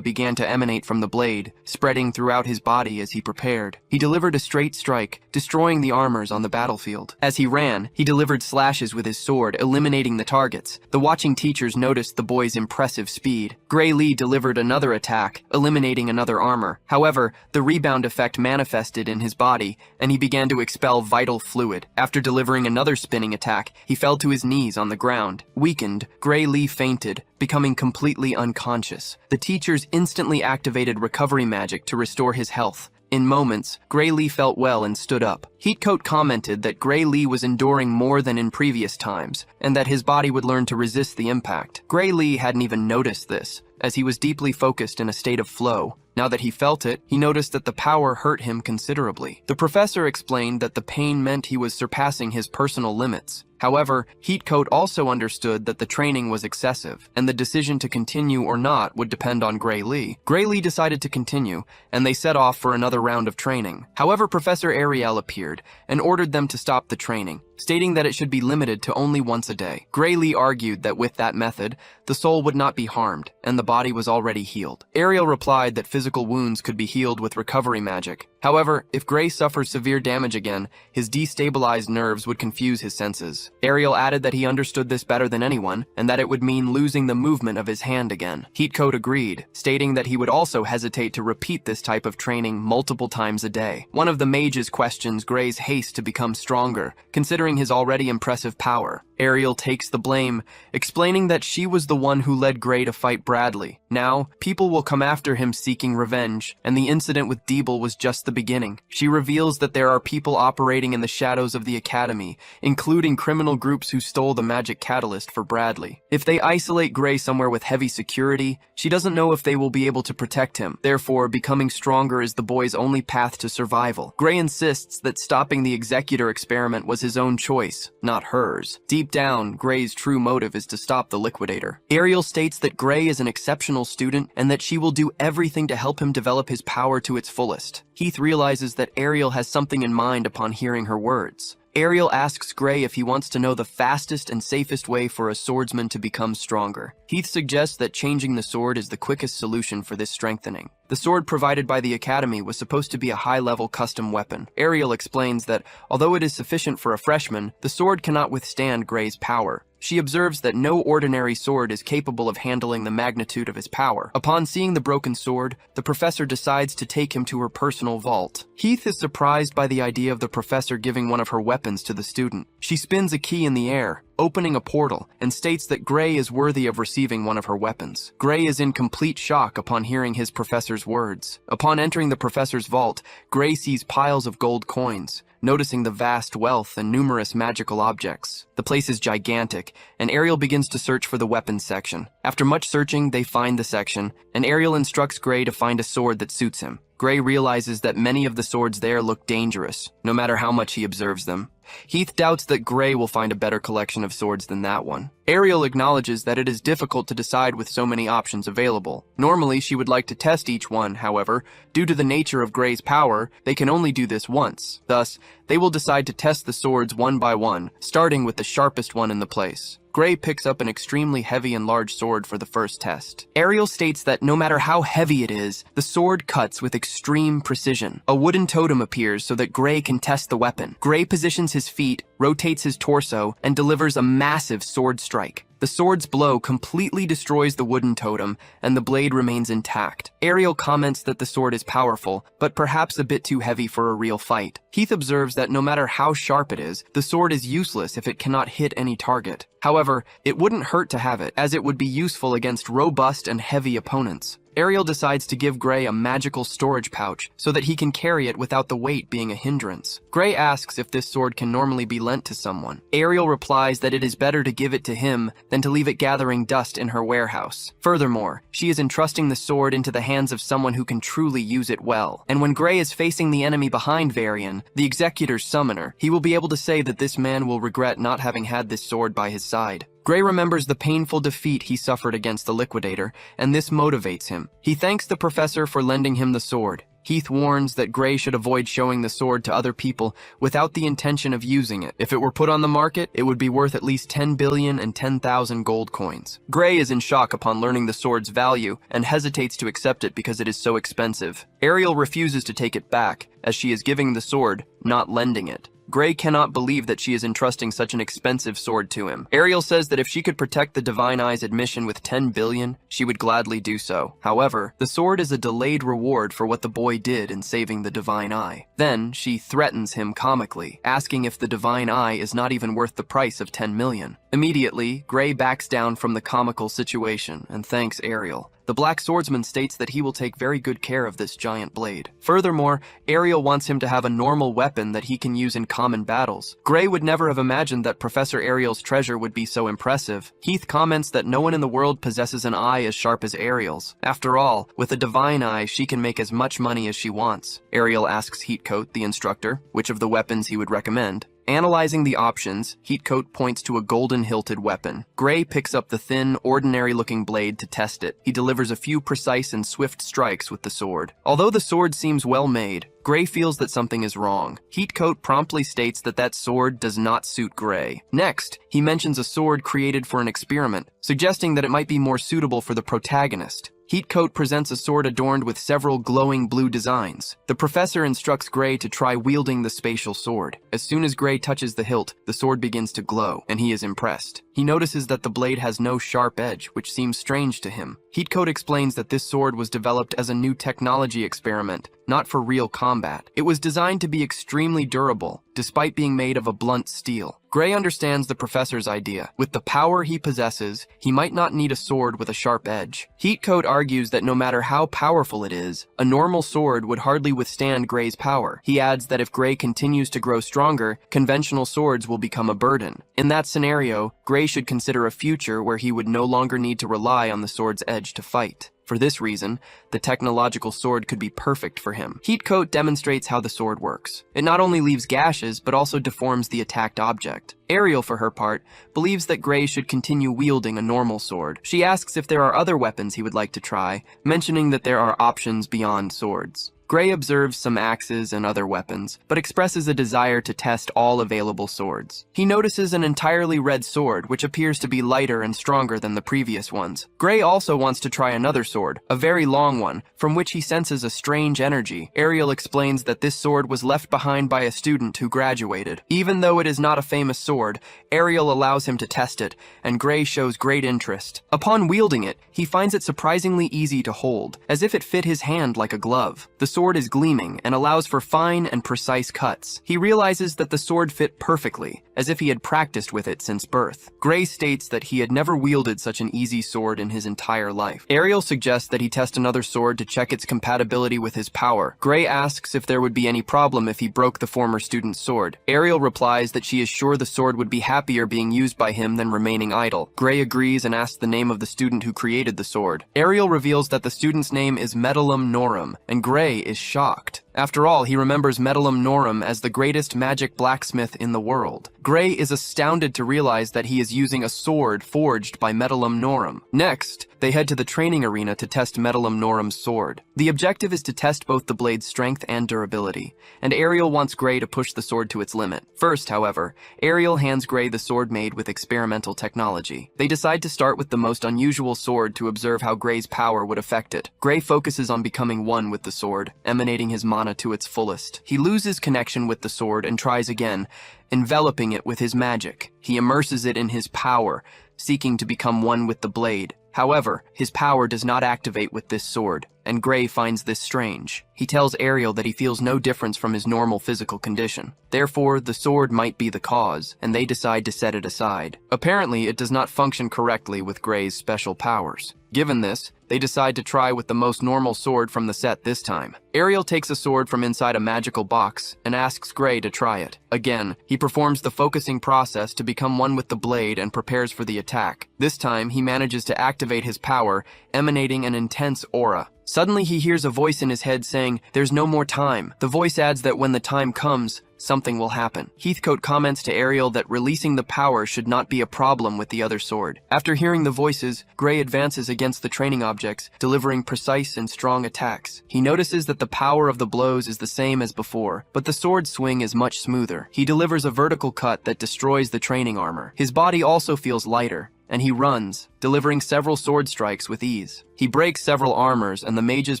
began to emanate from the blade, spreading throughout his body as he prepared. He delivered a straight strike, destroying the armors on the battlefield. As he ran, he delivered slashes with his sword, eliminating the targets. The watching teachers noticed the boy's impressive speed. Gray Lee delivered another attack, eliminating another armor. However, the rebound effect manifested in his body, and he began to expel vital fluid. After delivering another spinning attack, he fell to his knees on the ground. Weakened, Gray Lee fainted, becoming completely unconscious. The teachers instantly activated recovery magic to restore his health. In moments, Gray Lee felt well and stood up. Heatcoat commented that Gray Lee was enduring more than in previous times, and that his body would learn to resist the impact. Gray Lee hadn't even noticed this, as he was deeply focused in a state of flow. Now that he felt it, he noticed that the power hurt him considerably. The professor explained that the pain meant he was surpassing his personal limits. However, Heatcoat also understood that the training was excessive, and the decision to continue or not would depend on Gray Lee. Gray Lee decided to continue, and they set off for another round of training. However, Professor Ariel appeared and ordered them to stop the training, stating that it should be limited to only once a day. Gray Lee argued that with that method, the soul would not be harmed, and the body was already healed. Ariel replied that physical wounds could be healed with recovery magic. However, if Gray suffers severe damage again, his destabilized nerves would confuse his senses. Ariel added that he understood this better than anyone, and that it would mean losing the movement of his hand again. Heatcoat agreed, stating that he would also hesitate to repeat this type of training multiple times a day. One of the mages questions Gray's haste to become stronger, considering his already impressive power. Ariel takes the blame, explaining that she was the one who led Gray to fight Bradley. Now, people will come after him seeking revenge, and the incident with Deble was just the beginning. She reveals that there are people operating in the shadows of the academy, including criminal groups who stole the magic catalyst for Bradley. If they isolate Gray somewhere with heavy security, she doesn't know if they will be able to protect him. Therefore, becoming stronger is the boy's only path to survival. Gray insists that stopping the executor experiment was his own choice, not hers. Deep down, Gray's true motive is to stop the liquidator. Ariel states that Gray is an exceptional student and that she will do everything to help him develop his power to its fullest. Heath realizes that Ariel has something in mind upon hearing her words. Ariel asks Gray if he wants to know the fastest and safest way for a swordsman to become stronger. Heath suggests that changing the sword is the quickest solution for this strengthening. The sword provided by the Academy was supposed to be a high-level custom weapon. Ariel explains that, although it is sufficient for a freshman, the sword cannot withstand Gray's power. She observes that no ordinary sword is capable of handling the magnitude of his power. Upon seeing the broken sword, the professor decides to take him to her personal vault. Heath is surprised by the idea of the professor giving one of her weapons to the student. She spins a key in the air, opening a portal, and states that Gray is worthy of receiving one of her weapons. Gray is in complete shock upon hearing his professor's words. Upon entering the professor's vault, Gray sees piles of gold coins, noticing the vast wealth and numerous magical objects. The place is gigantic, and Ariel begins to search for the weapons section. After much searching, they find the section, and Ariel instructs Gray to find a sword that suits him. Gray realizes that many of the swords there look dangerous, no matter how much he observes them. Heath doubts that Gray will find a better collection of swords than that one. Ariel acknowledges that it is difficult to decide with so many options available. Normally, she would like to test each one, however, due to the nature of Gray's power, they can only do this once. Thus, they will decide to test the swords one by one, starting with the sharpest one in the place. Gray picks up an extremely heavy and large sword for the first test. Ariel states that no matter how heavy it is, the sword cuts with extreme precision. A wooden totem appears so that Gray can test the weapon. Gray positions his feet, rotates his torso, and delivers a massive sword strike. The sword's blow completely destroys the wooden totem, and the blade remains intact. Ariel comments that the sword is powerful, but perhaps a bit too heavy for a real fight. Heath observes that no matter how sharp it is, the sword is useless if it cannot hit any target. However, it wouldn't hurt to have it, as it would be useful against robust and heavy opponents. Ariel decides to give Gray a magical storage pouch so that he can carry it without the weight being a hindrance. Gray asks if this sword can normally be lent to someone. Ariel replies that it is better to give it to him than to leave it gathering dust in her warehouse. Furthermore, she is entrusting the sword into the hands of someone who can truly use it well. And when Gray is facing the enemy behind Varian, the Executor's summoner, he will be able to say that this man will regret not having had this sword by his side. Gray remembers the painful defeat he suffered against the Liquidator, and this motivates him. He thanks the professor for lending him the sword. Heath warns that Gray should avoid showing the sword to other people without the intention of using it. If it were put on the market, it would be worth at least 10 billion and 10,000 gold coins. Gray is in shock upon learning the sword's value and hesitates to accept it because it is so expensive. Ariel refuses to take it back, as she is giving the sword, not lending it. Gray cannot believe that she is entrusting such an expensive sword to him. Ariel says that if she could protect the Divine Eye's admission with 10 billion, she would gladly do so. However, the sword is a delayed reward for what the boy did in saving the Divine Eye. Then, she threatens him comically, asking if the Divine Eye is not even worth the price of 10 million. Immediately, Gray backs down from the comical situation and thanks Ariel. The Black Swordsman states that he will take very good care of this giant blade. Furthermore, Ariel wants him to have a normal weapon that he can use in common battles. Gray would never have imagined that Professor Ariel's treasure would be so impressive. Heath comments that no one in the world possesses an eye as sharp as Ariel's. After all, with a divine eye, she can make as much money as she wants. Ariel asks Heatcoat, the instructor, which of the weapons he would recommend. Analyzing the options, Heatcoat points to a golden-hilted weapon. Gray picks up the thin, ordinary-looking blade to test it. He delivers a few precise and swift strikes with the sword. Although the sword seems well-made, Gray feels that something is wrong. Heatcoat promptly states that that sword does not suit Gray. Next, he mentions a sword created for an experiment, suggesting that it might be more suitable for the protagonist. Heatcoat presents a sword adorned with several glowing blue designs. The professor instructs Gray to try wielding the spatial sword. As soon as Gray touches the hilt, the sword begins to glow, and he is impressed. He notices that the blade has no sharp edge, which seems strange to him. Heatcoat explains that this sword was developed as a new technology experiment, not for real combat. It was designed to be extremely durable, despite being made of a blunt steel. Gray understands the professor's idea. With the power he possesses, he might not need a sword with a sharp edge. Heatcoat argues that no matter how powerful it is, a normal sword would hardly withstand Gray's power. He adds that if Gray continues to grow stronger, conventional swords will become a burden. In that scenario, Gray should consider a future where he would no longer need to rely on the sword's edge to fight. For this reason, the technological sword could be perfect for him. Heatcoat demonstrates how the sword works. It not only leaves gashes, but also deforms the attacked object. Ariel, for her part, believes that Gray should continue wielding a normal sword. She asks if there are other weapons he would like to try, mentioning that there are options beyond swords. Gray observes some axes and other weapons, but expresses a desire to test all available swords. He notices an entirely red sword, which appears to be lighter and stronger than the previous ones. Gray also wants to try another sword, a very long one, from which he senses a strange energy. Ariel explains that this sword was left behind by a student who graduated. Even though it is not a famous sword, Ariel allows him to test it, and Gray shows great interest. Upon wielding it, he finds it surprisingly easy to hold, as if it fit his hand like a glove. The sword is gleaming and allows for fine and precise cuts. He realizes that the sword fit perfectly, as if he had practiced with it since birth. Gray states that he had never wielded such an easy sword in his entire life. Ariel suggests that he test another sword to check its compatibility with his power. Gray asks if there would be any problem if he broke the former student's sword. Ariel replies that she is sure the sword would be happier being used by him than remaining idle. Gray agrees and asks the name of the student who created the sword. Ariel reveals that the student's name is Medallum Norum, and Gray is shocked. After all, he remembers Medallum Norum as the greatest magic blacksmith in the world. Gray is astounded to realize that he is using a sword forged by Medallum Norum. Next, they head to the training arena to test Medallum Norum's sword. The objective is to test both the blade's strength and durability, and Ariel wants Gray to push the sword to its limit. First, however, Ariel hands Gray the sword made with experimental technology. They decide to start with the most unusual sword to observe how Gray's power would affect it. Gray focuses on becoming one with the sword, emanating his mana to its fullest. He loses connection with the sword and tries again, enveloping it with his magic. He immerses it in his power, seeking to become one with the blade. However, his power does not activate with this sword, and Gray finds this strange. He tells Ariel that he feels no difference from his normal physical condition. Therefore, the sword might be the cause, and they decide to set it aside. Apparently, it does not function correctly with Gray's special powers. Given this, they decide to try with the most normal sword from the set this time. Ariel takes a sword from inside a magical box and asks Gray to try it. Again, he performs the focusing process to become one with the blade and prepares for the attack. This time, he manages to activate his power, emanating an intense aura. Suddenly, he hears a voice in his head saying, "There's no more time." The voice adds that when the time comes, something will happen. Heathcoat comments to Ariel that releasing the power should not be a problem with the other sword. After hearing the voices, Gray advances against the training objects, delivering precise and strong attacks. He notices that the power of the blows is the same as before, but the sword swing is much smoother. He delivers a vertical cut that destroys the training armor. His body also feels lighter, and he runs, delivering several sword strikes with ease. He breaks several armors, and the mages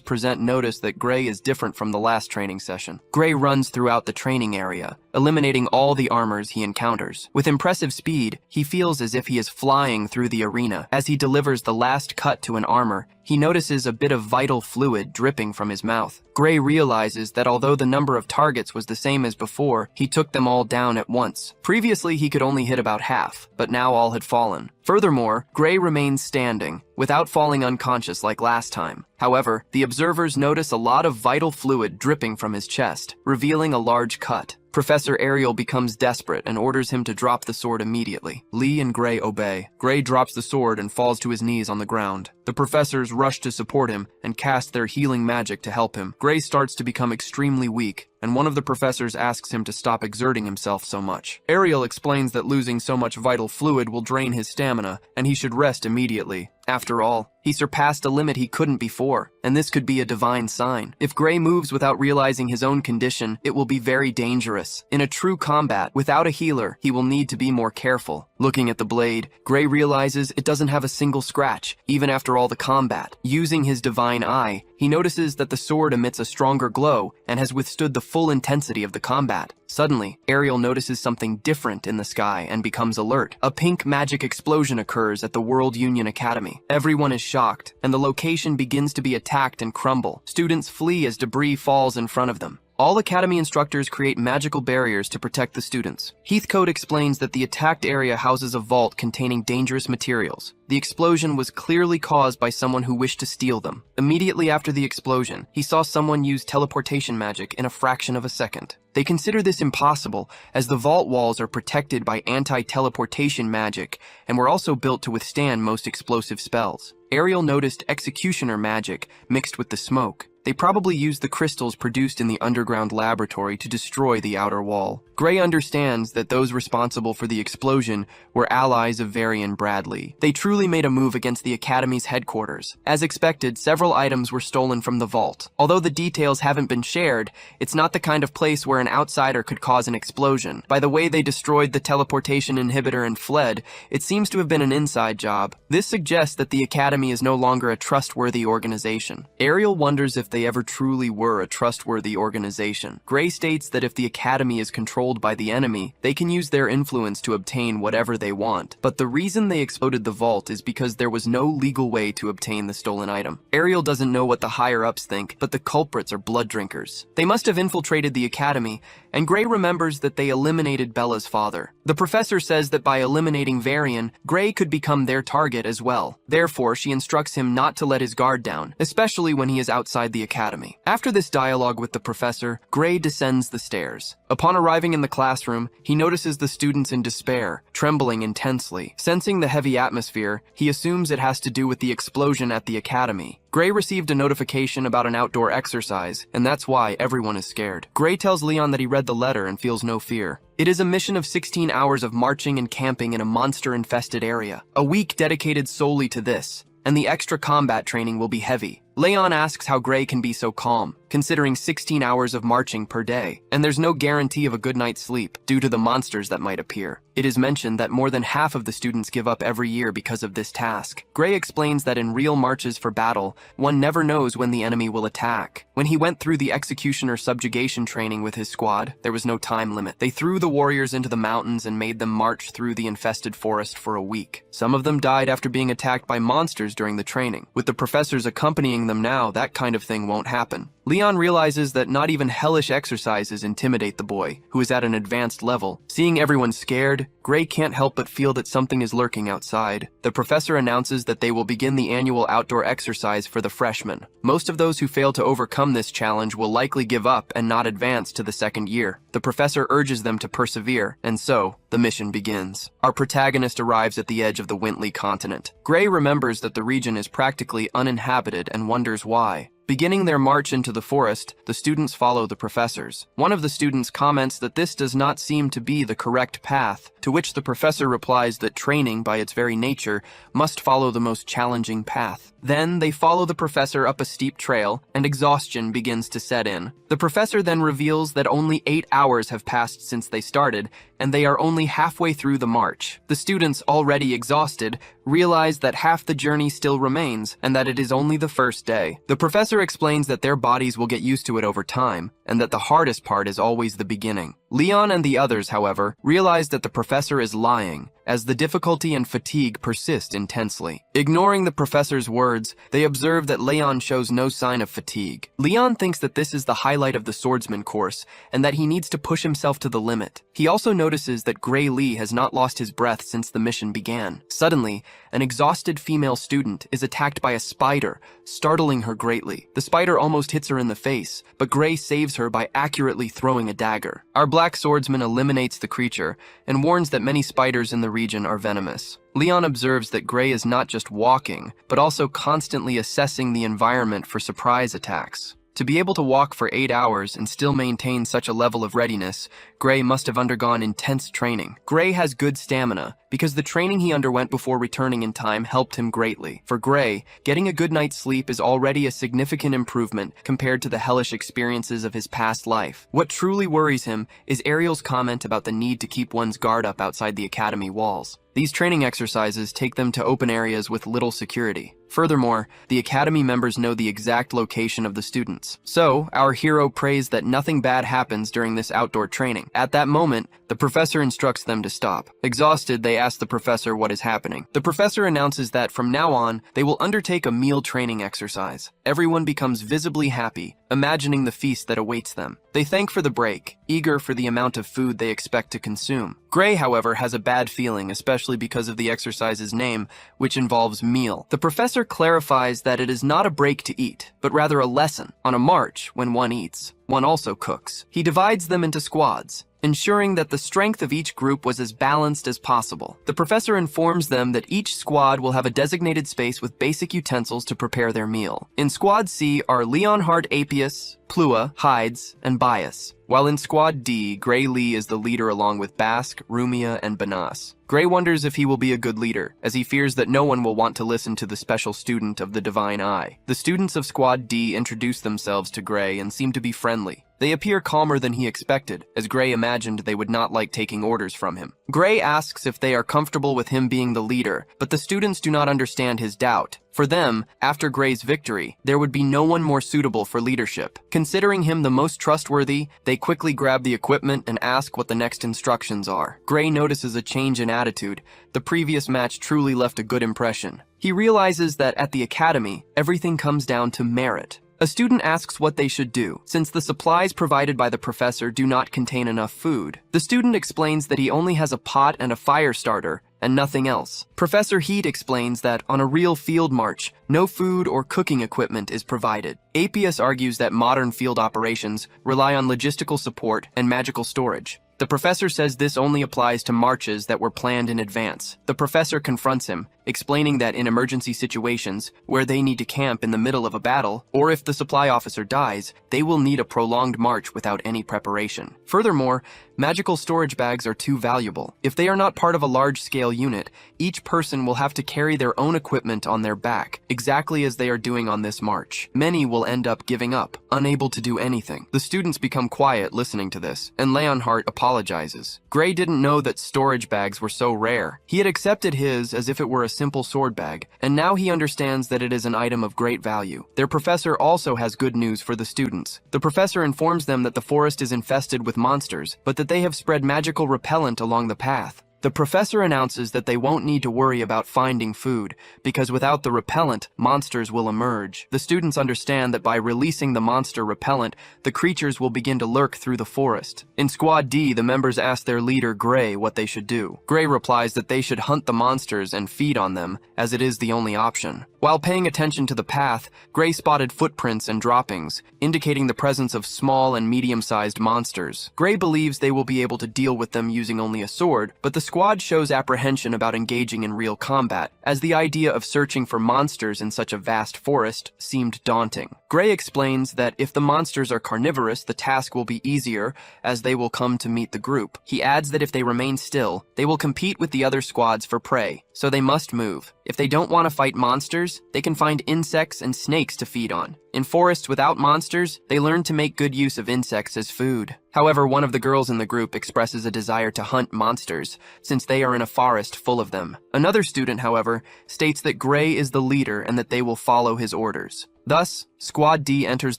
present notice that Gray is different from the last training session. Gray runs throughout the training area, eliminating all the armors he encounters. With impressive speed, he feels as if he is flying through the arena. As he delivers the last cut to an armor, he notices a bit of vital fluid dripping from his mouth. Gray realizes that although the number of targets was the same as before, he took them all down at once. Previously, he could only hit about half, but now all had fallen. Furthermore, Gray remains standing, without falling unconscious like last time. However, the observers notice a lot of vital fluid dripping from his chest, revealing a large cut. Professor Ariel becomes desperate and orders him to drop the sword immediately. Lee and Gray obey. Gray drops the sword and falls to his knees on the ground. The professors rush to support him and cast their healing magic to help him. Gray starts to become extremely weak, and one of the professors asks him to stop exerting himself so much. Ariel explains that losing so much vital fluid will drain his stamina, and he should rest immediately. After all, he surpassed a limit he couldn't before, and this could be a divine sign. If Gray moves without realizing his own condition, it will be very dangerous. In a true combat, without a healer, he will need to be more careful. Looking at the blade, Gray realizes it doesn't have a single scratch, even after all the combat. Using his divine eye, he notices that the sword emits a stronger glow and has withstood the full intensity of the combat. Suddenly, Ariel notices something different in the sky and becomes alert. A pink magic explosion occurs at the World Union Academy. Everyone is shocked, and the location begins to be attacked and crumble. Students flee as debris falls in front of them. All Academy instructors create magical barriers to protect the students. Heathcote explains that the attacked area houses a vault containing dangerous materials. The explosion was clearly caused by someone who wished to steal them. Immediately after the explosion, he saw someone use teleportation magic in a fraction of a second. They consider this impossible, as the vault walls are protected by anti-teleportation magic and were also built to withstand most explosive spells. Ariel noticed executioner magic mixed with the smoke. They probably used the crystals produced in the underground laboratory to destroy the outer wall. Gray understands that those responsible for the explosion were allies of Varian Bradley. They truly made a move against the Academy's headquarters. As expected, several items were stolen from the vault. Although the details haven't been shared, it's not the kind of place where an outsider could cause an explosion. By the way they destroyed the teleportation inhibitor and fled, it seems to have been an inside job. This suggests that the Academy is no longer a trustworthy organization. Ariel wonders if they ever truly were a trustworthy organization. Gray states that if the Academy is controlled by the enemy, they can use their influence to obtain whatever they want. But the reason they exploded the vault is because there was no legal way to obtain the stolen item. Ariel doesn't know what the higher-ups think, but the culprits are blood drinkers. They must have infiltrated the Academy, and Gray remembers that they eliminated Bella's father. The professor says that by eliminating Varian, Gray could become their target as well. Therefore, she instructs him not to let his guard down, especially when he is outside the Academy. After this dialogue with the professor, Gray descends the stairs. Upon arriving in the classroom, he notices the students in despair, trembling intensely. Sensing the heavy atmosphere, he assumes it has to do with the explosion at the Academy. Gray received a notification about an outdoor exercise, and that's why everyone is scared. Gray tells Leon that he read the letter and feels no fear. It is a mission of 16 hours of marching and camping in a monster-infested area. A week dedicated solely to this, and the extra combat training will be heavy. Leon asks how Gray can be so calm, considering 16 hours of marching per day, and there's no guarantee of a good night's sleep due to the monsters that might appear. It is mentioned that more than half of the students give up every year because of this task. Gray explains that in real marches for battle, one never knows when the enemy will attack. When he went through the executioner subjugation training with his squad, there was no time limit. They threw the warriors into the mountains and made them march through the infested forest for a week. Some of them died after being attacked by monsters during the training. With the professors accompanying them now, that kind of thing won't happen. Leon realizes that not even hellish exercises intimidate the boy, who is at an advanced level. Seeing everyone scared, Gray can't help but feel that something is lurking outside. The professor announces that they will begin the annual outdoor exercise for the freshmen. Most of those who fail to overcome this challenge will likely give up and not advance to the second year. The professor urges them to persevere, and so, the mission begins. Our protagonist arrives at the edge of the Wintley continent. Gray remembers that the region is practically uninhabited and wonders why. Beginning their march into the forest, the students follow the professors. One of the students comments that this does not seem to be the correct path, to which the professor replies that training, by its very nature, must follow the most challenging path. Then they follow the professor up a steep trail, and exhaustion begins to set in. The professor then reveals that only 8 hours have passed since they started, and they are only halfway through the march. The students, already exhausted, realize that half the journey still remains, and that it is only the first day. The professor explains that their bodies will get used to it over time, and that the hardest part is always the beginning. Leon and the others, however, realize that the professor is lying, as the difficulty and fatigue persist intensely. Ignoring the professor's words, they observe that Leon shows no sign of fatigue. Leon thinks that this is the highlight of the Swordsman course, and that he needs to push himself to the limit. He also notices that Gray Lee has not lost his breath since the mission began. Suddenly, an exhausted female student is attacked by a spider, startling her greatly. The spider almost hits her in the face, but Gray saves her by accurately throwing a dagger. Our black swordsman eliminates the creature and warns that many spiders in the region are venomous. Leon observes that Gray is not just walking, but also constantly assessing the environment for surprise attacks. To be able to walk for 8 hours and still maintain such a level of readiness, Gray must have undergone intense training. Gray has good stamina, because the training he underwent before returning in time helped him greatly. For Gray, getting a good night's sleep is already a significant improvement compared to the hellish experiences of his past life. What truly worries him is Ariel's comment about the need to keep one's guard up outside the academy walls. These training exercises take them to open areas with little security. Furthermore, the academy members know the exact location of the students. So, our hero prays that nothing bad happens during this outdoor training. At that moment, the professor instructs them to stop. Exhausted, they ask the professor what is happening. The professor announces that from now on, they will undertake a meal training exercise. Everyone becomes visibly happy, imagining the feast that awaits them. They thank for the break, eager for the amount of food they expect to consume. Gray, however, has a bad feeling, especially because of the exercise's name, which involves meal. The professor clarifies that it is not a break to eat, but rather a lesson. On a march, when one eats, one also cooks. He divides them into squads, ensuring that the strength of each group was as balanced as possible. The professor informs them that each squad will have a designated space with basic utensils to prepare their meal. In Squad C are Leonhard Apius, Plua, Hides, and Bias, while in Squad D, Gray Lee is the leader along with Bask, Rumia, and Banas. Gray wonders if he will be a good leader, as he fears that no one will want to listen to the special student of the Divine Eye. The students of Squad D introduce themselves to Gray and seem to be friendly. They appear calmer than he expected, as Gray imagined they would not like taking orders from him. Gray asks if they are comfortable with him being the leader, but the students do not understand his doubt. For them, after Gray's victory, there would be no one more suitable for leadership. Considering him the most trustworthy, they quickly grab the equipment and ask what the next instructions are. Gray notices a change in attitude. The previous match truly left a good impression. He realizes that at the academy, everything comes down to merit. A student asks what they should do, since the supplies provided by the professor do not contain enough food. The student explains that he only has a pot and a fire starter, and nothing else. Professor Heat explains that on a real field march, no food or cooking equipment is provided. Apius argues that modern field operations rely on logistical support and magical storage. The professor says this only applies to marches that were planned in advance. The professor confronts him, explaining that in emergency situations, where they need to camp in the middle of a battle, or if the supply officer dies, they will need a prolonged march without any preparation. Furthermore, magical storage bags are too valuable. If they are not part of a large-scale unit, each person will have to carry their own equipment on their back, exactly as they are doing on this march. Many will end up giving up, unable to do anything. The students become quiet listening to this, and Leonhardt apologizes. Gray didn't know that storage bags were so rare. He had accepted his as if it were a simple sword bag, and now he understands that it is an item of great value. Their professor also has good news for the students. The professor informs them that the forest is infested with monsters, but that they have spread magical repellent along the path. The professor announces that they won't need to worry about finding food, because without the repellent, monsters will emerge. The students understand that by releasing the monster repellent, the creatures will begin to lurk through the forest. In Squad D, the members ask their leader, Gray, what they should do. Gray replies that they should hunt the monsters and feed on them, as it is the only option. While paying attention to the path, Gray spotted footprints and droppings, indicating the presence of small and medium-sized monsters. Gray believes they will be able to deal with them using only a sword, but the squad shows apprehension about engaging in real combat, as the idea of searching for monsters in such a vast forest seemed daunting. Gray explains that if the monsters are carnivorous, the task will be easier, as they will come to meet the group. He adds that if they remain still, they will compete with the other squads for prey, so they must move. If they don't want to fight monsters, they can find insects and snakes to feed on. In forests without monsters, they learn to make good use of insects as food. However, one of the girls in the group expresses a desire to hunt monsters, since they are in a forest full of them. Another student, however, states that Gray is the leader and that they will follow his orders. Thus, Squad D enters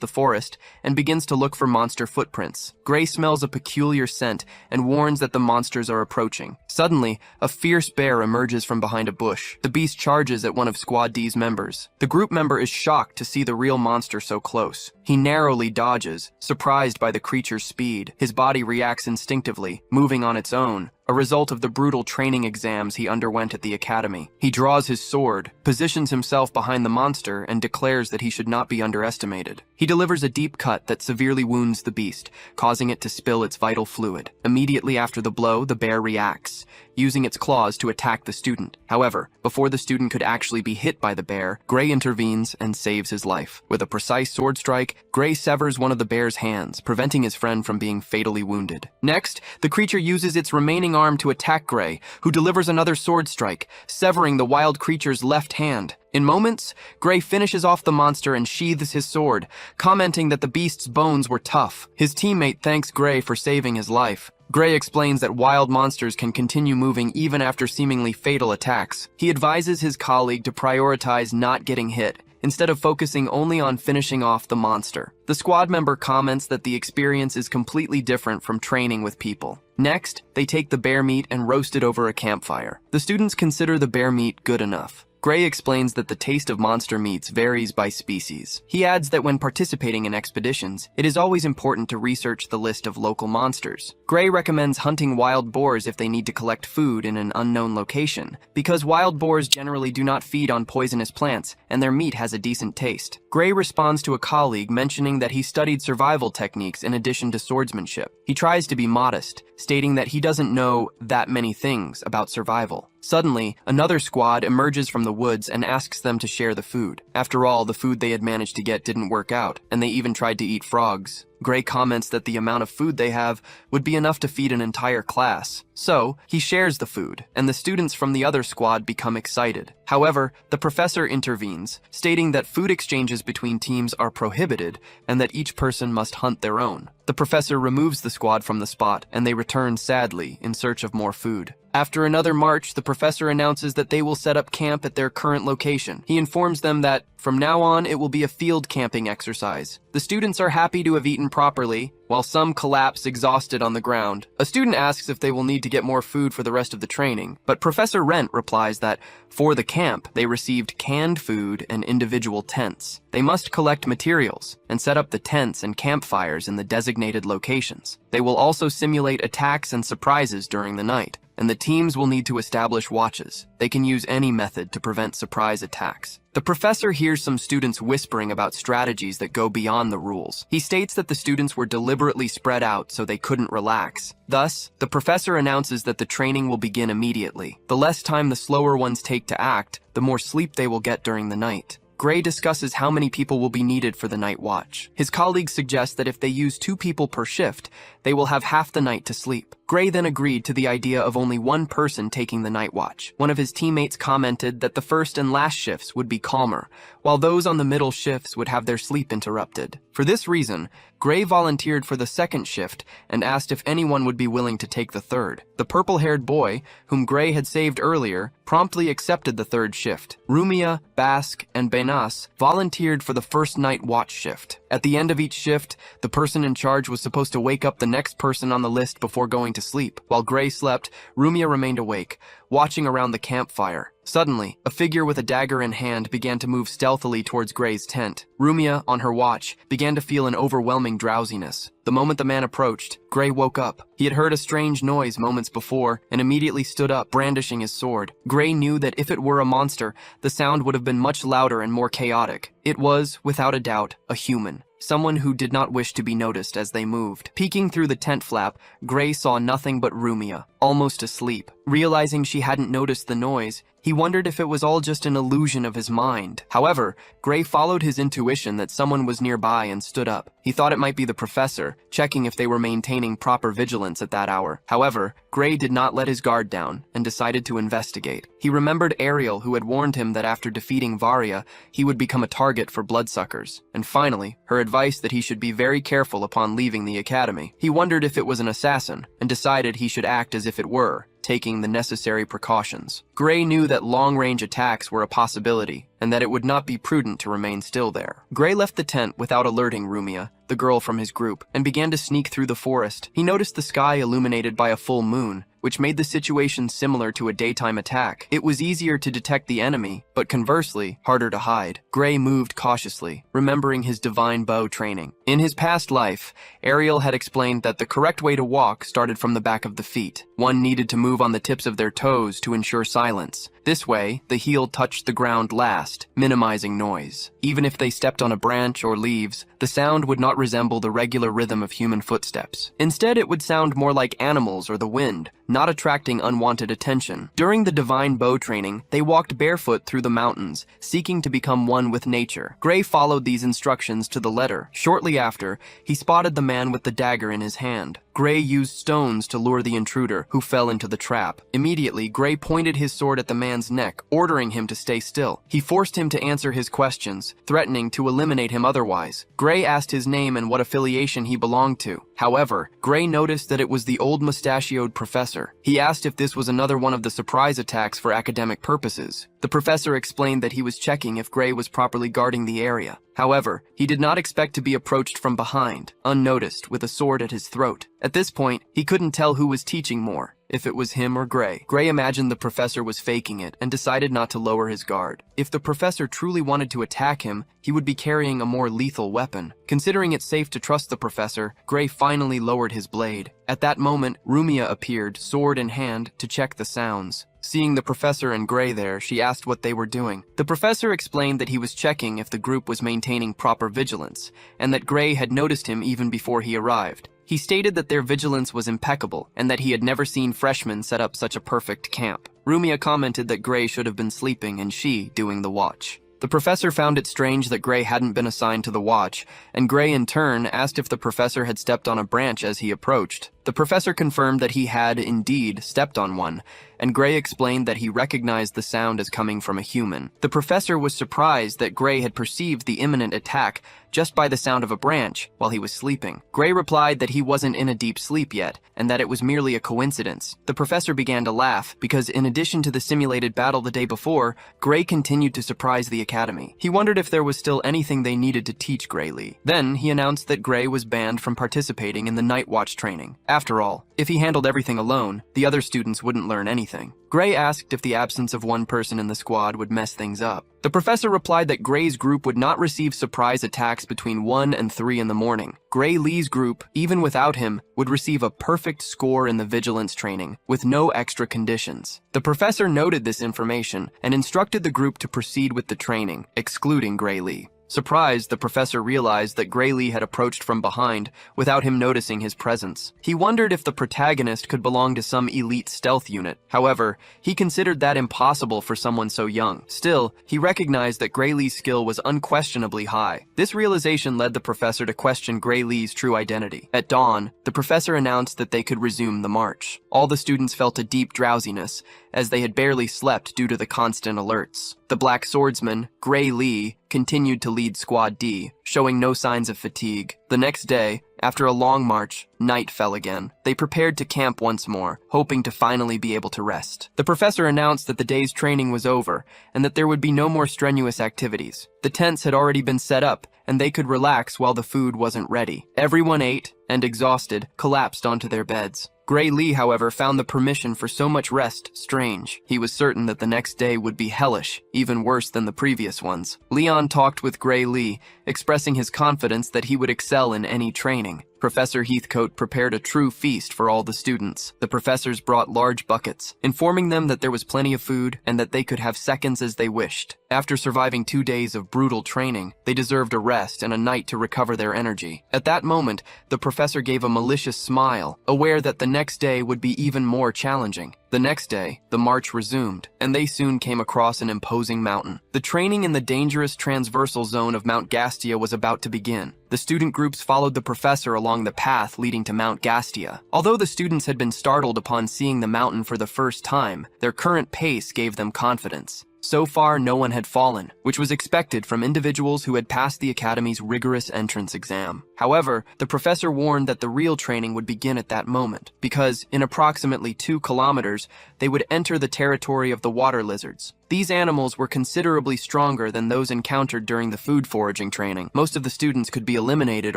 the forest and begins to look for monster footprints. Gray smells a peculiar scent and warns that the monsters are approaching. Suddenly, a fierce bear emerges from behind a bush. The beast charges at one of Squad D's members. The group member is shocked to see the real monster so close. He narrowly dodges, surprised by the creature's speed. His body reacts instinctively, moving on its own, a result of the brutal training exams he underwent at the academy. He draws his sword, positions himself behind the monster, and declares that he should not be underestimated. He delivers a deep cut that severely wounds the beast, causing it to spill its vital fluid. Immediately after the blow, the bear reacts, using its claws to attack the student. However, before the student could actually be hit by the bear, Gray intervenes and saves his life. With a precise sword strike, Gray severs one of the bear's hands, preventing his friend from being fatally wounded. Next, the creature uses its remaining arm to attack Gray, who delivers another sword strike, severing the wild creature's left hand. In moments, Gray finishes off the monster and sheathes his sword, commenting that the beast's bones were tough. His teammate thanks Gray for saving his life. Gray explains that wild monsters can continue moving even after seemingly fatal attacks. He advises his colleague to prioritize not getting hit, instead of focusing only on finishing off the monster. The squad member comments that the experience is completely different from training with people. Next, they take the bear meat and roast it over a campfire. The students consider the bear meat good enough. Gray explains that the taste of monster meats varies by species. He adds that when participating in expeditions, it is always important to research the list of local monsters. Gray recommends hunting wild boars if they need to collect food in an unknown location, because wild boars generally do not feed on poisonous plants, and their meat has a decent taste. Gray responds to a colleague mentioning that he studied survival techniques in addition to swordsmanship. He tries to be modest, stating that he doesn't know that many things about survival. Suddenly, another squad emerges from the woods and asks them to share the food. After all, the food they had managed to get didn't work out, and they even tried to eat frogs. Gray comments that the amount of food they have would be enough to feed an entire class. So, he shares the food, and the students from the other squad become excited. However, the professor intervenes, stating that food exchanges between teams are prohibited and that each person must hunt their own. The professor removes the squad from the spot, and they return sadly in search of more food. After another march, the professor announces that they will set up camp at their current location. He informs them that, from now on, it will be a field camping exercise. The students are happy to have eaten properly, while some collapse exhausted on the ground. A student asks if they will need to get more food for the rest of the training, but Professor Rent replies that, for the camp, they received canned food and individual tents. They must collect materials and set up the tents and campfires in the designated locations. They will also simulate attacks and surprises during the night, and the teams will need to establish watches. They can use any method to prevent surprise attacks. The professor hears some students whispering about strategies that go beyond the rules. He states that the students were deliberately spread out so they couldn't relax. Thus, the professor announces that the training will begin immediately. The less time the slower ones take to act, the more sleep they will get during the night. Gray discusses how many people will be needed for the night watch. His colleagues suggest that if they use 2 people per shift, they will have half the night to sleep. Gray then agreed to the idea of only one person taking the night watch. One of his teammates commented that the first and last shifts would be calmer, while those on the middle shifts would have their sleep interrupted. For this reason, Gray volunteered for the second shift and asked if anyone would be willing to take the third. The purple-haired boy, whom Gray had saved earlier, promptly accepted the third shift. Rumia, Bask, and Benas volunteered for the first night watch shift. At the end of each shift, the person in charge was supposed to wake up the next person on the list before going to sleep. While Gray slept, Rumia remained awake, watching around the campfire. Suddenly, a figure with a dagger in hand began to move stealthily towards Gray's tent. Rumia, on her watch, began to feel an overwhelming drowsiness. The moment the man approached, Gray woke up. He had heard a strange noise moments before and immediately stood up, brandishing his sword. Gray knew that if it were a monster, the sound would have been much louder and more chaotic. It was, without a doubt, a human. Someone who did not wish to be noticed as they moved. Peeking through the tent flap, Gray saw nothing but Rumia, almost asleep. Realizing she hadn't noticed the noise, he wondered if it was all just an illusion of his mind. However, Gray followed his intuition that someone was nearby and stood up. He thought it might be the professor, checking if they were maintaining proper vigilance at that hour. However, Gray did not let his guard down and decided to investigate. He remembered Ariel, who had warned him that after defeating Varia, he would become a target for bloodsuckers. And finally, her advice that he should be very careful upon leaving the academy. He wondered if it was an assassin and decided he should act as if it were, taking the necessary precautions. Gray knew that long-range attacks were a possibility, and that it would not be prudent to remain still there. Gray left the tent without alerting Rumia, the girl from his group, and began to sneak through the forest. He noticed the sky illuminated by a full moon, which made the situation similar to a daytime attack. It was easier to detect the enemy, but conversely, harder to hide. Gray moved cautiously, remembering his divine bow training. In his past life, Ariel had explained that the correct way to walk started from the back of the feet. One needed to move on the tips of their toes to ensure silence. This way, the heel touched the ground last, minimizing noise. Even if they stepped on a branch or leaves, the sound would not resemble the regular rhythm of human footsteps. Instead, it would sound more like animals or the wind, not attracting unwanted attention. During the divine bow training, they walked barefoot through the mountains, seeking to become one with nature. Gray followed these instructions to the letter. Shortly after, he spotted the man with the dagger in his hand. Gray used stones to lure the intruder, who fell into the trap. Immediately, Gray pointed his sword at the man's neck, ordering him to stay still. He forced him to answer his questions, threatening to eliminate him otherwise. Gray asked his name and what affiliation he belonged to. However, Gray noticed that it was the old mustachioed professor. He asked if this was another one of the surprise attacks for academic purposes. The professor explained that he was checking if Gray was properly guarding the area. However, he did not expect to be approached from behind, unnoticed, with a sword at his throat. At this point, he couldn't tell who was teaching more, if it was him or Gray. Gray imagined the professor was faking it and decided not to lower his guard. If the professor truly wanted to attack him, he would be carrying a more lethal weapon. Considering it safe to trust the professor, Gray finally lowered his blade. At that moment, Rumia appeared, sword in hand, to check the sounds. Seeing the professor and Gray there, she asked what they were doing. The professor explained that he was checking if the group was maintaining proper vigilance, and that Gray had noticed him even before he arrived. He stated that their vigilance was impeccable, and that he had never seen freshmen set up such a perfect camp. Rumia commented that Gray should have been sleeping and she doing the watch. The professor found it strange that Gray hadn't been assigned to the watch, and Gray in turn asked if the professor had stepped on a branch as he approached. The professor confirmed that he had indeed stepped on one, and Gray explained that he recognized the sound as coming from a human. The professor was surprised that Gray had perceived the imminent attack just by the sound of a branch while he was sleeping. Gray replied that he wasn't in a deep sleep yet, and that it was merely a coincidence. The professor began to laugh, because in addition to the simulated battle the day before, Gray continued to surprise the academy. He wondered if there was still anything they needed to teach Gray Lee. Then, he announced that Gray was banned from participating in the night watch training. After all, if he handled everything alone, the other students wouldn't learn anything. Gray asked if the absence of one person in the squad would mess things up. The professor replied that Gray's group would not receive surprise attacks between 1 and 3 in the morning. Gray Lee's group, even without him, would receive a perfect score in the vigilance training, with no extra conditions. The professor noted this information and instructed the group to proceed with the training, excluding Gray Lee. Surprised, the professor realized that Gray Lee had approached from behind without him noticing his presence. He wondered if the protagonist could belong to some elite stealth unit. However, he considered that impossible for someone so young. Still, he recognized that Gray Lee's skill was unquestionably high. This realization led the professor to question Gray Lee's true identity. At dawn, the professor announced that they could resume the march. All the students felt a deep drowsiness, as they had barely slept due to the constant alerts. The Black Swordsman, Gray Lee, continued to lead Squad D, showing no signs of fatigue. The next day, after a long march, night fell again. They prepared to camp once more, hoping to finally be able to rest. The professor announced that the day's training was over, and that there would be no more strenuous activities. The tents had already been set up, and they could relax while the food wasn't ready. Everyone ate, and exhausted, collapsed onto their beds. Gray Lee, however, found the permission for so much rest strange. He was certain that the next day would be hellish, even worse than the previous ones. Leon talked with Gray Lee, expressing his confidence that he would excel in any training. Professor Heathcote prepared a true feast for all the students. The professors brought large buckets, informing them that there was plenty of food and that they could have seconds as they wished. After surviving 2 days of brutal training, they deserved a rest and a night to recover their energy. At that moment, the professor gave a malicious smile, aware that the next day would be even more challenging. The next day, the march resumed, and they soon came across an imposing mountain. The training in the dangerous transversal zone of Mount Gastia was about to begin. The student groups followed the professor along the path leading to Mount Gastia. Although the students had been startled upon seeing the mountain for the first time, their current pace gave them confidence. So far, no one had fallen, which was expected from individuals who had passed the academy's rigorous entrance exam. However, the professor warned that the real training would begin at that moment, because in approximately 2 kilometers, they would enter the territory of the water lizards. These animals were considerably stronger than those encountered during the food foraging training. Most of the students could be eliminated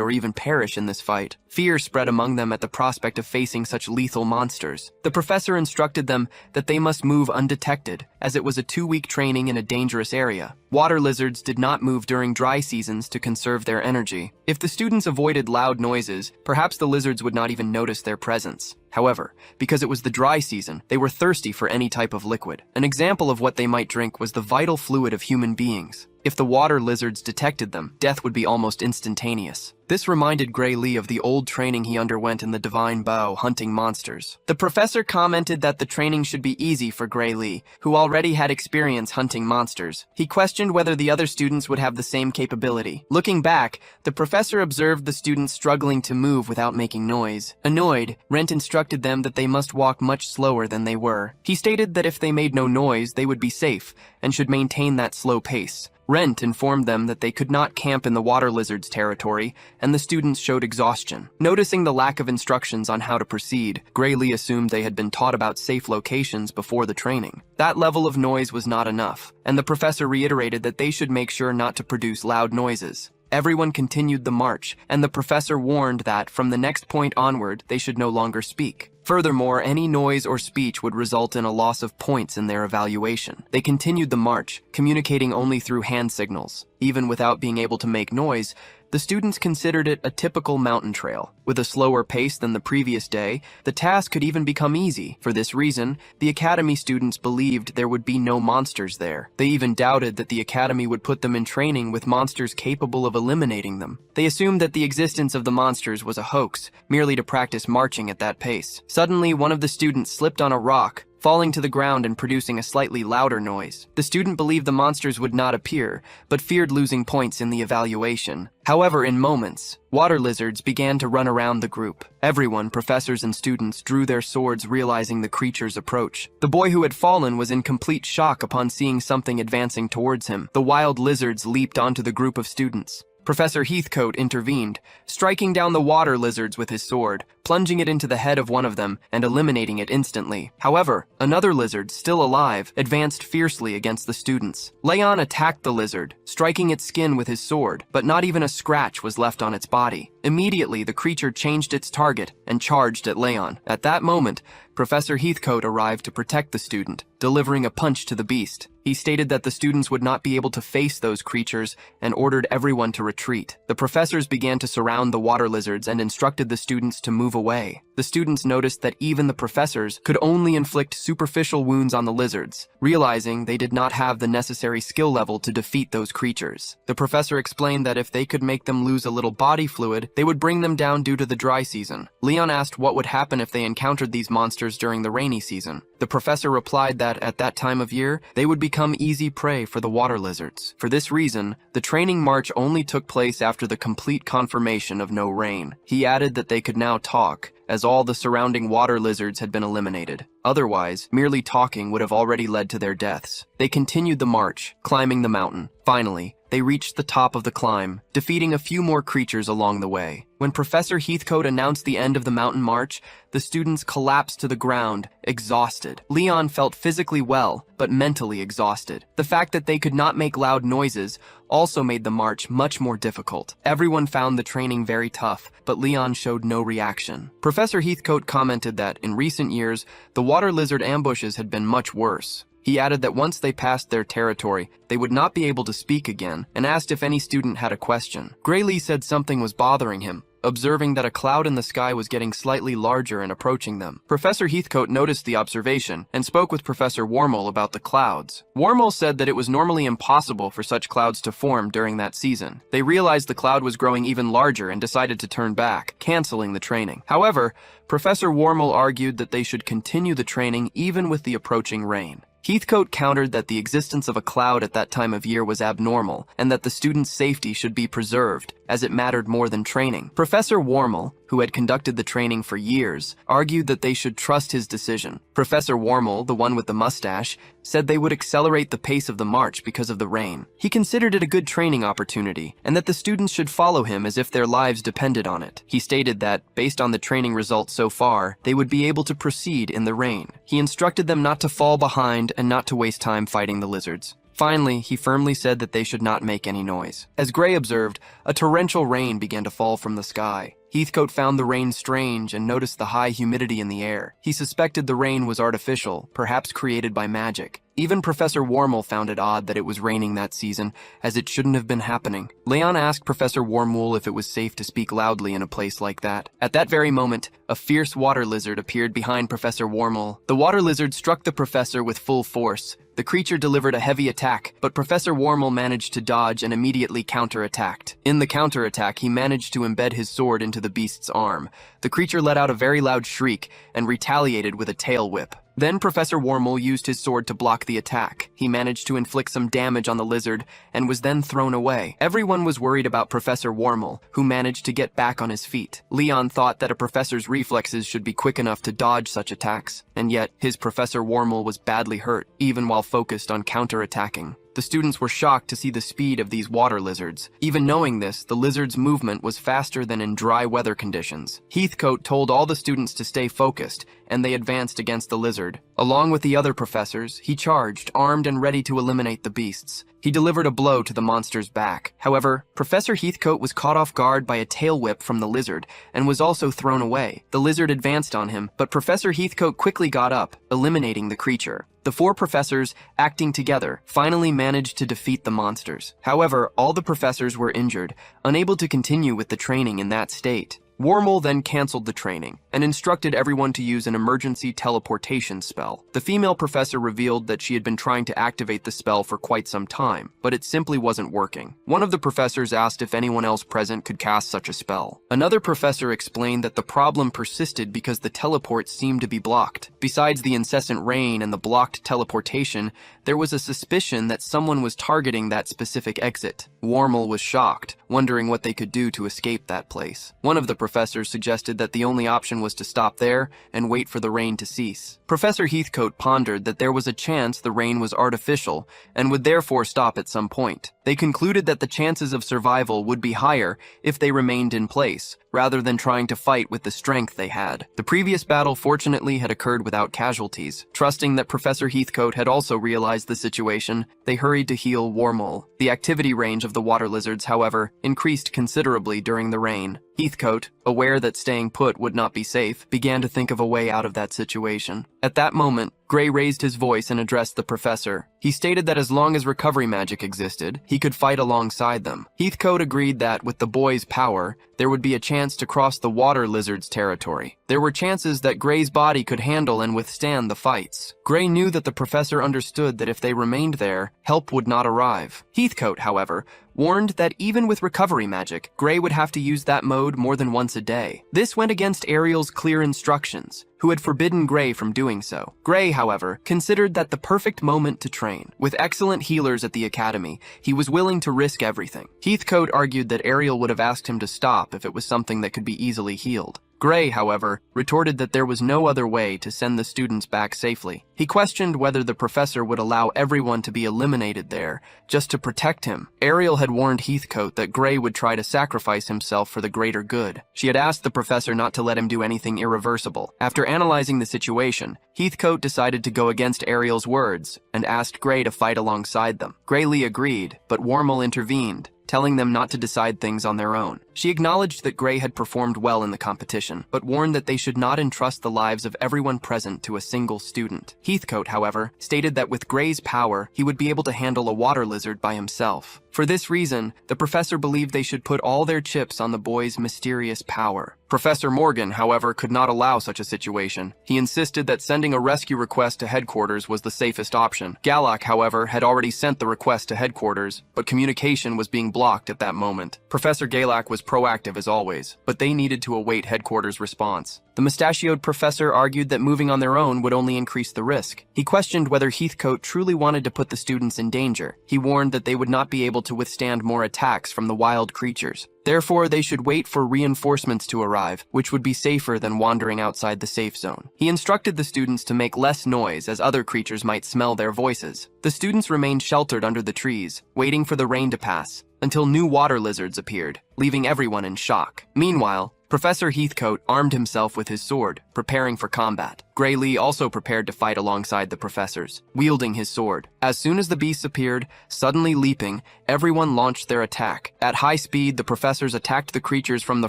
or even perish in this fight. Fear spread among them at the prospect of facing such lethal monsters. The professor instructed them that they must move undetected, as it was a 2-week training in a dangerous area. Water lizards did not move during dry seasons to conserve their energy. If the students avoided loud noises, perhaps the lizards would not even notice their presence. However, because it was the dry season, they were thirsty for any type of liquid. An example of what they might drink was the vital fluid of human beings. If the water lizards detected them, death would be almost instantaneous. This reminded Gray Lee of the old training he underwent in the Divine Bow hunting monsters. The professor commented that the training should be easy for Gray Lee, who already had experience hunting monsters. He questioned whether the other students would have the same capability. Looking back, the professor observed the students struggling to move without making noise. Annoyed, Rent instructed them that they must walk much slower than they were. He stated that if they made no noise, they would be safe and should maintain that slow pace. Rent informed them that they could not camp in the water lizard's territory, and the students showed exhaustion. Noticing the lack of instructions on how to proceed, Gray Lee assumed they had been taught about safe locations before the training. That level of noise was not enough, and the professor reiterated that they should make sure not to produce loud noises. Everyone continued the march, and the professor warned that from the next point onward, they should no longer speak. Furthermore, any noise or speech would result in a loss of points in their evaluation. They continued the march, communicating only through hand signals. Even without being able to make noise, the students considered it a typical mountain trail. With a slower pace than the previous day, the task could even become easy. For this reason, the academy students believed there would be no monsters there. They even doubted that the academy would put them in training with monsters capable of eliminating them. They assumed that the existence of the monsters was a hoax, merely to practice marching at that pace. Suddenly, one of the students slipped on a rock, falling to the ground and producing a slightly louder noise. The student believed the monsters would not appear, but feared losing points in the evaluation. However, in moments, water lizards began to run around the group. Everyone, professors and students, drew their swords, realizing the creature's approach. The boy who had fallen was in complete shock upon seeing something advancing towards him. The wild lizards leaped onto the group of students. Professor Heathcote intervened, striking down the water lizards with his sword, plunging it into the head of one of them and eliminating it instantly. However, another lizard, still alive, advanced fiercely against the students. Leon attacked the lizard, striking its skin with his sword, but not even a scratch was left on its body. Immediately, the creature changed its target and charged at Leon. At that moment, Professor Heathcote arrived to protect the student, delivering a punch to the beast. He stated that the students would not be able to face those creatures and ordered everyone to retreat. The professors began to surround the water lizards and instructed the students to move away. The students noticed that even the professors could only inflict superficial wounds on the lizards, realizing they did not have the necessary skill level to defeat those creatures. The professor explained that if they could make them lose a little body fluid, they would bring them down due to the dry season. Leon asked what would happen if they encountered these monsters during the rainy season. The professor replied that at that time of year, they would become easy prey for the water lizards. For this reason, the training march only took place after the complete confirmation of no rain. He added that they could now talk, as all the surrounding water lizards had been eliminated. Otherwise, merely talking would have already led to their deaths. They continued the march, climbing the mountain. Finally, they reached the top of the climb, defeating a few more creatures along the way. When Professor Heathcote announced the end of the mountain march, the students collapsed to the ground, exhausted. Leon felt physically well, but mentally exhausted. The fact that they could not make loud noises also made the march much more difficult. Everyone found the training very tough, but Leon showed no reaction. Professor Heathcote commented that, in recent years, the water lizard ambushes had been much worse. He added that once they passed their territory, they would not be able to speak again, and asked if any student had a question. Gray Lee said something was bothering him, observing that a cloud in the sky was getting slightly larger and approaching them. Professor Heathcote noticed the observation and spoke with Professor Wormel about the clouds. Wormel said that it was normally impossible for such clouds to form during that season. They realized the cloud was growing even larger and decided to turn back, canceling the training. However, Professor Wormel argued that they should continue the training even with the approaching rain. Heathcote countered that the existence of a cloud at that time of year was abnormal, and that the students' safety should be preserved, as it mattered more than training. Professor Wormel, who had conducted the training for years, argued that they should trust his decision. Professor Wormel, the one with the mustache, said they would accelerate the pace of the march because of the rain. He considered it a good training opportunity, and that the students should follow him as if their lives depended on it. He stated that, based on the training results so far, they would be able to proceed in the rain. He instructed them not to fall behind and not to waste time fighting the lizards. Finally, he firmly said that they should not make any noise. As Gray observed, a torrential rain began to fall from the sky. Heathcote found the rain strange and noticed the high humidity in the air. He suspected the rain was artificial, perhaps created by magic. Even Professor Wormel found it odd that it was raining that season, as it shouldn't have been happening. Leon asked Professor Wormwool if it was safe to speak loudly in a place like that. At that very moment, a fierce water lizard appeared behind Professor Wormel. The water lizard struck the professor with full force. The creature delivered a heavy attack, but Professor Wormel managed to dodge and immediately counterattacked. In the counterattack, he managed to embed his sword into the beast's arm. The creature let out a very loud shriek and retaliated with a tail whip. Then Professor Wormel used his sword to block the attack. He managed to inflict some damage on the lizard and was then thrown away. Everyone was worried about Professor Wormel, who managed to get back on his feet. Leon thought that a professor's reflexes should be quick enough to dodge such attacks, and yet his Professor Wormel was badly hurt, even while focused on counterattacking. The students were shocked to see the speed of these water lizards. Even knowing this, the lizard's movement was faster than in dry weather conditions. Heathcote told all the students to stay focused, and they advanced against the lizard. Along with the other professors, he charged, armed and ready to eliminate the beasts. He delivered a blow to the monster's back. However, Professor Heathcote was caught off guard by a tail whip from the lizard and was also thrown away. The lizard advanced on him, but Professor Heathcote quickly got up, eliminating the creature. The four professors, acting together, finally managed to defeat the monsters. However, all the professors were injured, unable to continue with the training in that state. Wormel then canceled the training and instructed everyone to use an emergency teleportation spell. The female professor revealed that she had been trying to activate the spell for quite some time, but it simply wasn't working. One of the professors asked if anyone else present could cast such a spell. Another professor explained that the problem persisted because the teleport seemed to be blocked. Besides the incessant rain and the blocked teleportation, there was a suspicion that someone was targeting that specific exit. Wormel was shocked, wondering what they could do to escape that place. One of the professors suggested that the only option was to stop there and wait for the rain to cease. Professor Heathcote pondered that there was a chance the rain was artificial and would therefore stop at some point. They concluded that the chances of survival would be higher if they remained in place, rather than trying to fight with the strength they had. The previous battle fortunately had occurred without casualties. Trusting that Professor Heathcote had also realized the situation, they hurried to heal Wormel. The activity range of the water lizards, however, increased considerably during the rain. Heathcote, aware that staying put would not be safe, began to think of a way out of that situation. At that moment, Gray raised his voice and addressed the professor. He stated that as long as recovery magic existed, he could fight alongside them. Heathcote agreed that, with the boy's power, there would be a chance to cross the water lizard's territory. There were chances that Gray's body could handle and withstand the fights. Gray knew that the professor understood that if they remained there, help would not arrive. Heathcote, however, warned that even with recovery magic, Gray would have to use that mode more than once a day. This went against Ariel's clear instructions, who had forbidden Gray from doing so. Gray, however, considered that the perfect moment to train. With excellent healers at the academy, he was willing to risk everything. Heathcote argued that Ariel would have asked him to stop if it was something that could be easily healed. Gray, however, retorted that there was no other way to send the students back safely. He questioned whether the professor would allow everyone to be eliminated there, just to protect him. Ariel had warned Heathcote that Gray would try to sacrifice himself for the greater good. She had asked the professor not to let him do anything irreversible. After analyzing the situation, Heathcote decided to go against Ariel's words and asked Gray to fight alongside them. Graylee agreed, but Wormel intervened, telling them not to decide things on their own. She acknowledged that Gray had performed well in the competition, but warned that they should not entrust the lives of everyone present to a single student. Heathcote, however, stated that with Gray's power, he would be able to handle a water lizard by himself. For this reason, the professor believed they should put all their chips on the boy's mysterious power. Professor Morgan, however, could not allow such a situation. He insisted that sending a rescue request to headquarters was the safest option. Galak, however, had already sent the request to headquarters, but communication was being blocked at that moment. Professor Galak was was proactive as always, but they needed to await headquarters' response. The mustachioed professor argued that moving on their own would only increase the risk. He questioned whether Heathcote truly wanted to put the students in danger. He warned that they would not be able to withstand more attacks from the wild creatures. Therefore, they should wait for reinforcements to arrive, which would be safer than wandering outside the safe zone. He instructed the students to make less noise as other creatures might smell their voices. The students remained sheltered under the trees, waiting for the rain to pass, until new water lizards appeared, leaving everyone in shock. Meanwhile, Professor Heathcote armed himself with his sword, preparing for combat. Gray Lee also prepared to fight alongside the professors, wielding his sword. As soon as the beasts appeared, suddenly leaping, everyone launched their attack. At high speed, the professors attacked the creatures from the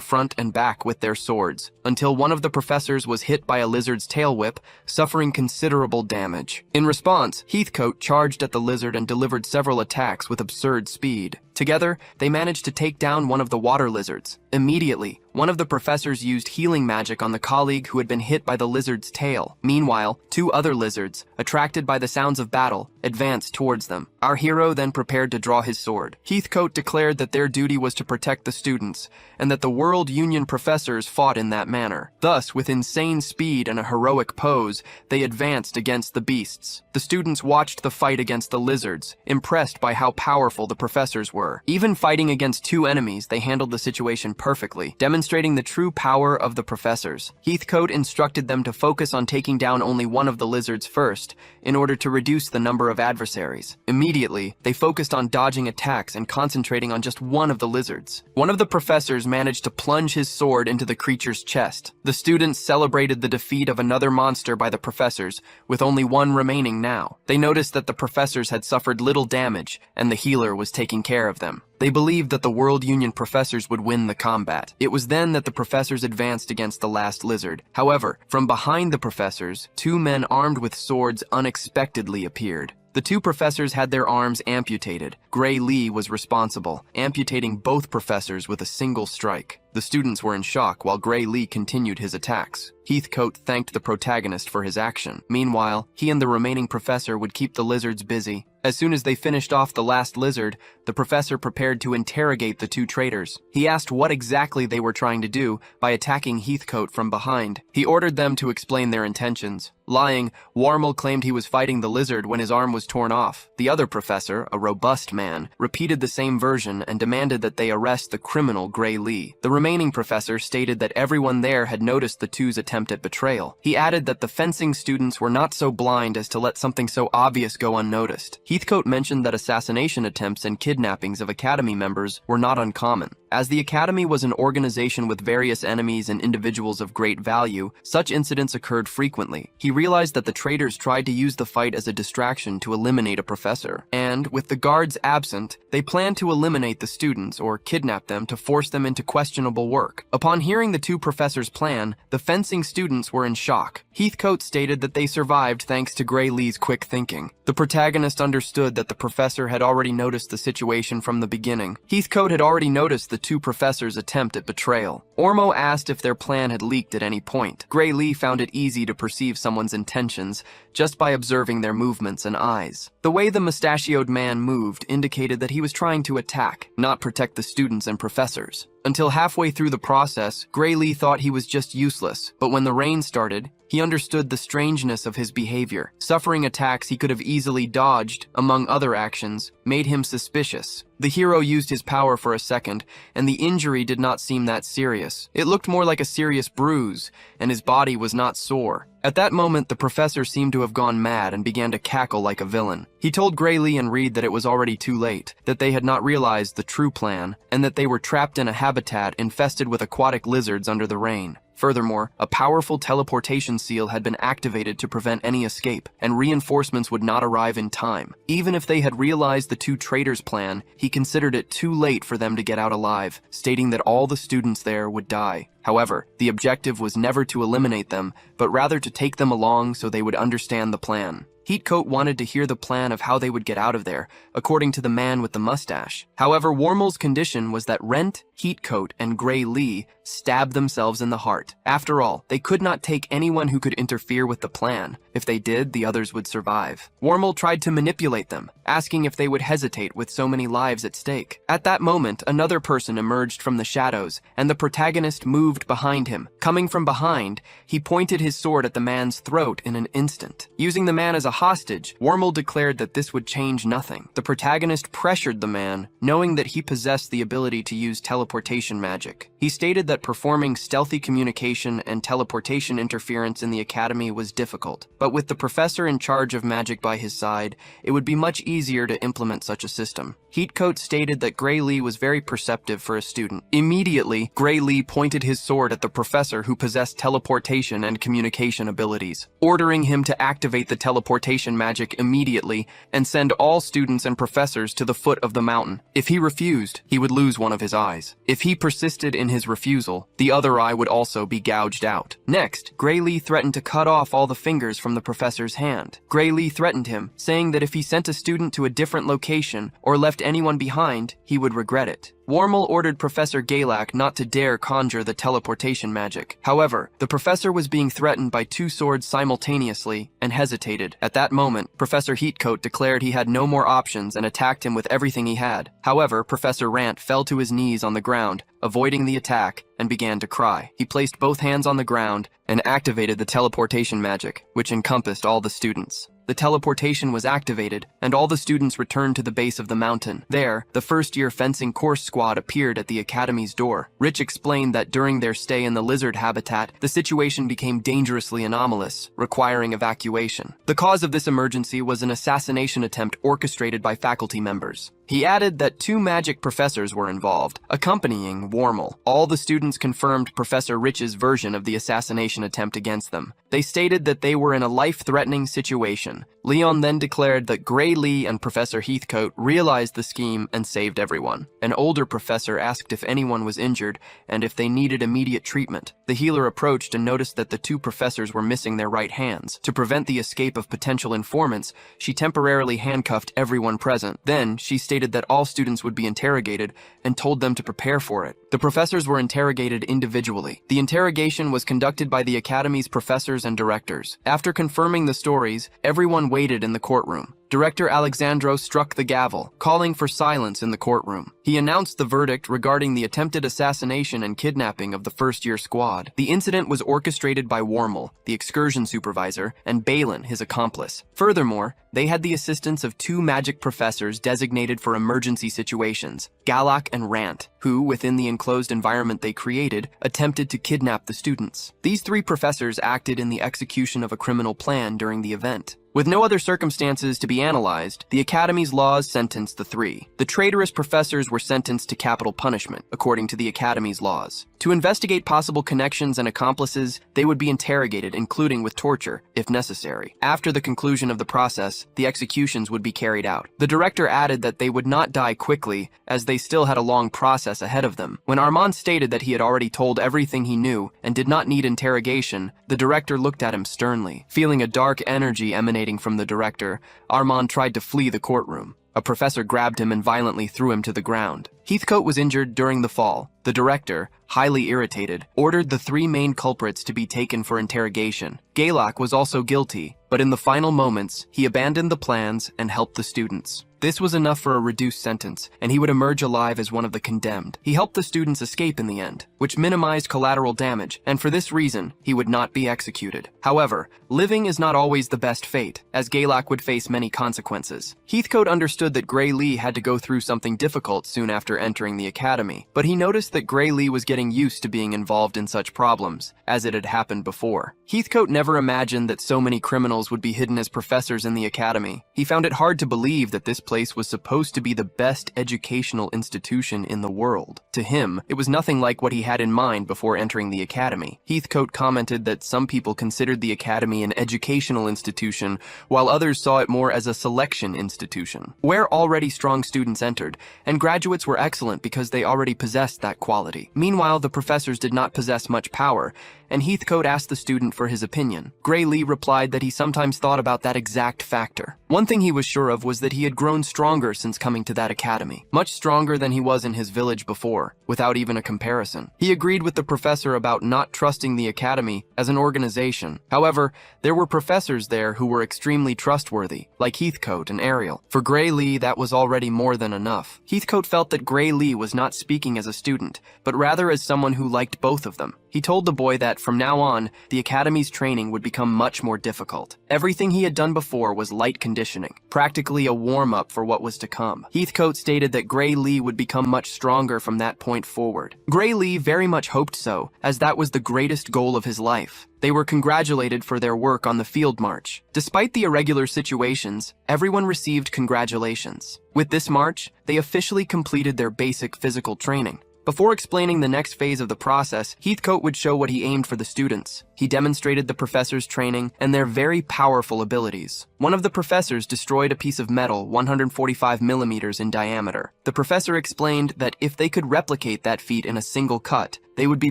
front and back with their swords, until one of the professors was hit by a lizard's tail whip, suffering considerable damage. In response, Heathcote charged at the lizard and delivered several attacks with absurd speed. Together, they managed to take down one of the water lizards. Immediately, one of the professors used healing magic on the colleague who had been hit by the lizard's tail. Meanwhile, two other lizards, attracted by the sounds of battle, advanced towards them. Our hero then prepared to draw his sword. Heathcote declared that their duty was to protect the students, and that the World Union professors fought in that manner. Thus, with insane speed and a heroic pose, they advanced against the beasts. The students watched the fight against the lizards, impressed by how powerful the professors were. Even fighting against two enemies, they handled the situation perfectly, demonstrating the true power of the professors. Heathcote instructed them to focus on taking down only one of the lizards first, in order to reduce the number of adversaries. Immediately, they focused on dodging attacks and concentrating on just one of the lizards. One of the professors managed to plunge his sword into the creature's chest. The students celebrated the defeat of another monster by the professors, with only one remaining now. They noticed that the professors had suffered little damage, and the healer was taking care of them. They believed that the World Union professors would win the combat. It was then that the professors advanced against the last lizard. However, from behind the professors, two men armed with swords unexpectedly appeared. The two professors had their arms amputated. Gray Lee was responsible, amputating both professors with a single strike. The students were in shock while Gray Lee continued his attacks. Heathcote thanked the protagonist for his action. Meanwhile, he and the remaining professor would keep the lizards busy. As soon as they finished off the last lizard, the professor prepared to interrogate the two traitors. He asked what exactly they were trying to do by attacking Heathcote from behind. He ordered them to explain their intentions. Lying, Warmel claimed he was fighting the lizard when his arm was torn off. The other professor, a robust man, repeated the same version and demanded that they arrest the criminal Gray Lee. The remaining professor stated that everyone there had noticed the two's attempt at betrayal. He added that the fencing students were not so blind as to let something so obvious go unnoticed. Heathcote mentioned that assassination attempts and kidnappings of Academy members were not uncommon. As the Academy was an organization with various enemies and individuals of great value, such incidents occurred frequently. He realized that the traitors tried to use the fight as a distraction to eliminate a professor, and, with the guards absent, they planned to eliminate the students or kidnap them to force them into questionable work. Upon hearing the two professors' plan, the fencing students were in shock. Heathcote stated that they survived thanks to Gray Lee's quick thinking. The protagonist understood that the professor had already noticed the situation from the beginning. Heathcote had already noticed the two professors' attempt at betrayal. Ormo asked if their plan had leaked at any point. Gray Lee found it easy to perceive someone's intentions just by observing their movements and eyes. The way the mustachioed man moved indicated that he was trying to attack, not protect the students and professors. Until halfway through the process, Gray Lee thought he was just useless, but when the rain started, he understood the strangeness of his behavior. Suffering attacks he could have easily dodged, among other actions, made him suspicious. The hero used his power for a second, and the injury did not seem that serious. It looked more like a serious bruise, and his body was not sore. At that moment, the professor seemed to have gone mad and began to cackle like a villain. He told Gray Lee and Reed that it was already too late, that they had not realized the true plan, and that they were trapped in a habitat infested with aquatic lizards under the rain. Furthermore, a powerful teleportation seal had been activated to prevent any escape, and reinforcements would not arrive in time. Even if they had realized the two traitors' plan, he considered it too late for them to get out alive, stating that all the students there would die. However, the objective was never to eliminate them, but rather to take them along so they would understand the plan. Heathcote wanted to hear the plan of how they would get out of there, according to the man with the mustache. However, Warmel's condition was that Rent, Heathcote, and Gray Lee stab themselves in the heart. After all, they could not take anyone who could interfere with the plan. If they did, the others would survive. Wormel tried to manipulate them, asking if they would hesitate with so many lives at stake. At that moment, another person emerged from the shadows, and the protagonist moved behind him. Coming from behind, he pointed his sword at the man's throat in an instant. Using the man as a hostage, Wormel declared that this would change nothing. The protagonist pressured the man, knowing that he possessed the ability to use teleportation magic. He stated that performing stealthy communication and teleportation interference in the academy was difficult, but with the professor in charge of magic by his side, it would be much easier to implement such a system. Heatcoat stated that Gray Lee was very perceptive for a student. Immediately, Gray Lee pointed his sword at the professor who possessed teleportation and communication abilities, ordering him to activate the teleportation magic immediately and send all students and professors to the foot of the mountain. If he refused, he would lose one of his eyes. If he persisted in his refusal, the other eye would also be gouged out. Next, Gray Lee threatened to cut off all the fingers from the professor's hand. Gray Lee threatened him, saying that if he sent a student to a different location or left anyone behind, he would regret it. Wormel ordered Professor Galak not to dare conjure the teleportation magic. However, the professor was being threatened by two swords simultaneously and hesitated. At that moment, Professor Heatcoat declared he had no more options and attacked him with everything he had. However, Professor Rant fell to his knees on the ground, avoiding the attack, and began to cry. He placed both hands on the ground and activated the teleportation magic, which encompassed all the students. The teleportation was activated, and all the students returned to the base of the mountain. There, the first-year fencing course squad appeared at the academy's door. Rich explained that during their stay in the lizard habitat, the situation became dangerously anomalous, requiring evacuation. The cause of this emergency was an assassination attempt orchestrated by faculty members. He added that 2 magic professors were involved, accompanying Wormel. All the students confirmed Professor Rich's version of the assassination attempt against them. They stated that they were in a life-threatening situation. Leon then declared that Gray Lee and Professor Heathcote realized the scheme and saved everyone. An older professor asked if anyone was injured and if they needed immediate treatment. The healer approached and noticed that the 2 professors were missing their right hands. To prevent the escape of potential informants, she temporarily handcuffed everyone present. Then, she stated that all students would be interrogated and told them to prepare for it. The professors were interrogated individually. The interrogation was conducted by the academy's professors and directors. After confirming the stories, everyone waited in the courtroom. Director Alexandro struck the gavel, calling for silence in the courtroom. He announced the verdict regarding the attempted assassination and kidnapping of the first-year squad. The incident was orchestrated by Wormel, the excursion supervisor, and Balin, his accomplice. Furthermore, they had the assistance of 2 magic professors designated for emergency situations, Galak and Rant, who, within the enclosed environment they created, attempted to kidnap the students. These 3 professors acted in the execution of a criminal plan during the event. With no other circumstances to be analyzed, the Academy's laws sentenced the 3. The traitorous professors were sentenced to capital punishment, according to the Academy's laws. To investigate possible connections and accomplices, they would be interrogated, including with torture, if necessary. After the conclusion of the process, the executions would be carried out. The director added that they would not die quickly, as they still had a long process ahead of them. When Armand stated that he had already told everything he knew and did not need interrogation, the director looked at him sternly. Feeling a dark energy emanating from the director, Armand tried to flee the courtroom. A professor grabbed him and violently threw him to the ground. Heathcote was injured during the fall. The director, highly irritated, ordered the 3 main culprits to be taken for interrogation. Galak was also guilty, but in the final moments, he abandoned the plans and helped the students. This was enough for a reduced sentence, and he would emerge alive as one of the condemned. He helped the students escape in the end, which minimized collateral damage, and for this reason, he would not be executed. However, living is not always the best fate, as Galak would face many consequences. Heathcote understood that Gray Lee had to go through something difficult soon after entering the academy, but he noticed that Gray Lee was getting used to being involved in such problems, as it had happened before. Heathcote never imagined that so many criminals would be hidden as professors in the academy. He found it hard to believe that this place was supposed to be the best educational institution in the world. To him, it was nothing like what he had in mind before entering the academy. Heathcote commented that some people considered the academy an educational institution, while others saw it more as a selection institution, where already strong students entered, and graduates were excellent because they already possessed that quality. Meanwhile, the professors did not possess much power, and Heathcote asked the student for his opinion. Gray Lee replied that he sometimes thought about that exact factor. One thing he was sure of was that he had grown stronger since coming to that academy, much stronger than he was in his village before, without even a comparison. He agreed with the professor about not trusting the academy as an organization. However, there were professors there who were extremely trustworthy, like Heathcote and Ariel. For Gray Lee, that was already more than enough. Heathcote felt that Gray Lee was not speaking as a student, but rather as someone who liked both of them. He told the boy that from now on, the academy's training would become much more difficult. Everything he had done before was light conditioning, practically a warm-up for what was to come. Heathcote stated that Gray Lee would become much stronger from that point forward. Gray Lee very much hoped so, as that was the greatest goal of his life. They were congratulated for their work on the field march. Despite the irregular situations, everyone received congratulations. With this march, they officially completed their basic physical training. Before explaining the next phase of the process, Heathcote would show what he aimed for the students. He demonstrated the professors' training and their very powerful abilities. One of the professors destroyed a piece of metal 145 millimeters in diameter. The professor explained that if they could replicate that feat in a single cut, they would be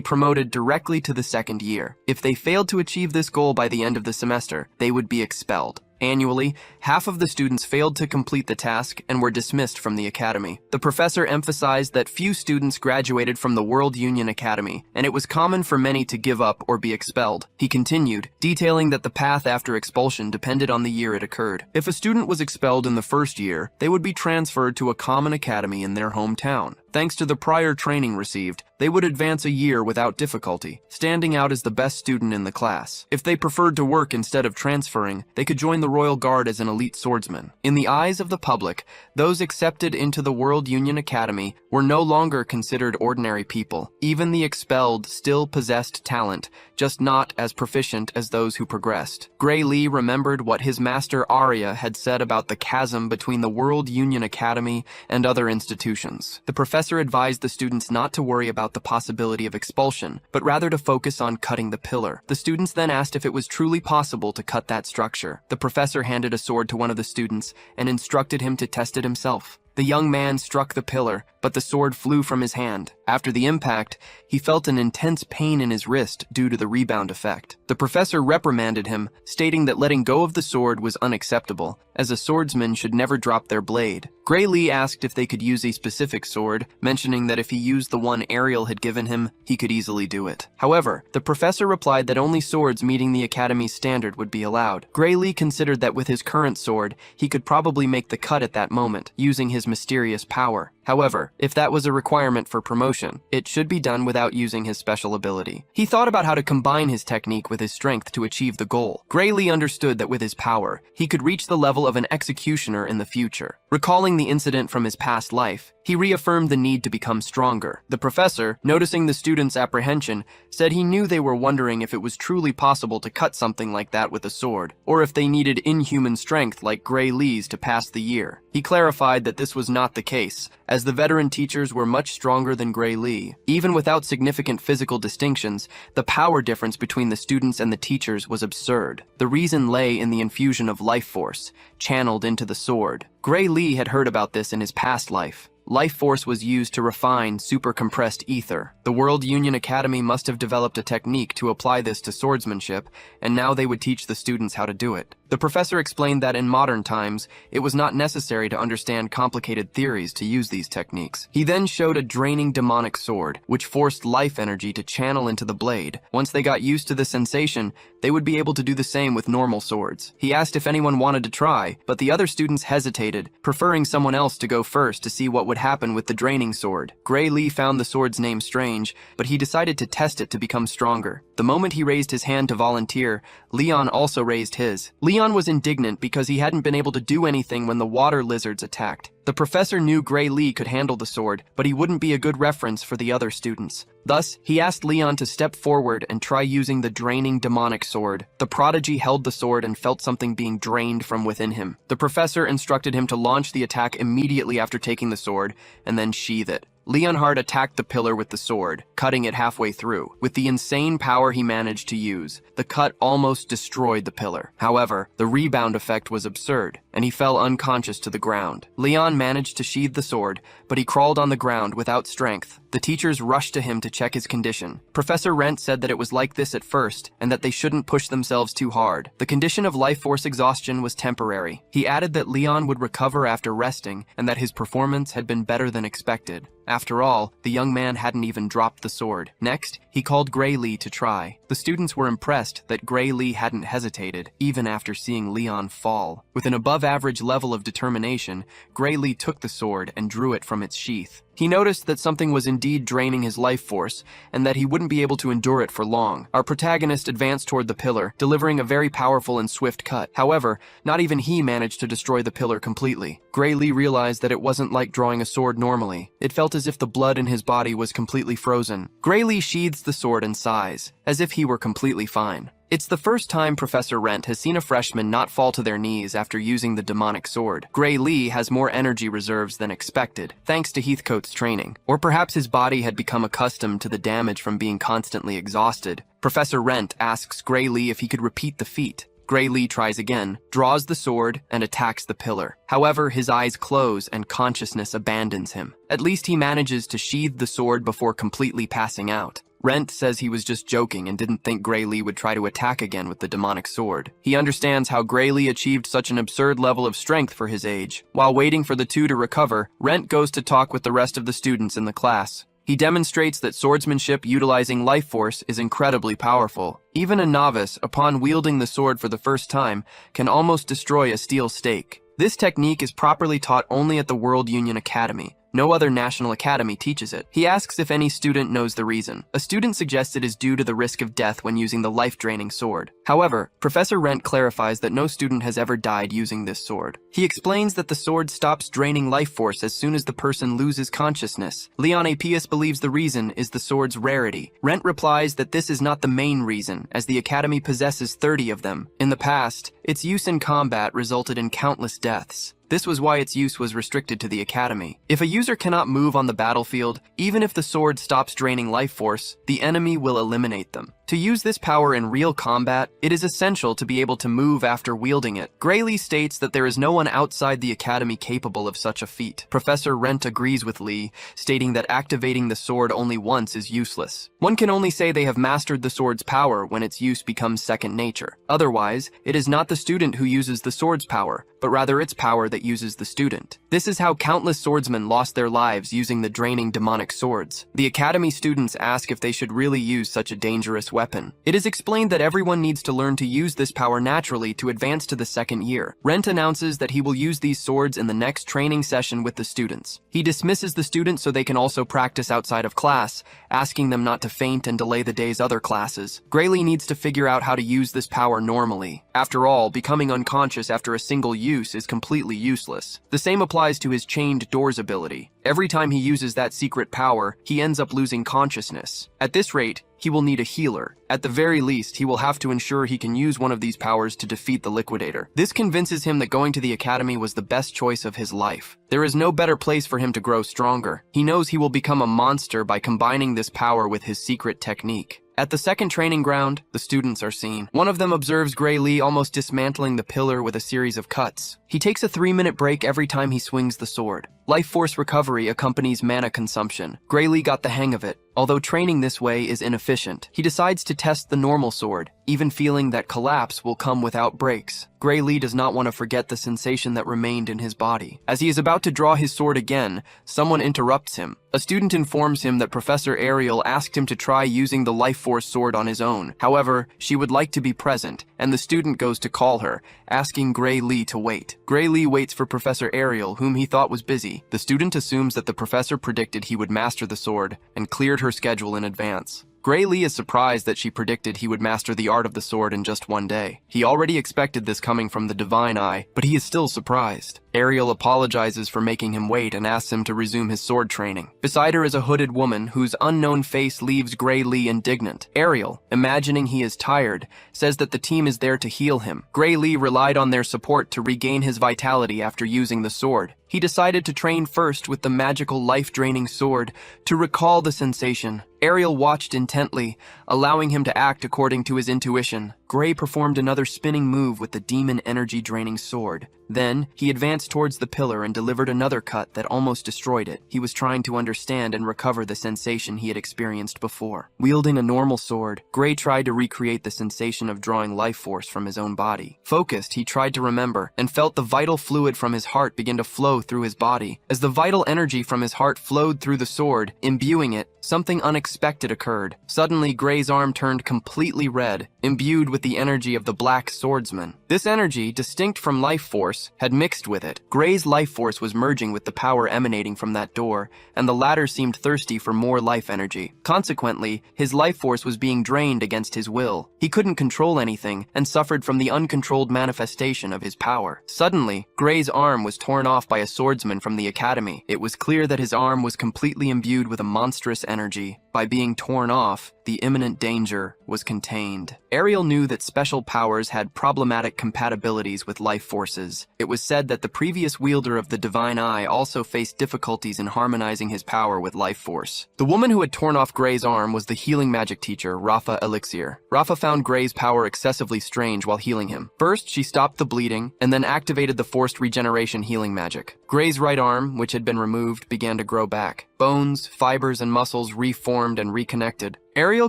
promoted directly to the second year. If they failed to achieve this goal by the end of the semester, they would be expelled. Annually, half of the students failed to complete the task and were dismissed from the academy. The professor emphasized that few students graduated from the World Union Academy, and it was common for many to give up or be expelled. He continued, detailing that the path after expulsion depended on the year it occurred. If a student was expelled in the first year, they would be transferred to a common academy in their hometown. Thanks to the prior training received, they would advance a year without difficulty, standing out as the best student in the class. If they preferred to work instead of transferring, they could join the Royal Guard as an elite swordsman. In the eyes of the public, those accepted into the World Union Academy were no longer considered ordinary people. Even the expelled still possessed talent, just not as proficient as those who progressed. Gray Lee remembered what his master Arya had said about the chasm between the World Union Academy and other institutions. The professor advised the students not to worry about the possibility of expulsion, but rather to focus on cutting the pillar. The students then asked if it was truly possible to cut that structure. The professor handed a sword to one of the students and instructed him to test it himself. The young man struck the pillar, but the sword flew from his hand. After the impact, he felt an intense pain in his wrist due to the rebound effect. The professor reprimanded him, stating that letting go of the sword was unacceptable, as a swordsman should never drop their blade. Gray Lee asked if they could use a specific sword, mentioning that if he used the one Ariel had given him, he could easily do it. However, the professor replied that only swords meeting the academy's standard would be allowed. Gray Lee considered that with his current sword, he could probably make the cut at that moment, using his mysterious power. However, if that was a requirement for promotion, it should be done without using his special ability. He thought about how to combine his technique with his strength to achieve the goal. Gray Lee understood that with his power, he could reach the level of an executioner in the future. Recalling the incident from his past life, he reaffirmed the need to become stronger. The professor, noticing the students' apprehension, said he knew they were wondering if it was truly possible to cut something like that with a sword, or if they needed inhuman strength like Gray Lee's to pass the year. He clarified that this was not the case, as the veteran teachers were much stronger than Gray Lee. Even without significant physical distinctions, the power difference between the students and the teachers was absurd. The reason lay in the infusion of life force, channeled into the sword. Gray Lee had heard about this in his past life. Life force was used to refine super-compressed ether. The World Union Academy must have developed a technique to apply this to swordsmanship, and now they would teach the students how to do it. The professor explained that in modern times, it was not necessary to understand complicated theories to use these techniques. He then showed a draining demonic sword, which forced life energy to channel into the blade. Once they got used to the sensation, they would be able to do the same with normal swords. He asked if anyone wanted to try, but the other students hesitated, preferring someone else to go first to see what would happen with the draining sword. Gray Lee found the sword's name strange, but he decided to test it to become stronger. The moment he raised his hand to volunteer, Leon also raised his. Leon was indignant because he hadn't been able to do anything when the water lizards attacked. The professor knew Gray Lee could handle the sword, but he wouldn't be a good reference for the other students. Thus, he asked Leon to step forward and try using the draining demonic sword. The prodigy held the sword and felt something being drained from within him. The professor instructed him to launch the attack immediately after taking the sword, and then sheath it. Leonhard attacked the pillar with the sword, cutting it halfway through. With the insane power he managed to use, the cut almost destroyed the pillar. However, the rebound effect was absurd, and he fell unconscious to the ground. Leon managed to sheathe the sword, but he crawled on the ground without strength. The teachers rushed to him to check his condition. Professor Rent said that it was like this at first, and that they shouldn't push themselves too hard. The condition of life force exhaustion was temporary. He added that Leon would recover after resting, and that his performance had been better than expected. After all, the young man hadn't even dropped the sword. Next, he called Gray Lee to try. The students were impressed that Gray Lee hadn't hesitated, even after seeing Leon fall. With an above-average level of determination, Gray Lee took the sword and drew it from its sheath. He noticed that something was indeed draining his life force, and that he wouldn't be able to endure it for long. Our protagonist advanced toward the pillar, delivering a very powerful and swift cut. However, not even he managed to destroy the pillar completely. Gray Lee realized that it wasn't like drawing a sword normally. It felt as if the blood in his body was completely frozen. Gray Lee sheathes the sword and sighs, as if he were completely fine. It's the first time Professor Rent has seen a freshman not fall to their knees after using the demonic sword. Gray Lee has more energy reserves than expected, thanks to Heathcote's training. Or perhaps his body had become accustomed to the damage from being constantly exhausted. Professor Rent asks Gray Lee if he could repeat the feat. Gray Lee tries again, draws the sword, and attacks the pillar. However, his eyes close and consciousness abandons him. At least he manages to sheathe the sword before completely passing out. Rent says he was just joking and didn't think Gray Lee would try to attack again with the demonic sword. He understands how Gray Lee achieved such an absurd level of strength for his age. While waiting for the two to recover, Rent goes to talk with the rest of the students in the class. He demonstrates that swordsmanship utilizing life force is incredibly powerful. Even a novice, upon wielding the sword for the first time, can almost destroy a steel stake. This technique is properly taught only at the World Union Academy. No other national academy teaches it. He asks if any student knows the reason. A student suggests it is due to the risk of death when using the life-draining sword. However, Professor Rent clarifies that no student has ever died using this sword. He explains that the sword stops draining life force as soon as the person loses consciousness. Leon Apius believes the reason is the sword's rarity. Rent replies that this is not the main reason, as the academy possesses 30 of them. In the past, its use in combat resulted in countless deaths. This was why its use was restricted to the academy. If a user cannot move on the battlefield, even if the sword stops draining life force, the enemy will eliminate them. To use this power in real combat, it is essential to be able to move after wielding it. Gray Lee states that there is no one outside the academy capable of such a feat. Professor Rent agrees with Lee, stating that activating the sword only once is useless. One can only say they have mastered the sword's power when its use becomes second nature. Otherwise, it is not the student who uses the sword's power, but rather its power that uses the student. This is how countless swordsmen lost their lives using the draining demonic swords. The academy students ask if they should really use such a dangerous weapon. It is explained that everyone needs to learn to use this power naturally to advance to the second year. Rent announces that he will use these swords in the next training session with the students. He dismisses the students so they can also practice outside of class, asking them not to faint and delay the day's other classes. Gray Lee needs to figure out how to use this power normally. After all, becoming unconscious after a single use is completely useless. The same applies to his chained doors ability. Every time he uses that secret power, he ends up losing consciousness. At this rate, he will need a healer. At the very least, he will have to ensure he can use one of these powers to defeat the Liquidator. This convinces him that going to the academy was the best choice of his life. There is no better place for him to grow stronger. He knows he will become a monster by combining this power with his secret technique. At the second training ground, the students are seen. One of them observes Gray Lee almost dismantling the pillar with a series of cuts. He takes a 3-minute break every time he swings the sword. Life force recovery accompanies mana consumption. Gray Lee got the hang of it. Although training this way is inefficient, he decides to test the normal sword, even feeling that collapse will come without breaks. Gray Lee does not want to forget the sensation that remained in his body. As he is about to draw his sword again, someone interrupts him. A student informs him that Professor Ariel asked him to try using the life force sword on his own. However, she would like to be present, and the student goes to call her, asking Gray Lee to wait. Gray Lee waits for Professor Ariel, whom he thought was busy. The student assumes that the professor predicted he would master the sword and cleared her schedule in advance. Gray Lee is surprised that she predicted he would master the art of the sword in just one day. He already expected this coming from the Divine Eye, but he is still surprised. Ariel apologizes for making him wait and asks him to resume his sword training. Beside her is a hooded woman whose unknown face leaves Gray Lee indignant. Ariel, imagining he is tired, says that the team is there to heal him. Gray Lee relied on their support to regain his vitality after using the sword. He decided to train first with the magical life-draining sword to recall the sensation. Ariel watched intently, allowing him to act according to his intuition. Gray performed another spinning move with the demon energy-draining sword. Then, he advanced towards the pillar and delivered another cut that almost destroyed it. He was trying to understand and recover the sensation he had experienced before. Wielding a normal sword, Gray tried to recreate the sensation of drawing life force from his own body. Focused, he tried to remember, and felt the vital fluid from his heart begin to flow through his body. As the vital energy from his heart flowed through the sword, imbuing it, something unexpected occurred. Suddenly, Gray's arm turned completely red, imbued with the energy of the Black Swordsman. This energy, distinct from life force, had mixed with it. Gray's life force was merging with the power emanating from that door, and the latter seemed thirsty for more life energy. Consequently, his life force was being drained against his will. He couldn't control anything, and suffered from the uncontrolled manifestation of his power. Suddenly, Gray's arm was torn off by a swordsman from the academy. It was clear that his arm was completely imbued with a monstrous energy. By being torn off, the imminent danger was contained. Ariel knew that special powers had problematic compatibilities with life forces. It was said that the previous wielder of the Divine Eye also faced difficulties in harmonizing his power with life force. The woman who had torn off Gray's arm was the healing magic teacher, Rafa Elixir. Rafa found Gray's power excessively strange while healing him. First, she stopped the bleeding, and then activated the forced regeneration healing magic. Gray's right arm, which had been removed, began to grow back. Bones, fibers, and muscles reformed and reconnected. Ariel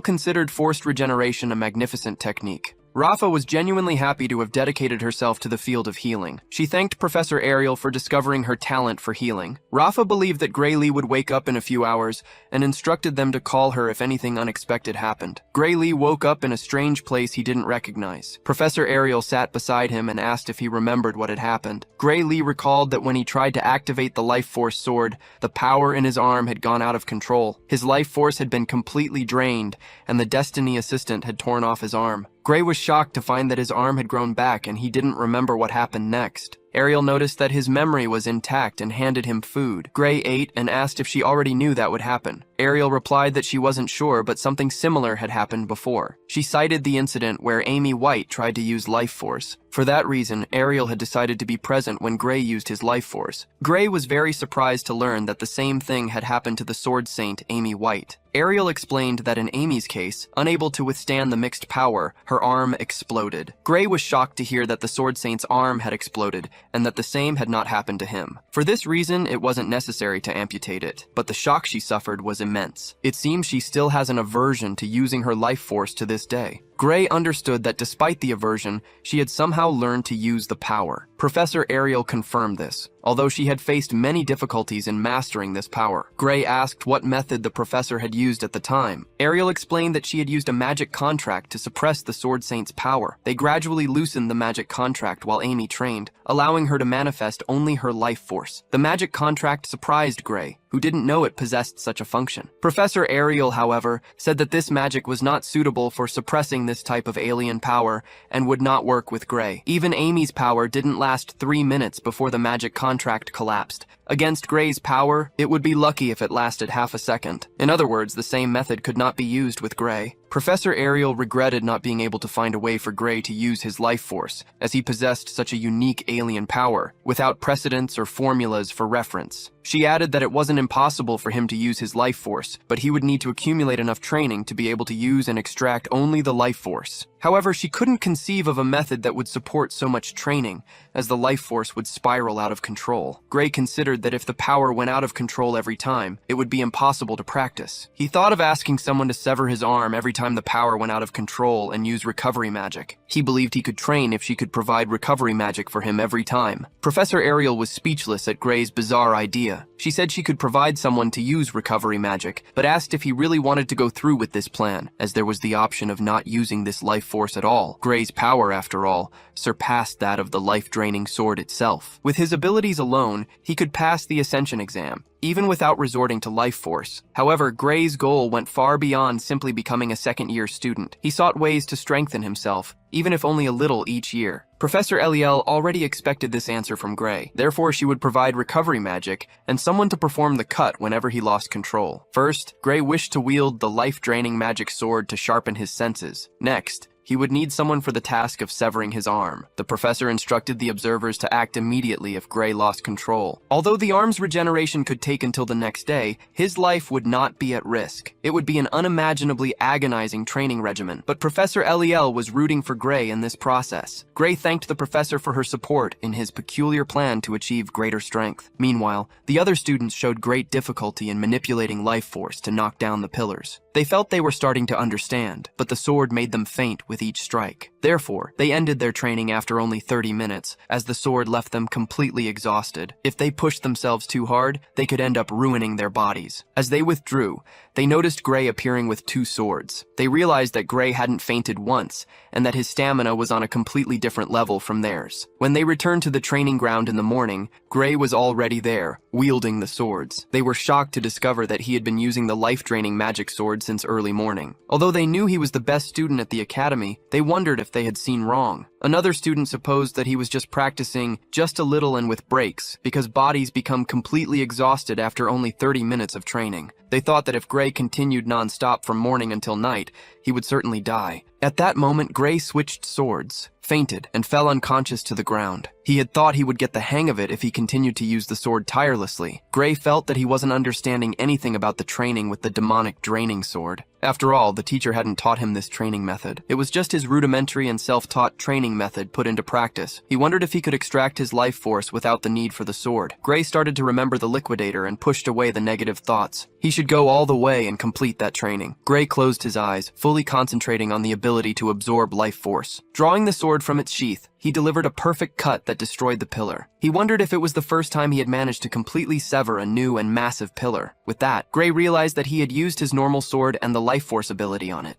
considered forced regeneration a magnificent technique. Rafa was genuinely happy to have dedicated herself to the field of healing. She thanked Professor Ariel for discovering her talent for healing. Rafa believed that Gray Lee would wake up in a few hours and instructed them to call her if anything unexpected happened. Gray Lee woke up in a strange place he didn't recognize. Professor Ariel sat beside him and asked if he remembered what had happened. Gray Lee recalled that when he tried to activate the life force sword, the power in his arm had gone out of control. His life force had been completely drained, and the Destiny Assistant had torn off his arm. Gray was shocked to find that his arm had grown back and he didn't remember what happened next. Ariel noticed that his memory was intact and handed him food. Gray ate and asked if she already knew that would happen. Ariel replied that she wasn't sure, but something similar had happened before. She cited the incident where Amy White tried to use life force. For that reason, Ariel had decided to be present when Gray used his life force. Gray was very surprised to learn that the same thing had happened to the Sword Saint Amy White. Ariel explained that in Amy's case, unable to withstand the mixed power, her arm exploded. Gray was shocked to hear that the Sword Saint's arm had exploded, and that the same had not happened to him. For this reason, it wasn't necessary to amputate it, but the shock she suffered was immense. It seems she still has an aversion to using her life force to this day. Gray understood that despite the aversion, she had somehow learned to use the power. Professor Ariel confirmed this, although she had faced many difficulties in mastering this power. Gray asked what method the professor had used at the time. Ariel explained that she had used a magic contract to suppress the Sword Saint's power. They gradually loosened the magic contract while Amy trained, allowing her to manifest only her life force. The magic contract surprised Gray, who didn't know it possessed such a function. Professor Ariel, however, said that this magic was not suitable for suppressing this type of alien power and would not work with Gray. Even Amy's power didn't last 3 minutes before the magic contract collapsed. Against Gray's power, it would be lucky if it lasted half a second. In other words, the same method could not be used with Gray. Professor Ariel regretted not being able to find a way for Gray to use his life force, as he possessed such a unique alien power, without precedents or formulas for reference. She added that it wasn't impossible for him to use his life force, but he would need to accumulate enough training to be able to use and extract only the life force. However, she couldn't conceive of a method that would support so much training, as the life force would spiral out of control. Gray considered that if the power went out of control every time, it would be impossible to practice. He thought of asking someone to sever his arm every time the power went out of control and use recovery magic. He believed he could train if she could provide recovery magic for him every time. Professor Ariel was speechless at Gray's bizarre idea. She said she could provide someone to use recovery magic, but asked if he really wanted to go through with this plan, as there was the option of not using this life force at all. Gray's power, after all, surpassed that of the life-draining sword itself. With his abilities alone, he could pass the Ascension exam, even without resorting to life force. However, Gray's goal went far beyond simply becoming a second-year student. He sought ways to strengthen himself, even if only a little each year. Professor Eliel already expected this answer from Gray. Therefore, she would provide recovery magic and someone to perform the cut whenever he lost control. First, Gray wished to wield the life-draining magic sword to sharpen his senses. Next, He would need someone for the task of severing his arm. The professor instructed the observers to act immediately if Gray lost control. Although the arm's regeneration could take until the next day, his life would not be at risk. It would be an unimaginably agonizing training regimen, but Professor Eliel was rooting for Gray in this process. Gray thanked the professor for her support in his peculiar plan to achieve greater strength. Meanwhile, the other students showed great difficulty in manipulating life force to knock down the pillars. They felt they were starting to understand, but the sword made them faint with each strike. Therefore, they ended their training after only 30 minutes, as the sword left them completely exhausted. If they pushed themselves too hard, they could end up ruining their bodies. As they withdrew, they noticed Gray appearing with 2 swords. They realized that Gray hadn't fainted once, and that his stamina was on a completely different level from theirs. When they returned to the training ground in the morning, Gray was already there, wielding the swords. They were shocked to discover that he had been using the life-draining magic sword since early morning. Although they knew he was the best student at the academy, they wondered if they had seen wrong. Another student supposed that he was just practicing just a little and with breaks, because bodies become completely exhausted after only 30 minutes of training. They thought that if Gray continued non-stop from morning until night, he would certainly die. At that moment, Gray switched swords, fainted, and fell unconscious to the ground. He had thought he would get the hang of it if he continued to use the sword tirelessly. Gray felt that he wasn't understanding anything about the training with the demonic draining sword. After all, the teacher hadn't taught him this training method. It was just his rudimentary and self-taught training method put into practice. He wondered if he could extract his life force without the need for the sword. Gray started to remember the liquidator and pushed away the negative thoughts. He should go all the way and complete that training. Gray closed his eyes, fully concentrating on the ability to absorb life force. Drawing the sword from its sheath, he delivered a perfect cut that destroyed the pillar. He wondered if it was the first time he had managed to completely sever a new and massive pillar. With that, Gray realized that he had used his normal sword and the life force ability on it.